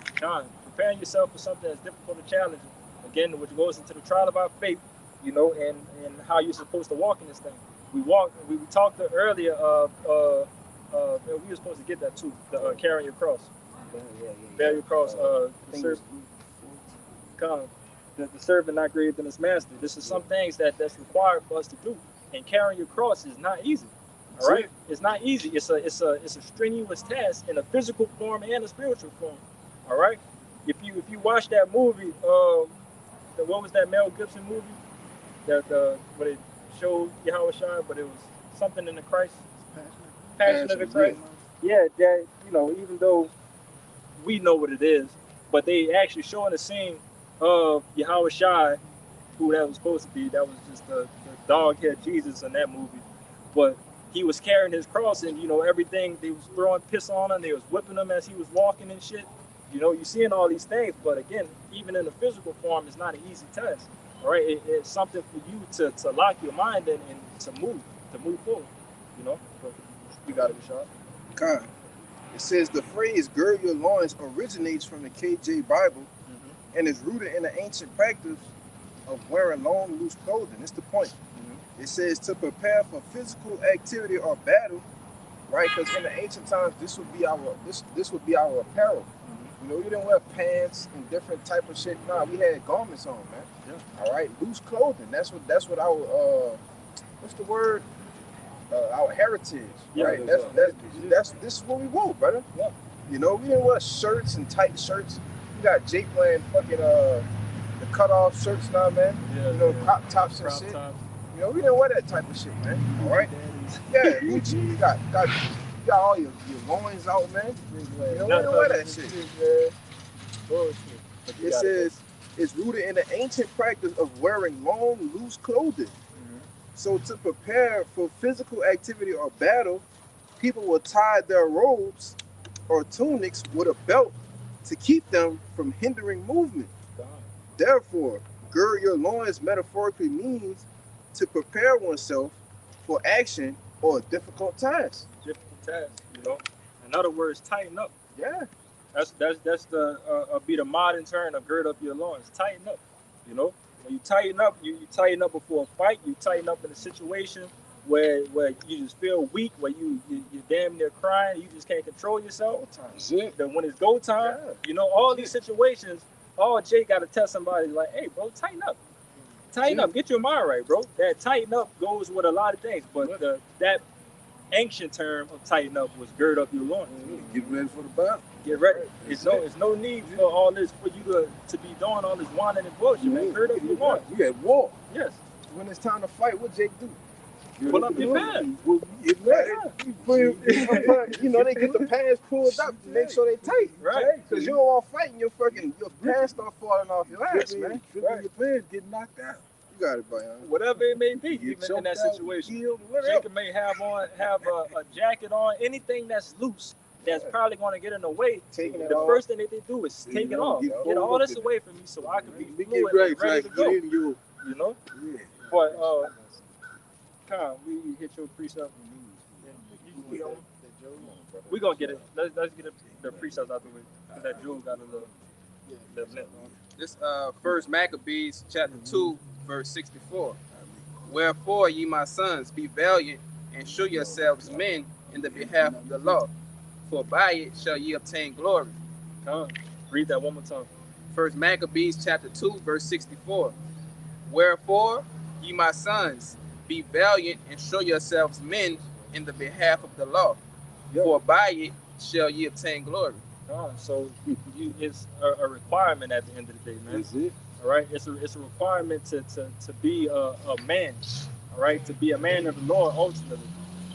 Preparing yourself for something that's difficult or challenging. Again, which goes into the trial of our faith, and how you're supposed to walk in this thing. We talked earlier we were supposed to get that too, the carrying your cross. Bear your cross, the servant not greater than his master. This is some things that's required for us to do. And carrying your cross is not easy. All right? It's not easy. It's a strenuous task in a physical form and a spiritual form. All right? If you watch that movie, what was that Mel Gibson movie? Where they showed Yahweh Shai, but it was something in the Christ, Passionate. passion of the Christ. Yeah, that, you know, even though we know what it is, but they actually showing the scene of Yahweh Shai, who that was supposed to be. That was just the dog-head Jesus in that movie. But he was carrying his cross, and, you know, everything, they was throwing piss on him, they was whipping him as he was walking and shit. You know, you're seeing all these things, but again, even in the physical form, it's not an easy task. All right, it's something for you to lock your mind in and to move forward. You know, but you got it, Rashad. Con. It says the phrase "gird your loins" originates from the KJ Bible and is rooted in the ancient practice of wearing long, loose clothing. That's the point. It says to prepare for physical activity or battle, right? Because in the ancient times, this would be our apparel. You know, we didn't wear pants and different type of shit. Nah, we had garments on, man. Yeah. All right, loose clothing. That's what our what's the word? Our heritage, Yeah, right? That's this is what we wore, brother. Yeah. You know, we didn't wear shirts and tight shirts. We got Jake wearing fucking the cut off shirts now, man. Yeah, you know, crop tops and shit. You know, we didn't wear that type of shit, man. All right. Yeah, Gucci, you got all your loins out, man. You know, we didn't wear that shit. It says it's rooted in the ancient practice of wearing long, loose clothing. So to prepare for physical activity or battle, people will tie their robes or tunics with a belt to keep them from hindering movement. Therefore, gird your loins metaphorically means to prepare oneself for action or a difficult task. Difficult task, you know. In other words, tighten up. Yeah. That's the be the modern term of gird up your loins. Tighten up, you know. When you tighten up, you tighten up before a fight. You tighten up in a situation where you just feel weak, where you're damn near crying. You just can't control yourself. Then when it's go time, you know, all these situations, all Jay got to tell somebody like, hey, bro, tighten up. Tighten up. Get your mind right, bro. That tighten up goes with a lot of things, but that ancient term of tighten up was gird up your loins. Get ready for the battle. Get ready. It's no need for all this, for you to be doing all this whining and bullshit, man. Gird up your loins. You at war. Yes. When it's time to fight, what Jake do? Pull up your pants. You know, they get the pants pulled up to make sure they tight. Right. Because you don't want to fight and your pants start falling off your ass, man. Your pants get knocked out. You got it, Brian. Whatever it may be, even in that situation. Jacob may have a jacket on, anything that's loose, that's probably going to get in the way. The first thing that they do is take it off. Get all this away from me so I can be fluid and ready to go. You know? Yeah. But, Con, we hit your precept. We're going to get it. Let's get the precepts out the way. Because that Joe got a little net on. This First Maccabees chapter 2, verse 64. Wherefore, ye my sons, be valiant and show yourselves men in the behalf of the law, for by it shall ye obtain glory. Come on. Read that one more time. First Maccabees chapter 2, verse 64. Wherefore, ye my sons, be valiant and show yourselves men in the behalf of the law, for by it shall ye obtain glory. So it's a requirement at the end of the day, man. That's it. All right, it's a requirement to be a man. All right, to be a man of the Lord ultimately.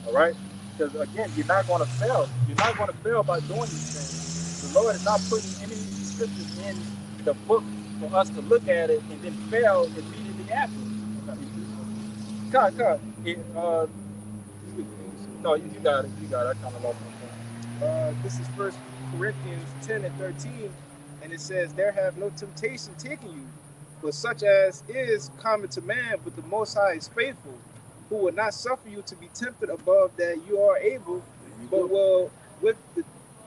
All right, because again, you're not going to fail. You're not going to fail by doing these things. The Lord is not putting any of these scriptures in the book for us to look at it and then fail immediately after. No, you got it. I kind of lost my point. This is 1 Corinthians 10 and 13, and it says, there have no temptation taken you, but such as is common to man, but the Most High is faithful, who will not suffer you to be tempted above that you are able, but will with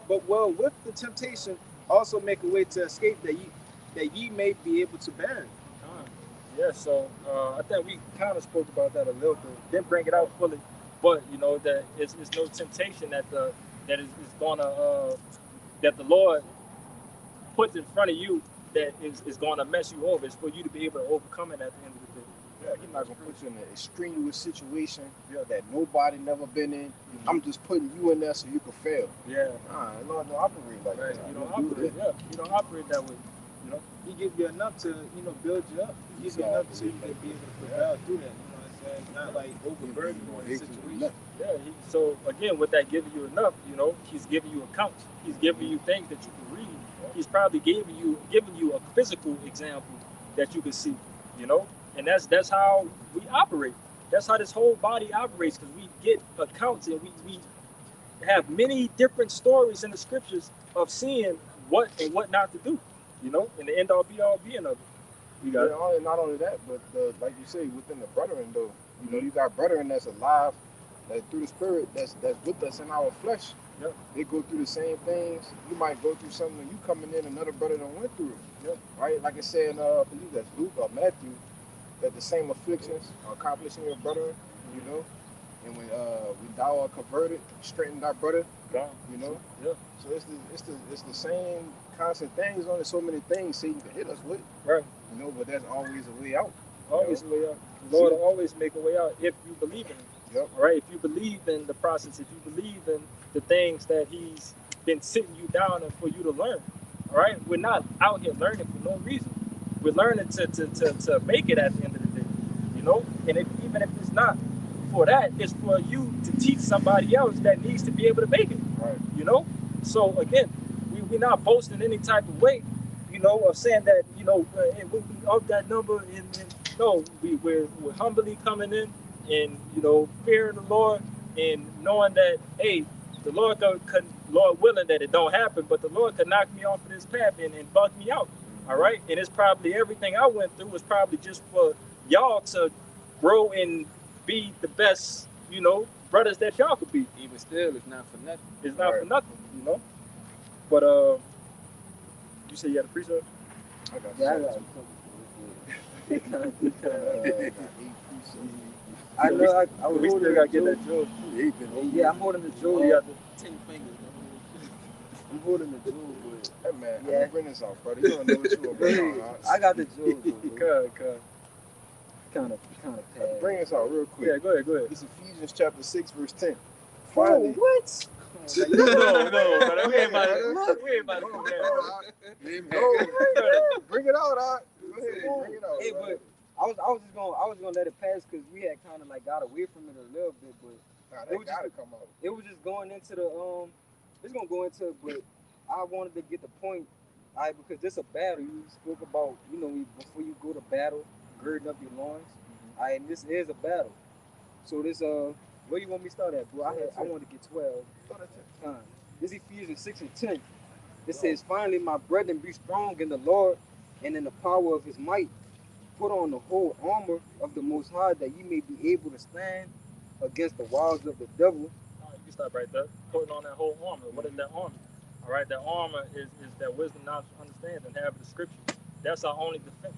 the temptation also make a way to escape that ye may be able to bear it. Yeah, so I think we kind of spoke about that a little bit. Didn't bring it out fully, but you know that it's no temptation that the Lord puts in front of you that is going to mess you over. It's for you to be able to overcome it at the end of the day. Yeah, he's not gonna put you in an extraneous situation that nobody never been in. I'm just putting you in there so you can fail. Yeah. Lord don't operate like Right. that. You don't operate. Yeah. You don't operate that way. You know. He gives you enough to, build you up. He gives you enough to be able to prevail through that. saying? It's not like overburdened on the situation. Yeah. So again, with that giving you enough, he's giving you accounts. He's giving you things that you can read. He's probably giving you a physical example that you can see. And that's how we operate. That's how this whole body operates, because we get accounts and we have many different stories in the scriptures of seeing what and what not to do. And the end all be all being of it. You got it. Not only that, but like you say, within the brethren though, you got brethren that's alive, that through the spirit that's with us in our flesh. Yep. They go through the same things. You might go through something when you coming in, another brother done went through it. Yep. Right? Like I said, I believe that's Luke or Matthew, that the same afflictions are accomplishing your brethren, And when we thou are converted, strengthened our brother, God. Yeah. So it's the same constant things on it. So many things Satan can hit us with. Right. But there's always a way out. Always a way out. The Lord will always make a way out if you believe in Him. Yep. All right. If you believe in the process, if you believe in the things that He's been sitting you down and for you to learn. All right. We're not out here learning for no reason. We're learning to make it at the end of the day. And even if it's not for that, it's for you to teach somebody else that needs to be able to make it. Right. So again, we're not boasting any type of way, of saying that, we of that number. And no, we're humbly coming in and, fearing the Lord and knowing that, hey, the Lord could, Lord willing that it don't happen, but the Lord could knock me off of this path and bug me out. All right. And it's probably everything I went through was probably just for y'all to grow and be the best, brothers that y'all could be. Even still, it's not for nothing. It's not for nothing, But you say you had a precept? I got Yeah, I got I know. I was We still holding gotta the get that jewel. joke. Yeah, I'm holding the jewel. You got the 10 fingers. I'm holding the jewel, but Hey man, I'm Yeah. gonna bring this out, brother. You don't know what you gonna bring out. I got the jewel. Kind of Bad. Bring this out real quick. Yeah, go ahead. It's Ephesians chapter 6, verse 10. Oh, Finally, what? No, brother, we ain't about to do that. No, bring it out, Art. Go ahead, bring it out. Hey, brother. but I was gonna let it pass because we had kind of like got away from it a little bit, but Nah, it they was gotta just- come out. it was just going into the it's gonna go into it, but I wanted to get the point, because this a battle. You spoke about, before you go to battle, girding up your loins. And this is a battle. So this where you want me to start at, bro? I want to get 12. This Ephesians 6 and 10. It says, finally, my brethren, be strong in the Lord and in the power of his might. Put on the whole armor of the Most High, that ye may be able to stand against the wiles of the devil. You can stop right there. Putting on that whole armor. What is that armor? All right, that armor is that wisdom, knowledge, understanding, having the scripture. That's our only defense.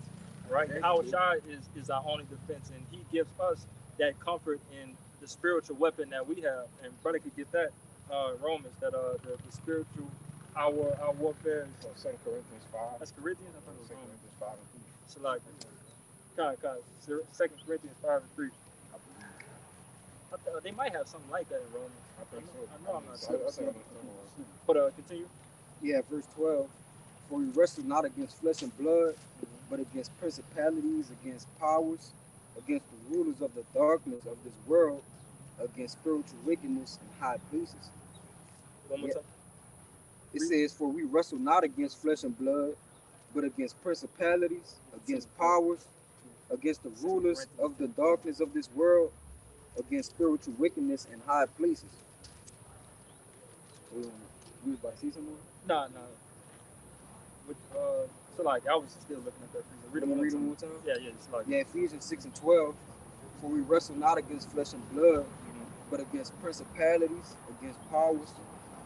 Right? Our Shai is our only defense, and he gives us that comfort in the spiritual weapon that we have. And brother could get that Romans, that the spiritual our warfare is 2 Corinthians 5. that's Corinthians. I thought it 2 was Romans. Corinthians 5 and 3. So like, God, 2 Corinthians 5 and 3. They might have something like that in Romans. I think so. I know I'm not I sure. think I'm But continue. Yeah, verse 12. For we wrestle not against flesh and blood, but against principalities, against powers, against the rulers of the darkness of this world, against spiritual wickedness in high places. One more Yeah. time. It says, for we wrestle not against flesh and blood, but against principalities, against powers, against the rulers of the darkness of this world, against spiritual wickedness in high places. You was about to say something? Nah. But, so like, I was still looking at that. Read it one more time. Yeah, it's like. Yeah, Ephesians 6 and 12. For we wrestle not against flesh and blood, but against principalities, against powers,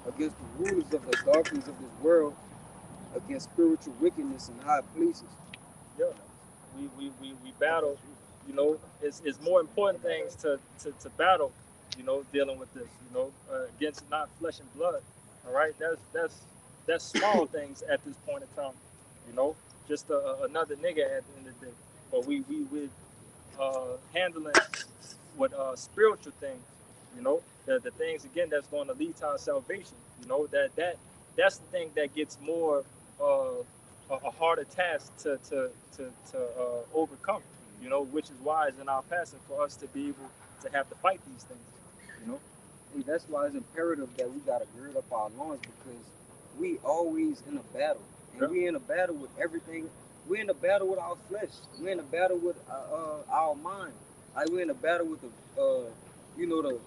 against the rulers of the darkness of this world, against spiritual wickedness in high places. Yeah, we battle. It's more important things to battle. Dealing with this. Against not flesh and blood. All right, that's small things at this point in time. Just another nigga at the end of the day. But we handling with spiritual things. The things again that's going to lead to our salvation. That's the thing that gets more a harder task to overcome. you know, which is wise in our passing for us to be able to have to fight these things, you know. And that's why it's imperative that we gotta gird up our loins, because we always in a battle, and Yeah. we in a battle with everything. We in a battle with our flesh. We in a battle with our mind. Like we in a battle with the you know, the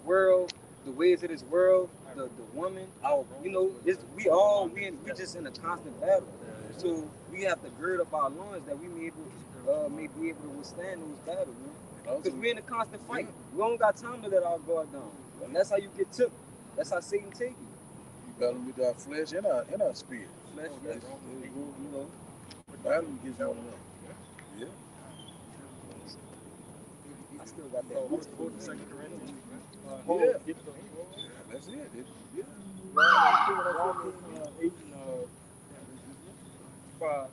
world, the ways of this world, the woman. Our, you know, we just in a constant battle. So we have to gird up our loins that we may be able to withstand those battles, man. Because we're in a constant fight. We don't got time to let our guard down. And that's how you get took. That's how Satan take you. You battle with our flesh and our spirit. Flesh, yes. You know, battle against one another. Yeah. I still got that. Hold the 2 Corinthians. Yeah. Get the, That's it. Yeah. 8 and 5.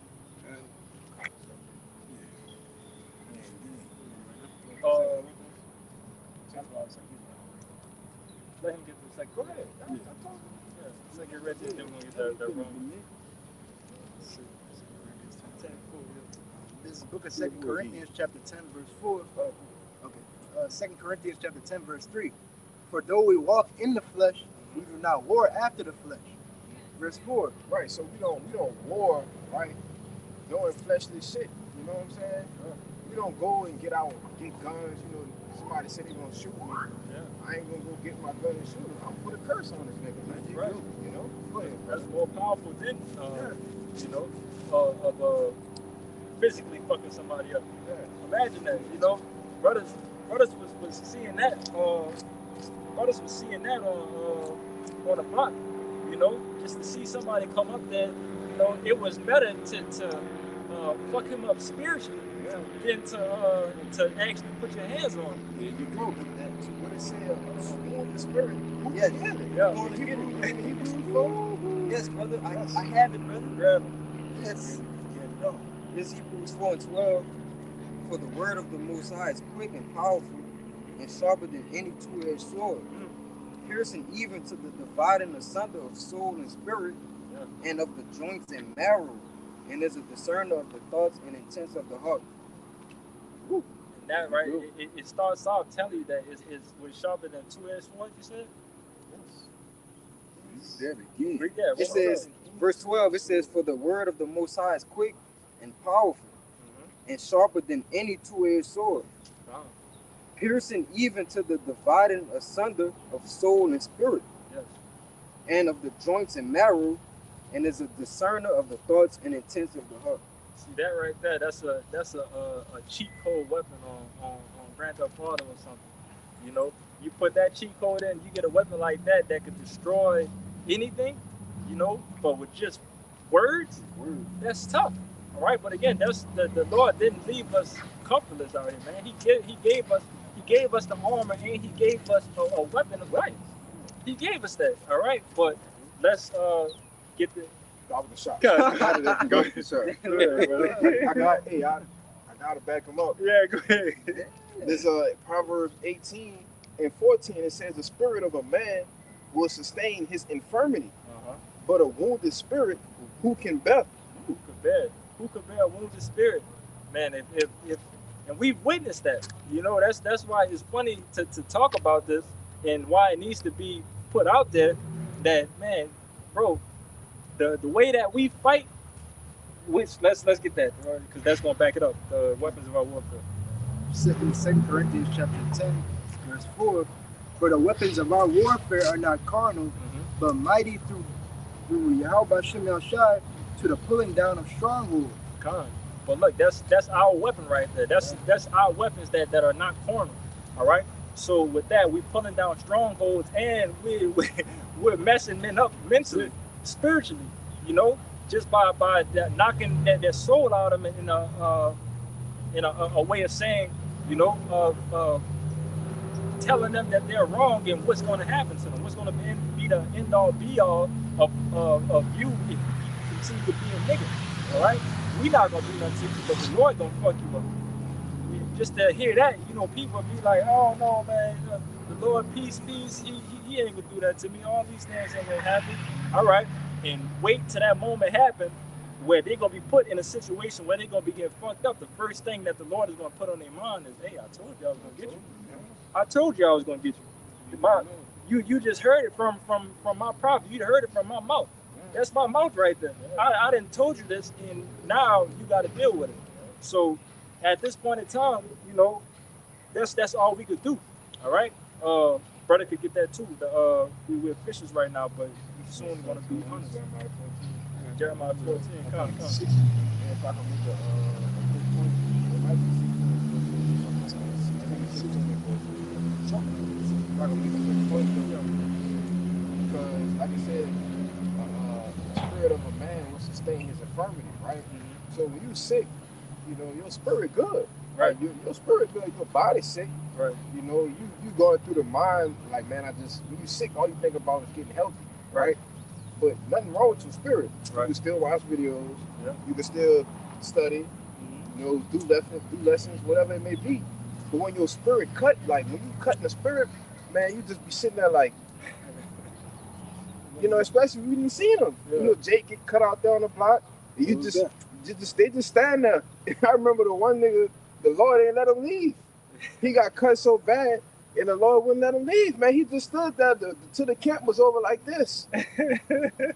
Let him get the second. Go ahead. Yeah. 2 Corinthians, then we'll get that wrong. This is the book of 2 Corinthians chapter 10 verse 4. Okay. 2 Corinthians chapter 10 verse 3. For though we walk in the flesh, we do not war after the flesh. Verse 4. Right, so we don't war, right, doing fleshly shit. You know what I'm saying? We don't go and get guns. You know, somebody said they gonna shoot me. Yeah. I ain't gonna go get my gun and shoot him. I'm gonna put a curse on this nigga. Man. Right. You know? Go ahead, That's brother. more powerful than, you know, of physically fucking somebody up. Yeah. Imagine that, you know, brothers was seeing that. Brothers was seeing that on the block, you know, just to see somebody come up there, you know, it was better to fuck him up spiritually than to actually put your hands on him. There you go. That's what it said. Born the spirit. Yes. Yeah. Going to get it. Hebrews 4. Yes, brother. I have it, brother. Grab Yes. Yeah, no. This Hebrews 4 and 12. For the word of the Most High is quick and powerful and sharper than any two-edged sword, piercing even to the dividing asunder of soul and spirit, and of the joints and marrow, and is a discerner of the thoughts and intents of the heart. And that, right, it starts off telling you that it's sharper than two-edged sword, you said? He said it again. Read that. It says, verse 12, it says, for the word of the Most High is quick and powerful, and sharper than any two-edged sword, piercing even to the dividing asunder of soul and spirit, Yes. and of the joints and marrow, and is a discerner of the thoughts and intents of the heart. See that right there? That's a cheat code weapon on Grand Theft Auto or something. You know, you put that cheat code in, you get a weapon like that could destroy anything. You know, but with just words, that's tough. All right, but again, that's the Lord didn't leave us comfortless out here, man. He gave us the armor, and He gave us a weapon of life. He gave us that. All right, but let's get the. That was a shot. Go Go ahead, sir. I gotta back him up. Yeah, go ahead. This Proverbs 18 and 14, it says the spirit of a man will sustain his infirmity, but a wounded spirit who can bear? Who could bear a wounded spirit? Man, if and we've witnessed that. You know, that's why it's funny to talk about this and why it needs to be put out there that, man, bro, the way that we fight, which let's get that, because that's gonna back it up. The weapons of our warfare. 2 Corinthians chapter 10 verse 4. For the weapons of our warfare are not carnal, but mighty through Yahweh Shem Shai to the pulling down of strongholds. But look, that's our weapon right there. That's our weapons that are not carnal. All right. So with that, we're pulling down strongholds, and we're messing men up mentally, spiritually. You know, just by knocking their soul out of them in a way of saying, you know, telling them that they're wrong and what's going to happen to them, what's going to be the end all be all of you if you continue to be a nigga. All right. We not gonna do nothing to you, but the Lord gonna fuck you up. Just to hear that, you know, people be like, "Oh no, man, the Lord, peace, he ain't gonna do that to me. All these things ain't gonna happen." All right, and wait till that moment happen, where they're gonna be put in a situation where they're gonna be getting fucked up, the first thing that the Lord is gonna put on their mind is, hey, I told you I was gonna get you. I told you I was gonna get you. You just heard it from my prophet. You heard it from my mouth. That's my mouth right there. I didn't told you this, and now you got to deal with it. So at this point in time, you know, that's all we could do. All right. Brother could get that too. We're fishers right now, but we soon gonna be hunters. Jeremiah 14. Come. If I can make a quick point, it might be if I can make a quick point, because like I said, the spirit of a man will sustain his infirmity, right? So when you're sick, you know, your spirit good. Right, your spirit good, your body sick. Right. You know, you going through the mind like, man, when you sick, all you think about is getting healthy, right? But nothing wrong with your spirit. Right. You can still watch videos. Yeah. You can still study. You know, do lessons, whatever it may be. But when your spirit cut, like when you cut in the spirit, man, you just be sitting there like, you know, especially when you didn't see them. Yeah. You know, Jake get cut out there on the block. And you they just stand there. I remember the one nigga. The Lord ain't let him leave. He got cut so bad, and the Lord wouldn't let him leave, man. He just stood there till the camp was over like this,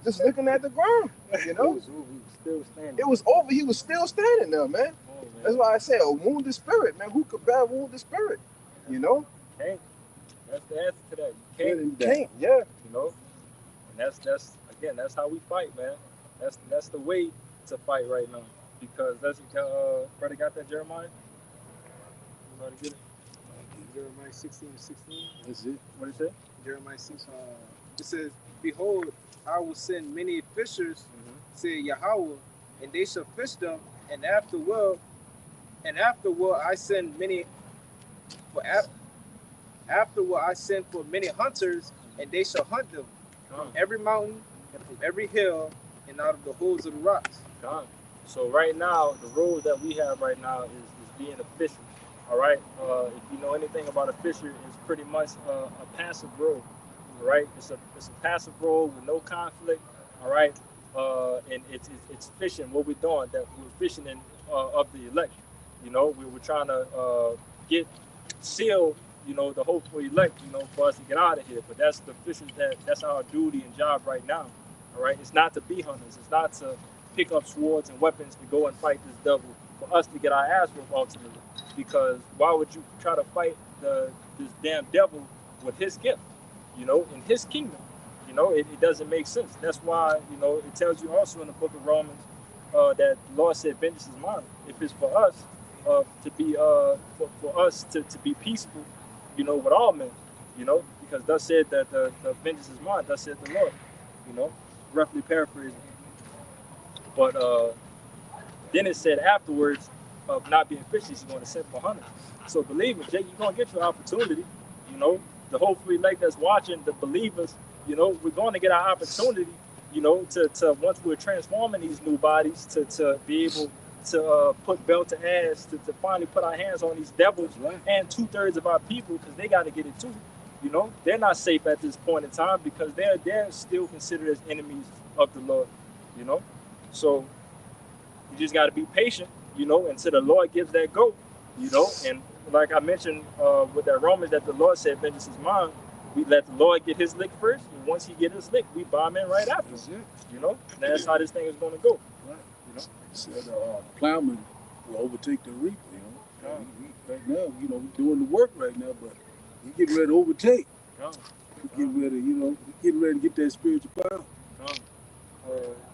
just looking at the ground, you know? It was over. He was still standing there, man. That's why I say a wounded spirit, man. Who could bear a wounded spirit, you know? Can't. That's the answer to that. You can't, yeah. You know? And that's how we fight, man. That's the way to fight right now. Because brother got that Jeremiah? To get it? Jeremiah 16:16. That's it. What did it say? Jeremiah 6. It says, "Behold, I will send many fishers," said Yahweh, "and they shall fish them, and afterward I send many. Afterward I send for many hunters, and they shall hunt them from every mountain and from every hill, and out of the holes of the rocks." So right now, the role that we have right now is being a fisher. All right. If you know anything about a fisher, it's pretty much a passive role. All right. It's a passive role with no conflict. All right. And it's fishing. What we're doing, that we're fishing in of the elect. You know, we're trying to seal. You know, the hopeful elect. You know, for us to get out of here. But that's the fishing. That's our duty and job right now. All right. It's not to be hunters. It's not to pick up swords and weapons to go and fight this devil, for us to get our ass whooped ultimately. Because why would you try to fight this damn devil with his gift, you know, in his kingdom? You know, it doesn't make sense. That's why, you know, it tells you also in the book of Romans that the Lord said, vengeance is mine. If it's for us to be for us to be peaceful, you know, with all men, you know, because thus said that the vengeance is mine, thus said the Lord, you know, roughly paraphrasing. But then it said afterwards of not being fishers, he's going to send for hunters. So believe me, Jake, you're going to get your opportunity. You know, the hopefully elect that's watching, the believers, you know, we're going to get our opportunity, you know, to once we're transforming these new bodies, to be able to put belt to ass, to finally put our hands on these devils and 2/3 of our people, because they got to get it too. You know, they're not safe at this point in time because they're still considered as enemies of the Lord, you know. So you just got to be patient, you know, until the Lord gives that go, you know. And like I mentioned with that Romans, that the Lord said, vengeance is mine. We let the Lord get his lick first, and once he get his lick, we bomb in right after. You know, and that's how this thing is going to go. Right. You know, said plowman will overtake the reaper. You know, right now, you know, we're doing the work right now, but we getting ready to overtake. We getting ready, you know, we getting ready to get that spiritual power.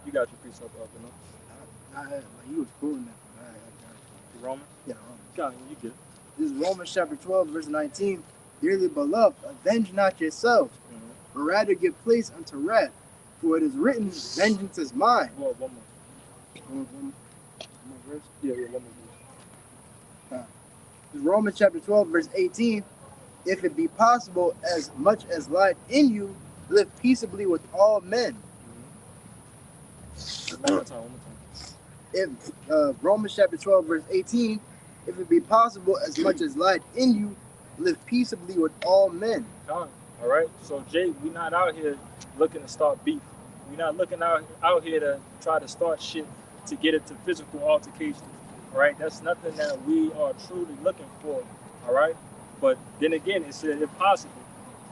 You got your piece up, you know. I had, like, you was quoting that. Romans? Yeah, Romans. You good. This is Romans chapter 12, verse 19. Dearly beloved, avenge not yourselves, but rather give place unto wrath. For it is written, vengeance is mine. Well, one more verse? Yeah, one more verse. This is Romans chapter 12, verse 18. If it be possible, as much as light in you, live peaceably with all men. One more time. If Romans chapter 12, verse 18, if it be possible, as much as light in you, live peaceably with all men. All right. So Jay, we're not out here looking to start beef. We're not looking out here to try to start shit to get into physical altercations. All right, that's nothing that we are truly looking for. All right, but then again, it's impossible.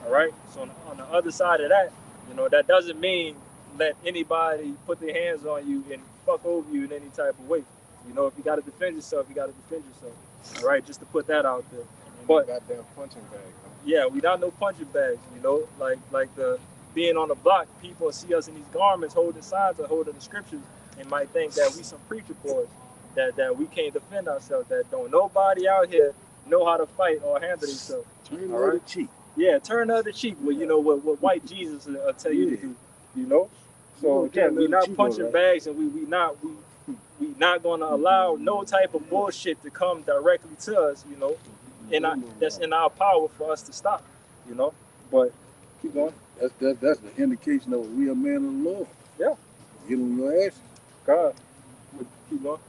All right, so on the other side of that, you know, that doesn't mean let anybody put their hands on you and fuck over you in any type of way. You know, if you got to defend yourself, you got to defend yourself. All right, just to put that out there. But goddamn punching bag. Huh? Yeah, we not no punching bags. You know, like the being on the block, people see us in these garments, holding signs or holding the scriptures, and might think that we some preacher boys, that we can't defend ourselves, that don't nobody out here know how to fight or handle themselves. Turn the other cheek. Yeah, turn the other cheek. Well, you know what white Jesus will tell you to do. You know. So again, we not punching bags, and we not going to allow no type of bullshit to come directly to us. You know, and that's in our power for us to stop. You know, but keep going. That's the indication of a real man of the Lord. Yeah. Get on your ass. God. Keep going.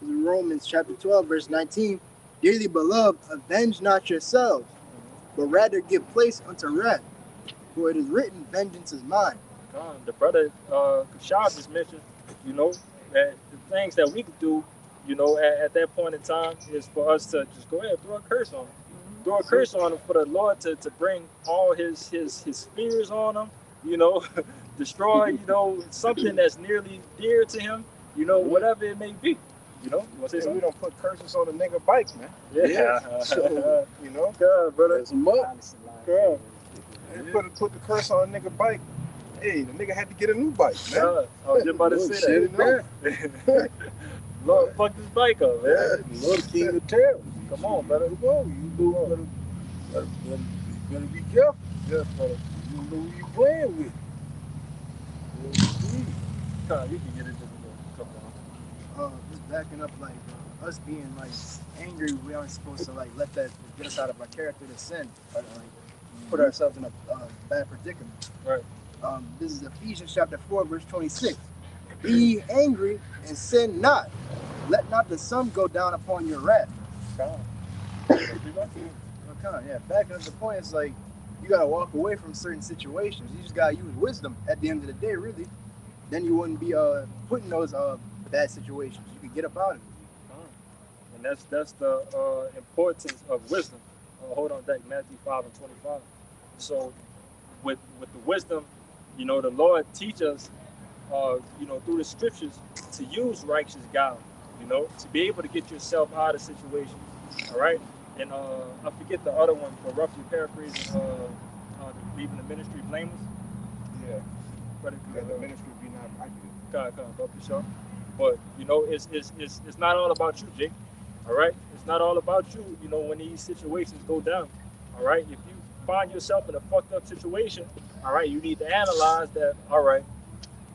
In Romans chapter 12, verse 19, dearly beloved, avenge not yourselves, but rather give place unto wrath. For it is written, vengeance is mine. The brother Kashab just mentioned, you know, that the things that we could do, you know, at that point in time is for us to just go ahead and throw a curse on him. Throw a curse on him for the Lord to bring all his fears on him, you know, destroy, you know, something that's nearly dear to him, you know, whatever it may be. You know, you want to say something? We don't put curses on the nigga bike, man. Yeah. So, you know, God, brother. That's a mud. God. you put the curse on a nigga bike. Hey, the nigga had to get a new bike, man. God. I was just about to say that. Lord, fuck this bike up, man. Lord, the king of terror. Come on, brother. You better be careful. Yes, brother. You don't know who you playing with. God, you can get it just a couple of Just backing up, like us being like angry, we aren't supposed to like let that get us out of our character to sin, or, like put ourselves in a bad predicament. Right. This is Ephesians chapter 4, verse 26. Be ye angry and sin not. Let not the sun go down upon your wrath. Yeah, backing up the point, it's like you gotta walk away from certain situations. You just gotta use wisdom at the end of the day, really. Then you wouldn't be put in those bad situations. You could get up out of it. And that's the importance of wisdom. Hold on, Matthew 5:25. So with the wisdom, you know, the Lord teach us, you know, through the scriptures to use righteous guile, you know, to be able to get yourself out of situations. All right. And I forget the other one, but roughly paraphrasing, leaving the ministry blameless. Yeah. But the ministry be not righteous. God, for sure. But you know, it's not all about you, Jake. All right, it's not all about you. You know, when these situations go down. All right, if you find yourself in a fucked up situation, all right, you need to analyze that. All right,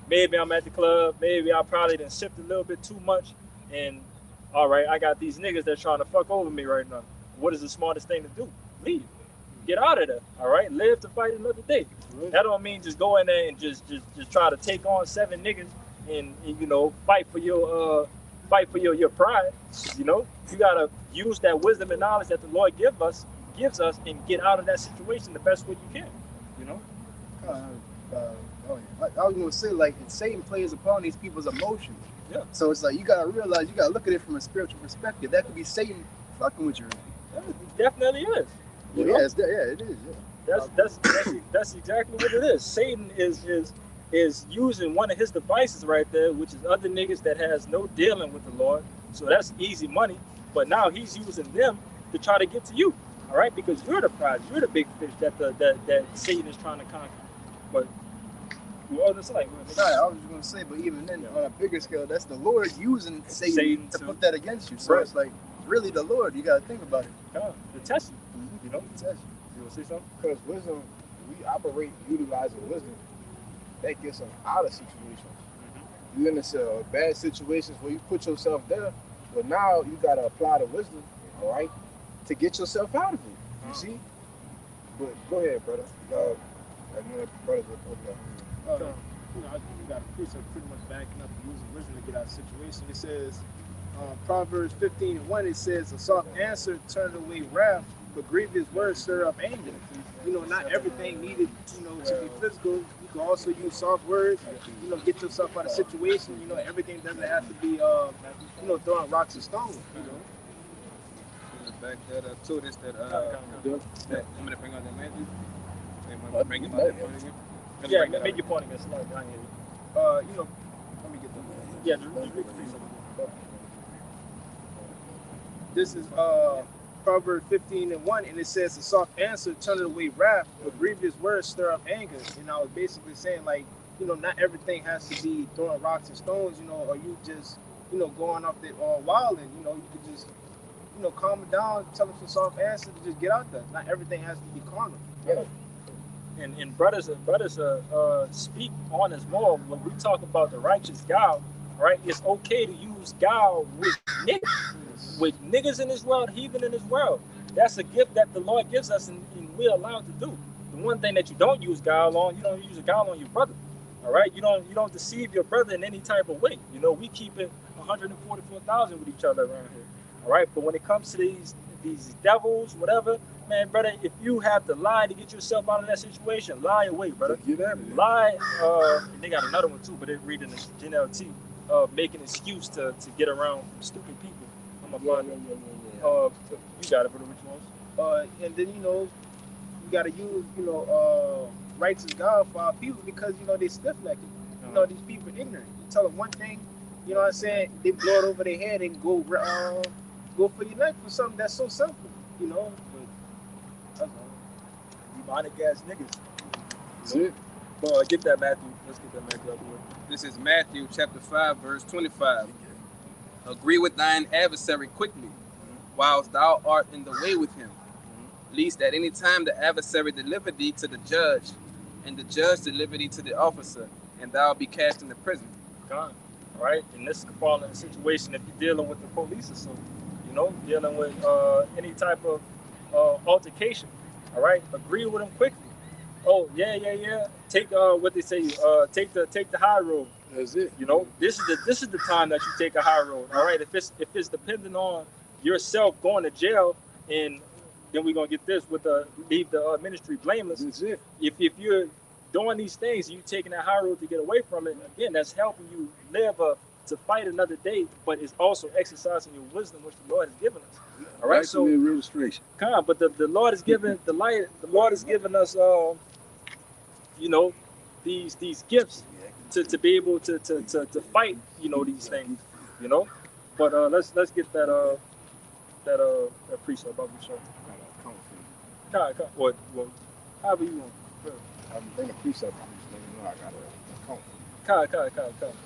maybe I'm at the club. Maybe I probably done sipped a little bit too much, and all right, I got these niggas that's trying to fuck over me right now. What is the smartest thing to do? Leave. Get out of there. All right, live to fight another day. That don't mean just go in there and just try to take on 7 niggas and you know fight for your pride. You know, you gotta use that wisdom and knowledge that the Lord gives us and get out of that situation the best way you can. You know. I was gonna say, like, Satan plays upon these people's emotions. Yeah. So it's like you gotta realize, you gotta look at it from a spiritual perspective. That could be Satan fucking with you. It definitely is. You know? It is. Yeah. That's exactly what it is. Satan is using one of his devices right there, which is other niggas that has no dealing with the Lord. So that's easy money. But now he's using them to try to get to you. All right, because you're the prize, you're the big fish that Satan is trying to conquer. But I was just gonna say, but even then, on a bigger scale, that's the Lord using Satan to put that against you. So it's like really the Lord. You gotta think about it. To test you. You know, to test you. You wanna say something? Because wisdom, we operate utilizing wisdom. That gets us out of situations. You're in bad situations where you put yourself there, but now you gotta apply the wisdom, all right, to get yourself out of it. You see? But go ahead, brother. Brothers you know, I think you got a precept pretty much backing up using wisdom to get out of the situation. It says, Proverbs 15:1, it says, a soft answer turns away wrath, but grievous words stir up anger. you know, not everything needed, you know, to be physical. You can also use soft words, you know, get yourself out of situation. You know, everything doesn't have to be, you know, throwing rocks and stones. You know. Back that up to this that I'm gonna bring out that Matthew. Bring him out that point again. Yeah, make your point again. Slide down here. You know, let me get the. Yeah, just read the precept. This is Proverbs 15:1, and it says, "A soft answer turneth away wrath, but grievous words stir up anger." And I was basically saying, like, you know, not everything has to be throwing rocks and stones, you know, or you just, you know, going off the wilding. You know, you could just, you know, calm it down, tell them some soft answers to just get out there. Not everything has to be carnal. Yeah. And brothers speak on as more when we talk about the righteous God, right? It's okay to use God with niggas in this world, heathen in this world. That's a gift that the Lord gives us, and we're allowed to do. The one thing that you don't use God on, you don't use a God on your brother. All right, you don't deceive your brother in any type of way. You know, we keep it 144,000 with each other around here. All right, but when it comes to these devils, whatever, man, brother, if you have to lie to get yourself out of that situation, lie away, brother. Get out of there. Lie. And they got another one too, but they're reading the GNLT, make an excuse to get around stupid people. I'm a find you got it, brother. Which ones? And then, you know, you got to use, you know, righteous God for our people, because, you know, they stiff-necked. You know, these people are ignorant. You tell them one thing, you know what I'm saying, they blow it over their head and go for your neck for something that's so simple, you know. But Demonic ass niggas. That's it. Get that Matthew. Let's get that Matthew out the way. This is Matthew chapter 5, verse 25. Agree with thine adversary quickly, whilst thou art in the way with him, lest at any time the adversary deliver thee to the judge, and the judge deliver thee to the officer, and thou be cast into prison. God. All right, and this could fall in a situation if you're dealing with the police or something, you know, dealing with any type of altercation. All right, agree with them quickly. Oh yeah. Take what they say. Take the high road. That's it. You know, this is the time that you take a high road. All right, if it's dependent on yourself going to jail, and then we're gonna get this with leave the ministry blameless. That's it. If you're doing these things, you taking that high road to get away from it. Again, that's helping you live to fight another day, but it's also exercising your wisdom, which the Lord has given us. All right, so registration. come on, but the Lord has given the light. The Lord has given us, you know, these gifts to be able to fight, you know, these things, you know. But let's get that precept about the show. Come, what? Well, however you want. I'm bring a precept on this thing. You know, I got a count. Come.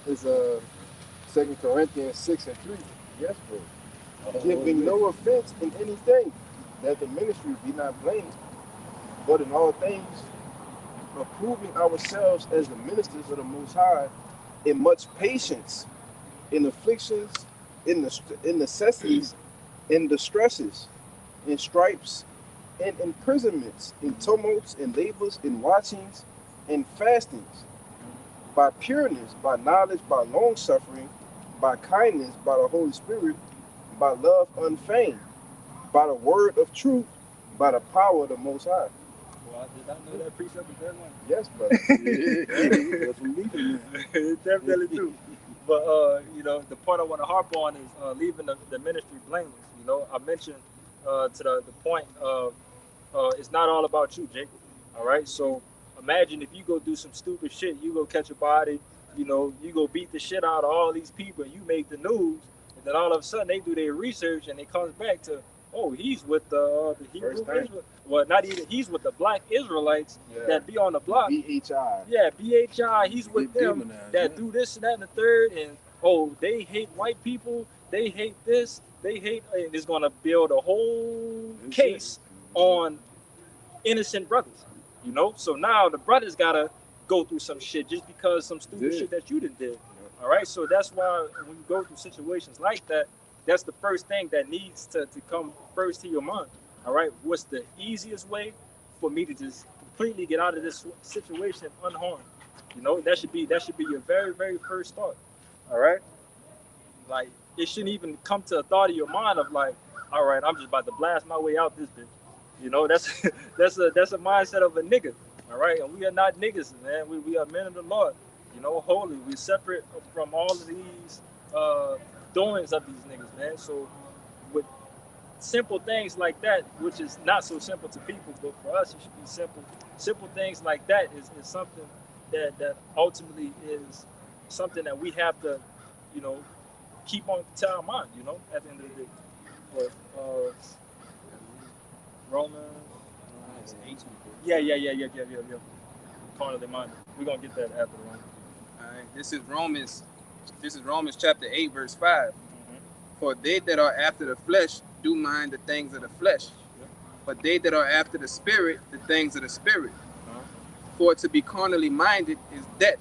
It's 2 Corinthians 6:3. Yes, bro. Giving no offense in anything, that the ministry be not blamed, but in all things, approving ourselves as the ministers of the Most High, in much patience, in afflictions, in necessities, in distresses, in stripes, in imprisonments, in tumults, in labors, in watchings, in fastings, by pureness, by knowledge, by long suffering, by kindness, by the Holy Spirit, by love unfeigned, by the word of truth, by the power of the Most High. Well, did I know that precept was that one? Yes, brother. That's what we need. Definitely do. But you know, the point I want to harp on is leaving the ministry blameless. You know, I mentioned to the point of it's not all about you, Jacob. All right, so imagine if you go do some stupid shit, you go catch a body, you know, you go beat the shit out of all these people, you make the news, and then all of a sudden they do their research and it comes back to, oh, he's with the Hebrew Israel. Well, not even, he's with the black Israelites that be on the block. BHI. Yeah, BHI, he's with them that do this and that and the third, and oh, they hate white people, they hate this, they hate, and it's gonna build a whole case on innocent brothers. You know, so now the brothers gotta go through some shit just because some stupid shit that you did. All right, so that's why when you go through situations like that, that's the first thing that needs to come first to your mind. All right, what's the easiest way for me to just completely get out of this situation unharmed? You know, that should be your very, very first thought. All right, like it shouldn't even come to a thought of your mind of like, all right, I'm just about to blast my way out this bitch. You know, that's that's a mindset of a nigga. All right, and we are not niggas, man. We are men of the Lord. You know, holy. We separate from all of these doings of these niggas, man. So with simple things like that, which is not so simple to people, but for us it should be simple. Simple things like that is something that ultimately is something that we have to, you know, keep on to our mind, you know, at the end of the day. But Romans, yeah. Carnally minded. We're gonna get that after the Romans. All right, this is Romans chapter 8, verse 5. For they that are after the flesh do mind the things of the flesh, but they that are after the spirit, the things of the spirit. For to be carnally minded is death,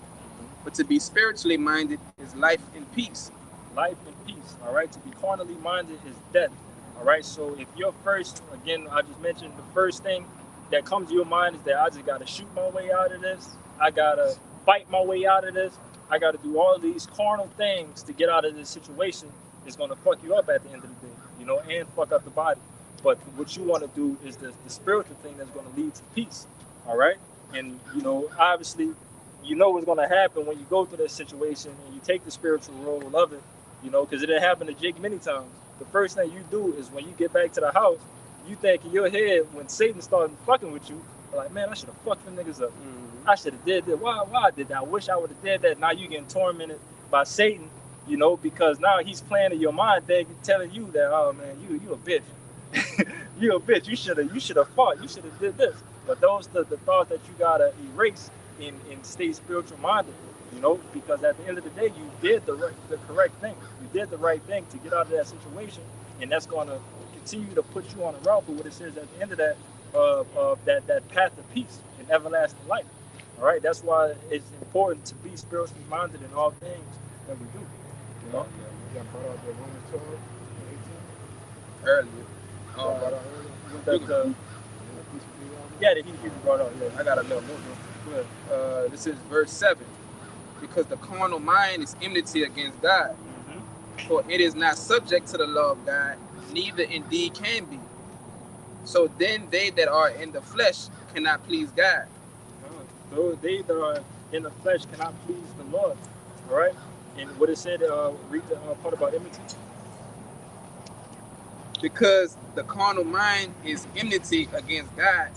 but to be spiritually minded is life and peace. Life and peace, all right? To be carnally minded is death, all right? So if your first, again, I just mentioned the first thing that comes to your mind is that I just got to shoot my way out of this. I got to fight my way out of this. I got to do all these carnal things to get out of this situation. It's going to fuck you up at the end of the day, you know, and fuck up the body. But what you want to do is the spiritual thing that's going to lead to peace, all right? And, you know, obviously, you know what's going to happen when you go through this situation and you take the spiritual role of it, you know, because it had happened to Jake many times. The first thing you do is when you get back to the house, you think in your head when Satan started fucking with you, you're like, man, I should have fucked them niggas up. I should have did that. Why I did that? I wish I would have did that. Now you getting tormented by Satan, you know, because now he's playing in your mind, telling you that, oh man, you a bitch. You a bitch. You should have fought. You should have did this. But those the thoughts that you gotta erase and stay spiritual minded, you know, because at the end of the day, you did the correct thing. You did the right thing to get out of that situation, and that's gonna continue to put you on a route for what it says at the end of that that path of peace and everlasting life. All right, that's why it's important to be spiritually minded in all things that we do. You know, Yeah, brought out the Romans 12, 18. Earlier. Yeah, the Hebrew brought out. Yeah, I got a little more. This is verse 7. Because the carnal mind is enmity against God. For it is not subject to the law of God, neither indeed can be. So then they that are in the flesh cannot please God. So they that are in the flesh cannot please the Lord. All right? And what it said, read the part about enmity. Because the carnal mind is enmity against God,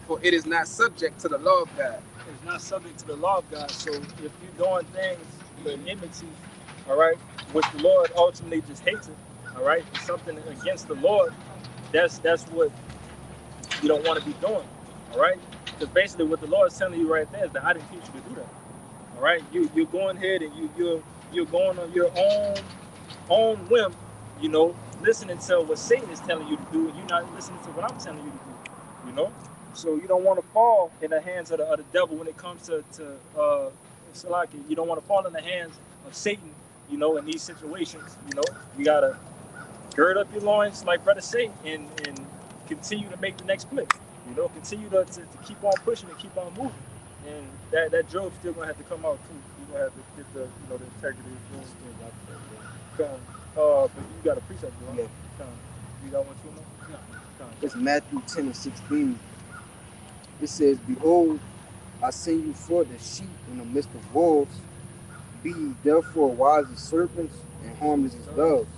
for it is not subject to the law of God. It's not subject to the law of God. So if you're doing things with enmity, all right, which the Lord ultimately just hates it, all right, it's something against the Lord, that's what you don't want to be doing, all right? Because basically what the Lord is telling you right there is that I didn't teach you to do that, all right? You're going ahead and you're going on your own whim, you know, listening to what Satan is telling you to do, and you're not listening to what I'm telling you to do, you know? So you don't want to fall in the hands of the devil when it comes to Salaki. You don't want to fall in the hands of Satan, you know, in these situations. You know, you got to gird up your loins, like brother say, and continue to make the next play. You know, continue to keep on pushing and keep on moving. And that Job's still going to have to come out, too. You're going to have to get the integrity of doing things. But you got a precept, bro. Yeah. You got one too, man? It's Matthew 10 and 16. It says, Behold, I send you forth as sheep in the midst of wolves. Be ye therefore wise as serpents and harmless as doves.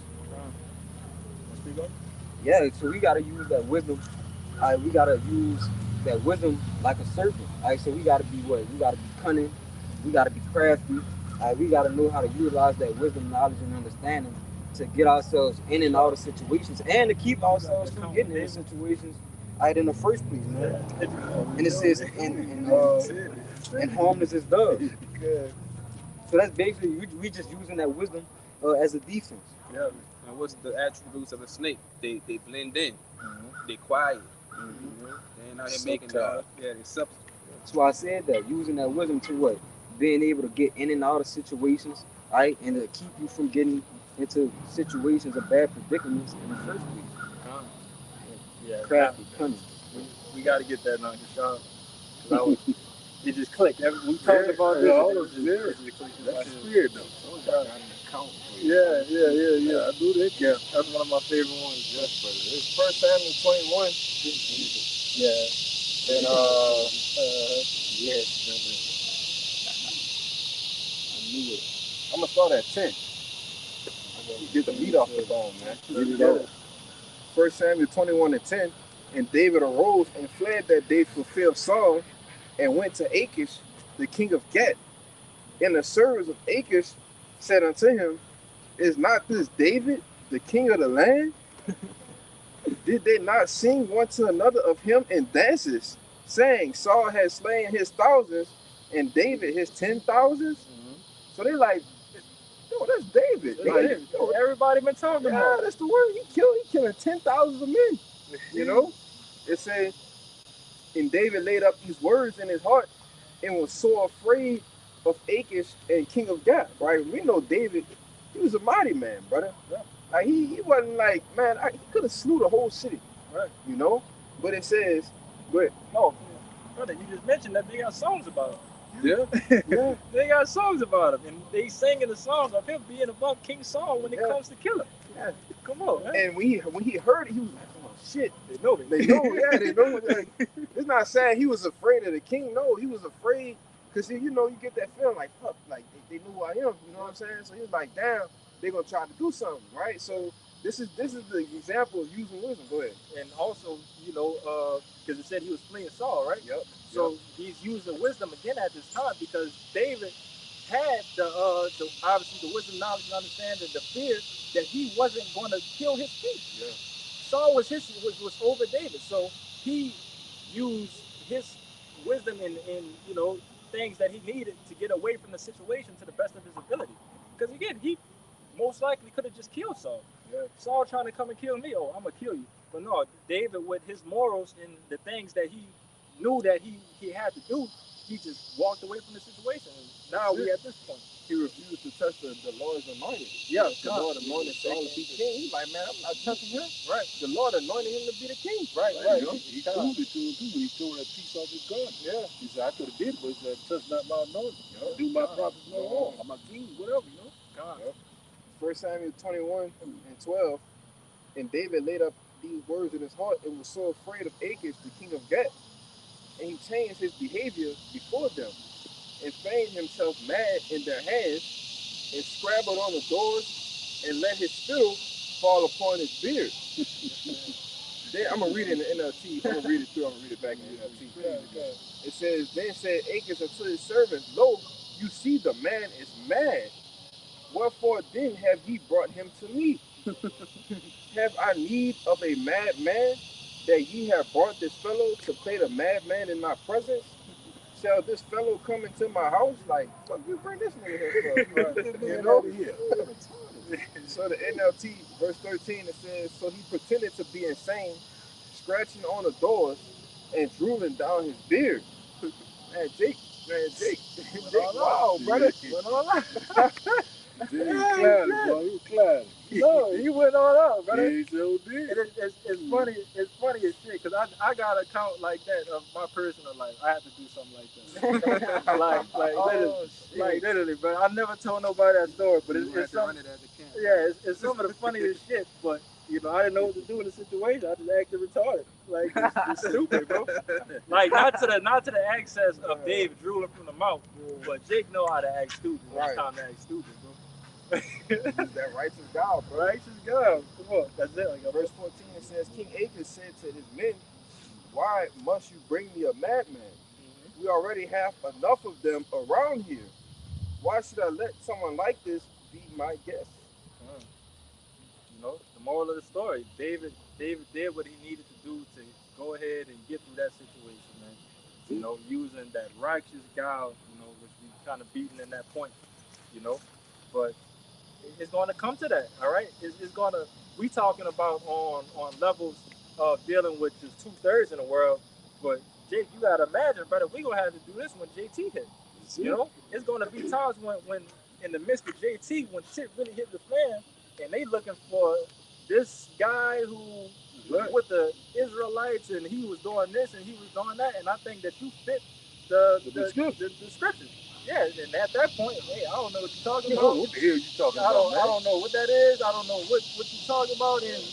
Yeah, so we got to use that wisdom. We got to use that wisdom like a serpent. So we got to be what? We got to be cunning. We got to be crafty. We got to know how to utilize that wisdom, knowledge, and understanding to get ourselves in and out of situations and to keep ourselves from getting into situations in the first place, man. And it says, and harmless as doves. So that's basically, we just using that wisdom as a defense. Yeah. And what's the attributes of a snake? They blend in. They quiet. They're not here making the they substance. That's why I said that, using that wisdom to what? Being able to get in and out of situations, right? And to keep you from getting into situations of bad predicaments in the first place. Yeah, Crafty, cunning. We got to get that now, Deshaun. It just clicked. We talked about this. That's weird, though. Someone got an account for Yeah. I do that. Yeah, that's one of my favorite ones. Yeah. It's 1 Samuel 21. Yeah. And Yes. I knew it. I'm gonna start at 10. Get the meat off the bone, man. Let's go. 1 Samuel 21 and 10. And David arose and fled that day to fulfill Saul, and went to Achish, the king of Gath. And the servants of Achish said unto him, Is not this David, the king of the land? Did they not sing one to another of him in dances, saying, Saul has slain his thousands, and David his 10,000s? So they like, yo, that's David. Yo, Everybody been talking yeah, about. that's the word. He killing 10,000 of men. You know? It says, and David laid up these words in his heart and was so afraid of Achish and king of Gath, right? We know David, he was a mighty man, brother. Yeah. Like he wasn't like, man, he could have slew the whole city, Right. you know? But it says, but No, brother, you just mentioned that they got songs about him. Yeah. yeah, They got songs about him, and they singing the songs of him being above King Saul when it Yeah. comes to killing. Yeah. Come on, man. and when he heard it, he was like, oh shit. They know They know, yeah, they know. Like, it's not saying he was afraid of the king. No, he was afraid because you know you get that feeling like fuck, like they knew who I am. You know what I'm saying? So he was like, damn, they're gonna try to do something, right? So this is the example of using wisdom. Go ahead. And also, you know, because it said he was fleeing Saul, right? Yep. So he's using wisdom again at this time because David had the obviously the wisdom, knowledge, and understanding, the fear that he wasn't going to kill his king. Yeah. Saul was over David, so he used his wisdom in you know things that he needed to get away from the situation to the best of his ability. Because again, he most likely could have just killed Saul. Yeah. Saul trying to come and kill me, oh, I'm gonna kill you. But no, David with his morals and the things that he knew that he had to do, he just walked away from the situation. And now we at this point. He refused to touch the Lord's anointed. Yeah, The Lord anointed Saul to be king. He's like, man, I'm not touching him. Right. The Lord anointed him to be the king. Right. You know, he proved it to him too when he tore that piece off his garment. Yeah. He said, I could have did it, but he said, touch not my anointing. Yeah. Do my prophets no wrong. I'm a king, whatever, you know. God. 1 Samuel 21 and 12. And David laid up these words in his heart and was so afraid of Achish, the king of Gath. And he changed his behavior before them and feigned himself mad in their hands and scrabbled on the doors and let his spittle fall upon his beard. Then, I'm going to read it in the NLT. I'm going to read it through. I'm going to read it back in the NLT. It says, Then said Achish unto his servant, Lo, you see the man is mad. Wherefore then have ye brought him to me? Have I need of a madman, that ye have brought this fellow to play the madman in my presence? Shall this fellow come into my house? Like, fuck, you bring this nigga here for? You know? So the NLT, verse 13, it says, So he pretended to be insane, scratching on the doors and drooling down his beard. Man, Jake, wow, brother. Went all out. He clouded, boy. He was clouded. No, he went all out, brother. Yeah, he sure did. It's funny. It's funny as shit because I got an account like that of my personal life. I have to do something like that. like literally, but I never told nobody that story. But it's some, yeah, it's some of the funniest shit. But you know, I didn't know what to do in the situation. I just acted retarded. Like it's stupid, bro. Like not to the access of Dave drooling from the mouth, but Jake know how to act stupid. When it's time to act stupid, bro. That righteous God, bro. Righteous God. Come on, that's it. Like, Verse 14, it says, King Achish said to his men, Why must you bring me a madman? We already have enough of them around here. Why should I let someone like this be my guest? You know, the moral of the story, David did what he needed to do to go ahead and get through that situation, man. You know, using that righteous God, you know, which we kind of beaten in that point, you know. But it's going to come to that, all right? It's going to, we talking about on levels of dealing with just 2/3 in the world, but Jake, you got to imagine, brother, we're going to have to do this when JT hit. You know, it's going to be times when in the midst of JT, when shit really hit the fan, and they looking for this guy who was with the Israelites, and he was doing this and he was doing that, and I think that you fit the description. Yeah, and at that point, hey, I don't know what you're talking Oh, about. what the hell you talking I about, man? don't know what that is. I don't know what you're talking about, and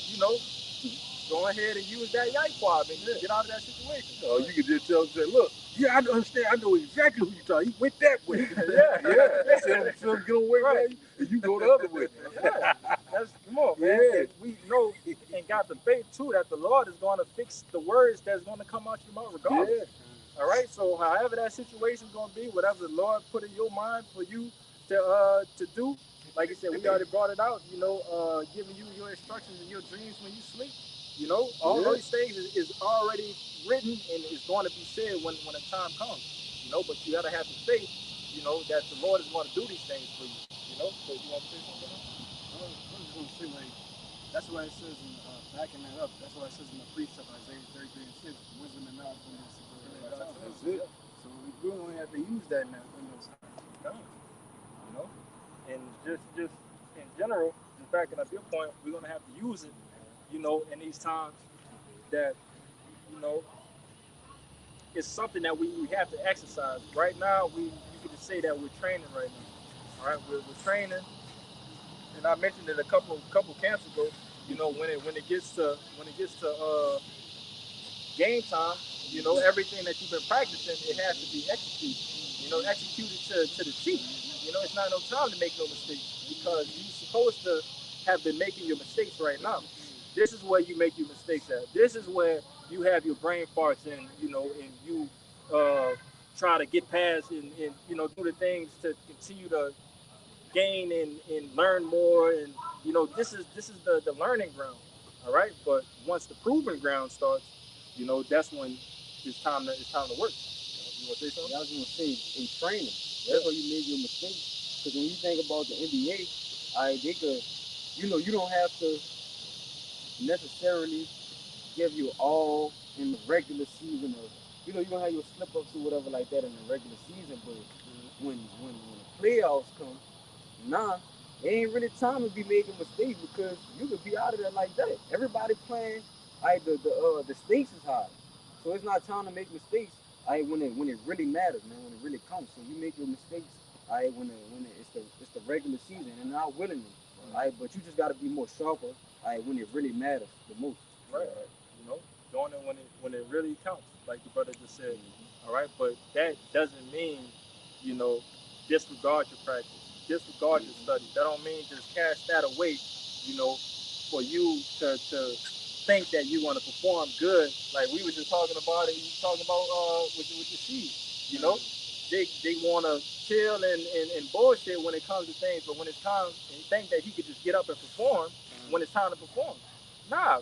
go ahead and use that yike quad and get out of that situation. Oh, you can just tell him, say, look, yeah, I understand. I know exactly who you're talking. He went that way. Yeah. Yeah. Tell him get away, Right. man, and you go the other way. Yeah, that's come on, man. Yeah. And we know and got the faith too that the Lord is going to fix the words that's going to come out your mouth regardless. Yeah. All right. So however that situation's going to be, whatever the Lord put in your mind for you to do, like I said, we already brought it out. Giving you your instructions and your dreams when you sleep. All Yeah. those things is already written and is going to be said when the time comes. But you got to have the faith. That the Lord is going to do these things for you. So you want to say something else? I was just gonna say, like, that's why it says in backing that up. That's why it says in the precept Isaiah 33:6, wisdom and knowledge from this. That's it. So we only have to use that now in those times. And just in general, just backing up your point, we're gonna have to use it, in these times that, it's something that we have to exercise. Right now, you could just say that we're training right now. All right, we're training, and I mentioned it a couple camps ago. When it gets to game time, everything that you've been practicing, it has to be executed. Executed to the T. It's not no time to make no mistakes because you're supposed to have been making your mistakes right now. This is where you make your mistakes at. This is where you have your brain farts and you try to get past and do the things to continue to gain and learn more. And this is the learning ground. All right, but once the proving ground starts, that's when it's time to work. You want to say something? I was gonna say in training, that's where you make your mistakes. Because when you think about the NBA, they could, you don't have to necessarily give you all in the regular season, or you don't have your slip ups or whatever like that in the regular season. But when the playoffs come, it ain't really time to be making mistakes because you could be out of there like that. Everybody playing, the stakes is high, so it's not time to make mistakes. When it really matters, man, when it really comes. So you make your mistakes, it's the regular season and not willingly. But you just got to be more sharper, when it really matters the most. Right. Doing it when it really counts, like the brother just said. All right, but that doesn't mean, disregard your practice, disregard your study. That don't mean just cast that away, for you to think that you want to perform good. Like we were just talking about it. You talking about with the seeds. They want to chill and bullshit when it comes to things, but when it's time and think that he could just get up and perform when it's time to perform. Nah,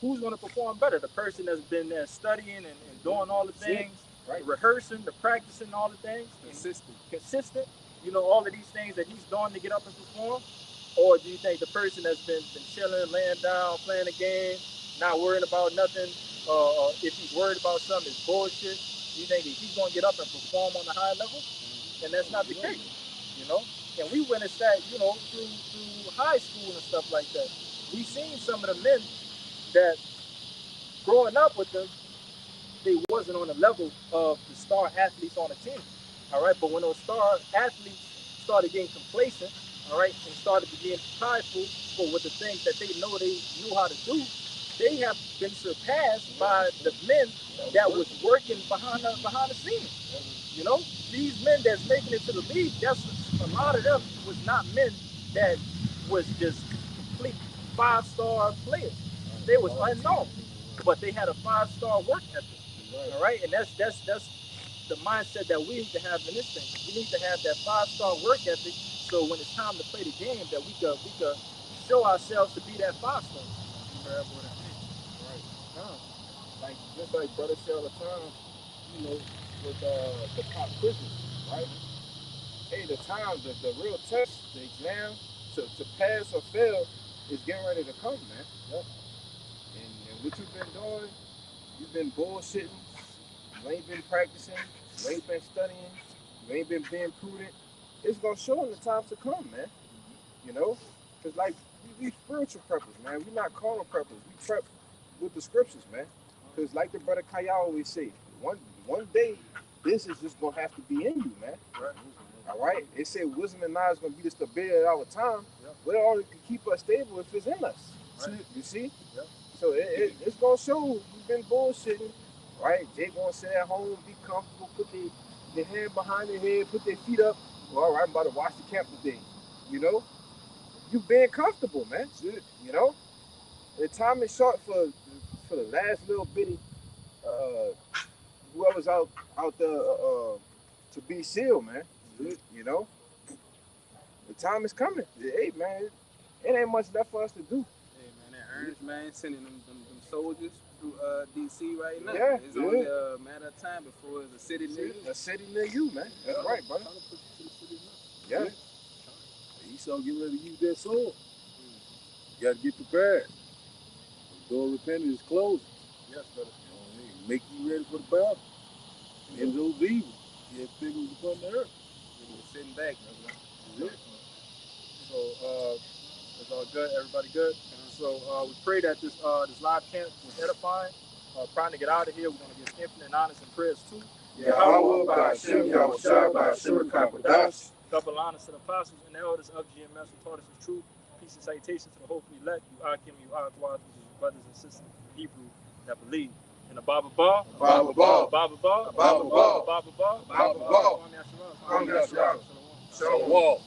who's going to perform better? The person that's been there studying and doing all the things, right? Rehearsing, the practicing, all the things, consistent. All of these things that he's doing to get up and perform. Or do you think the person that's been chilling, laying down, playing a game, not worrying about nothing, if he's worried about something, it's bullshit? You think that he's going to get up and perform on a high level? And that's not the case, And we witnessed that, through high school and stuff like that. We've seen some of the men that growing up with them, they wasn't on the level of the star athletes on the team. All right, but when those star athletes started getting complacent, all right, and started to get prideful for what the things that they know they knew how to do, they have been surpassed by the men that was working behind the scenes. These men that's making it to the league, that's a lot of them was not men that was just complete 5-star players. They was unknown, but they had a 5-star work ethic. All right, and that's the mindset that we need to have in this thing. We need to have that 5-star work ethic, so when it's time to play the game, that we could show ourselves to be that 5-star. Right. Just like brother say all the time, with the pop quizzes, right? Hey, the real test, the exam to pass or fail is getting ready to come, man. Yep. And what you've been doing, you've been bullshitting, you ain't been practicing, you ain't been studying, you ain't been being prudent. It's gonna show in the times to come, man. Because like we spiritual preppers, man. We're not carnal preppers. We prep with the scriptures, man. Because like the brother Kaya always say, one day this is just gonna have to be in you, man. Right. All right. It said wisdom and knowledge is gonna be the stability of our time. What all can keep us stable if it's in us? Right. You see? Yep. So it's gonna show you've been bullshitting, right? They gonna sit at home, be comfortable, put their hand behind their head, put their feet up. Well, all right, I'm about to watch the camp today. You know? You being comfortable, man. You know? The time is short for the last little bitty whoever's out there to be sealed, man. You know? The time is coming. Hey, man, it ain't much left for us to do. Hey man, that Ernest man sending them soldiers through DC right now. Yeah, It's only a matter of time before it's a city near you. A city near you, man. That's right, brother. Trying to push you to the city Yeah. Esau getting ready to use that sword. You got to get prepared. The door of repentance is closed. Yes, brother. You know what I mean? Make you ready for the battle. And those evil. Yeah, figures upon the earth. You're sitting back, brother. Yeah. So it's all good. Everybody good. So we pray that this live camp was edifying. Trying to get out of here. We're gonna give infinite honors and prayers too. Yahweh, by Hashem, Yahushua, by Hashem, Kakwadash. Double honors to the apostles and the elders of GMS who taught us the truth. Peace and salutation to the hopefully elect. You Akim, you Aquad, brothers and sisters in Hebrew that believe. In the Baba Ba, Baba Ba, Baba Ba, Baba Ba, Baba Ba, Baba Ba. Kwame Asherah. Kwame Asherah. Shalom. Shalom.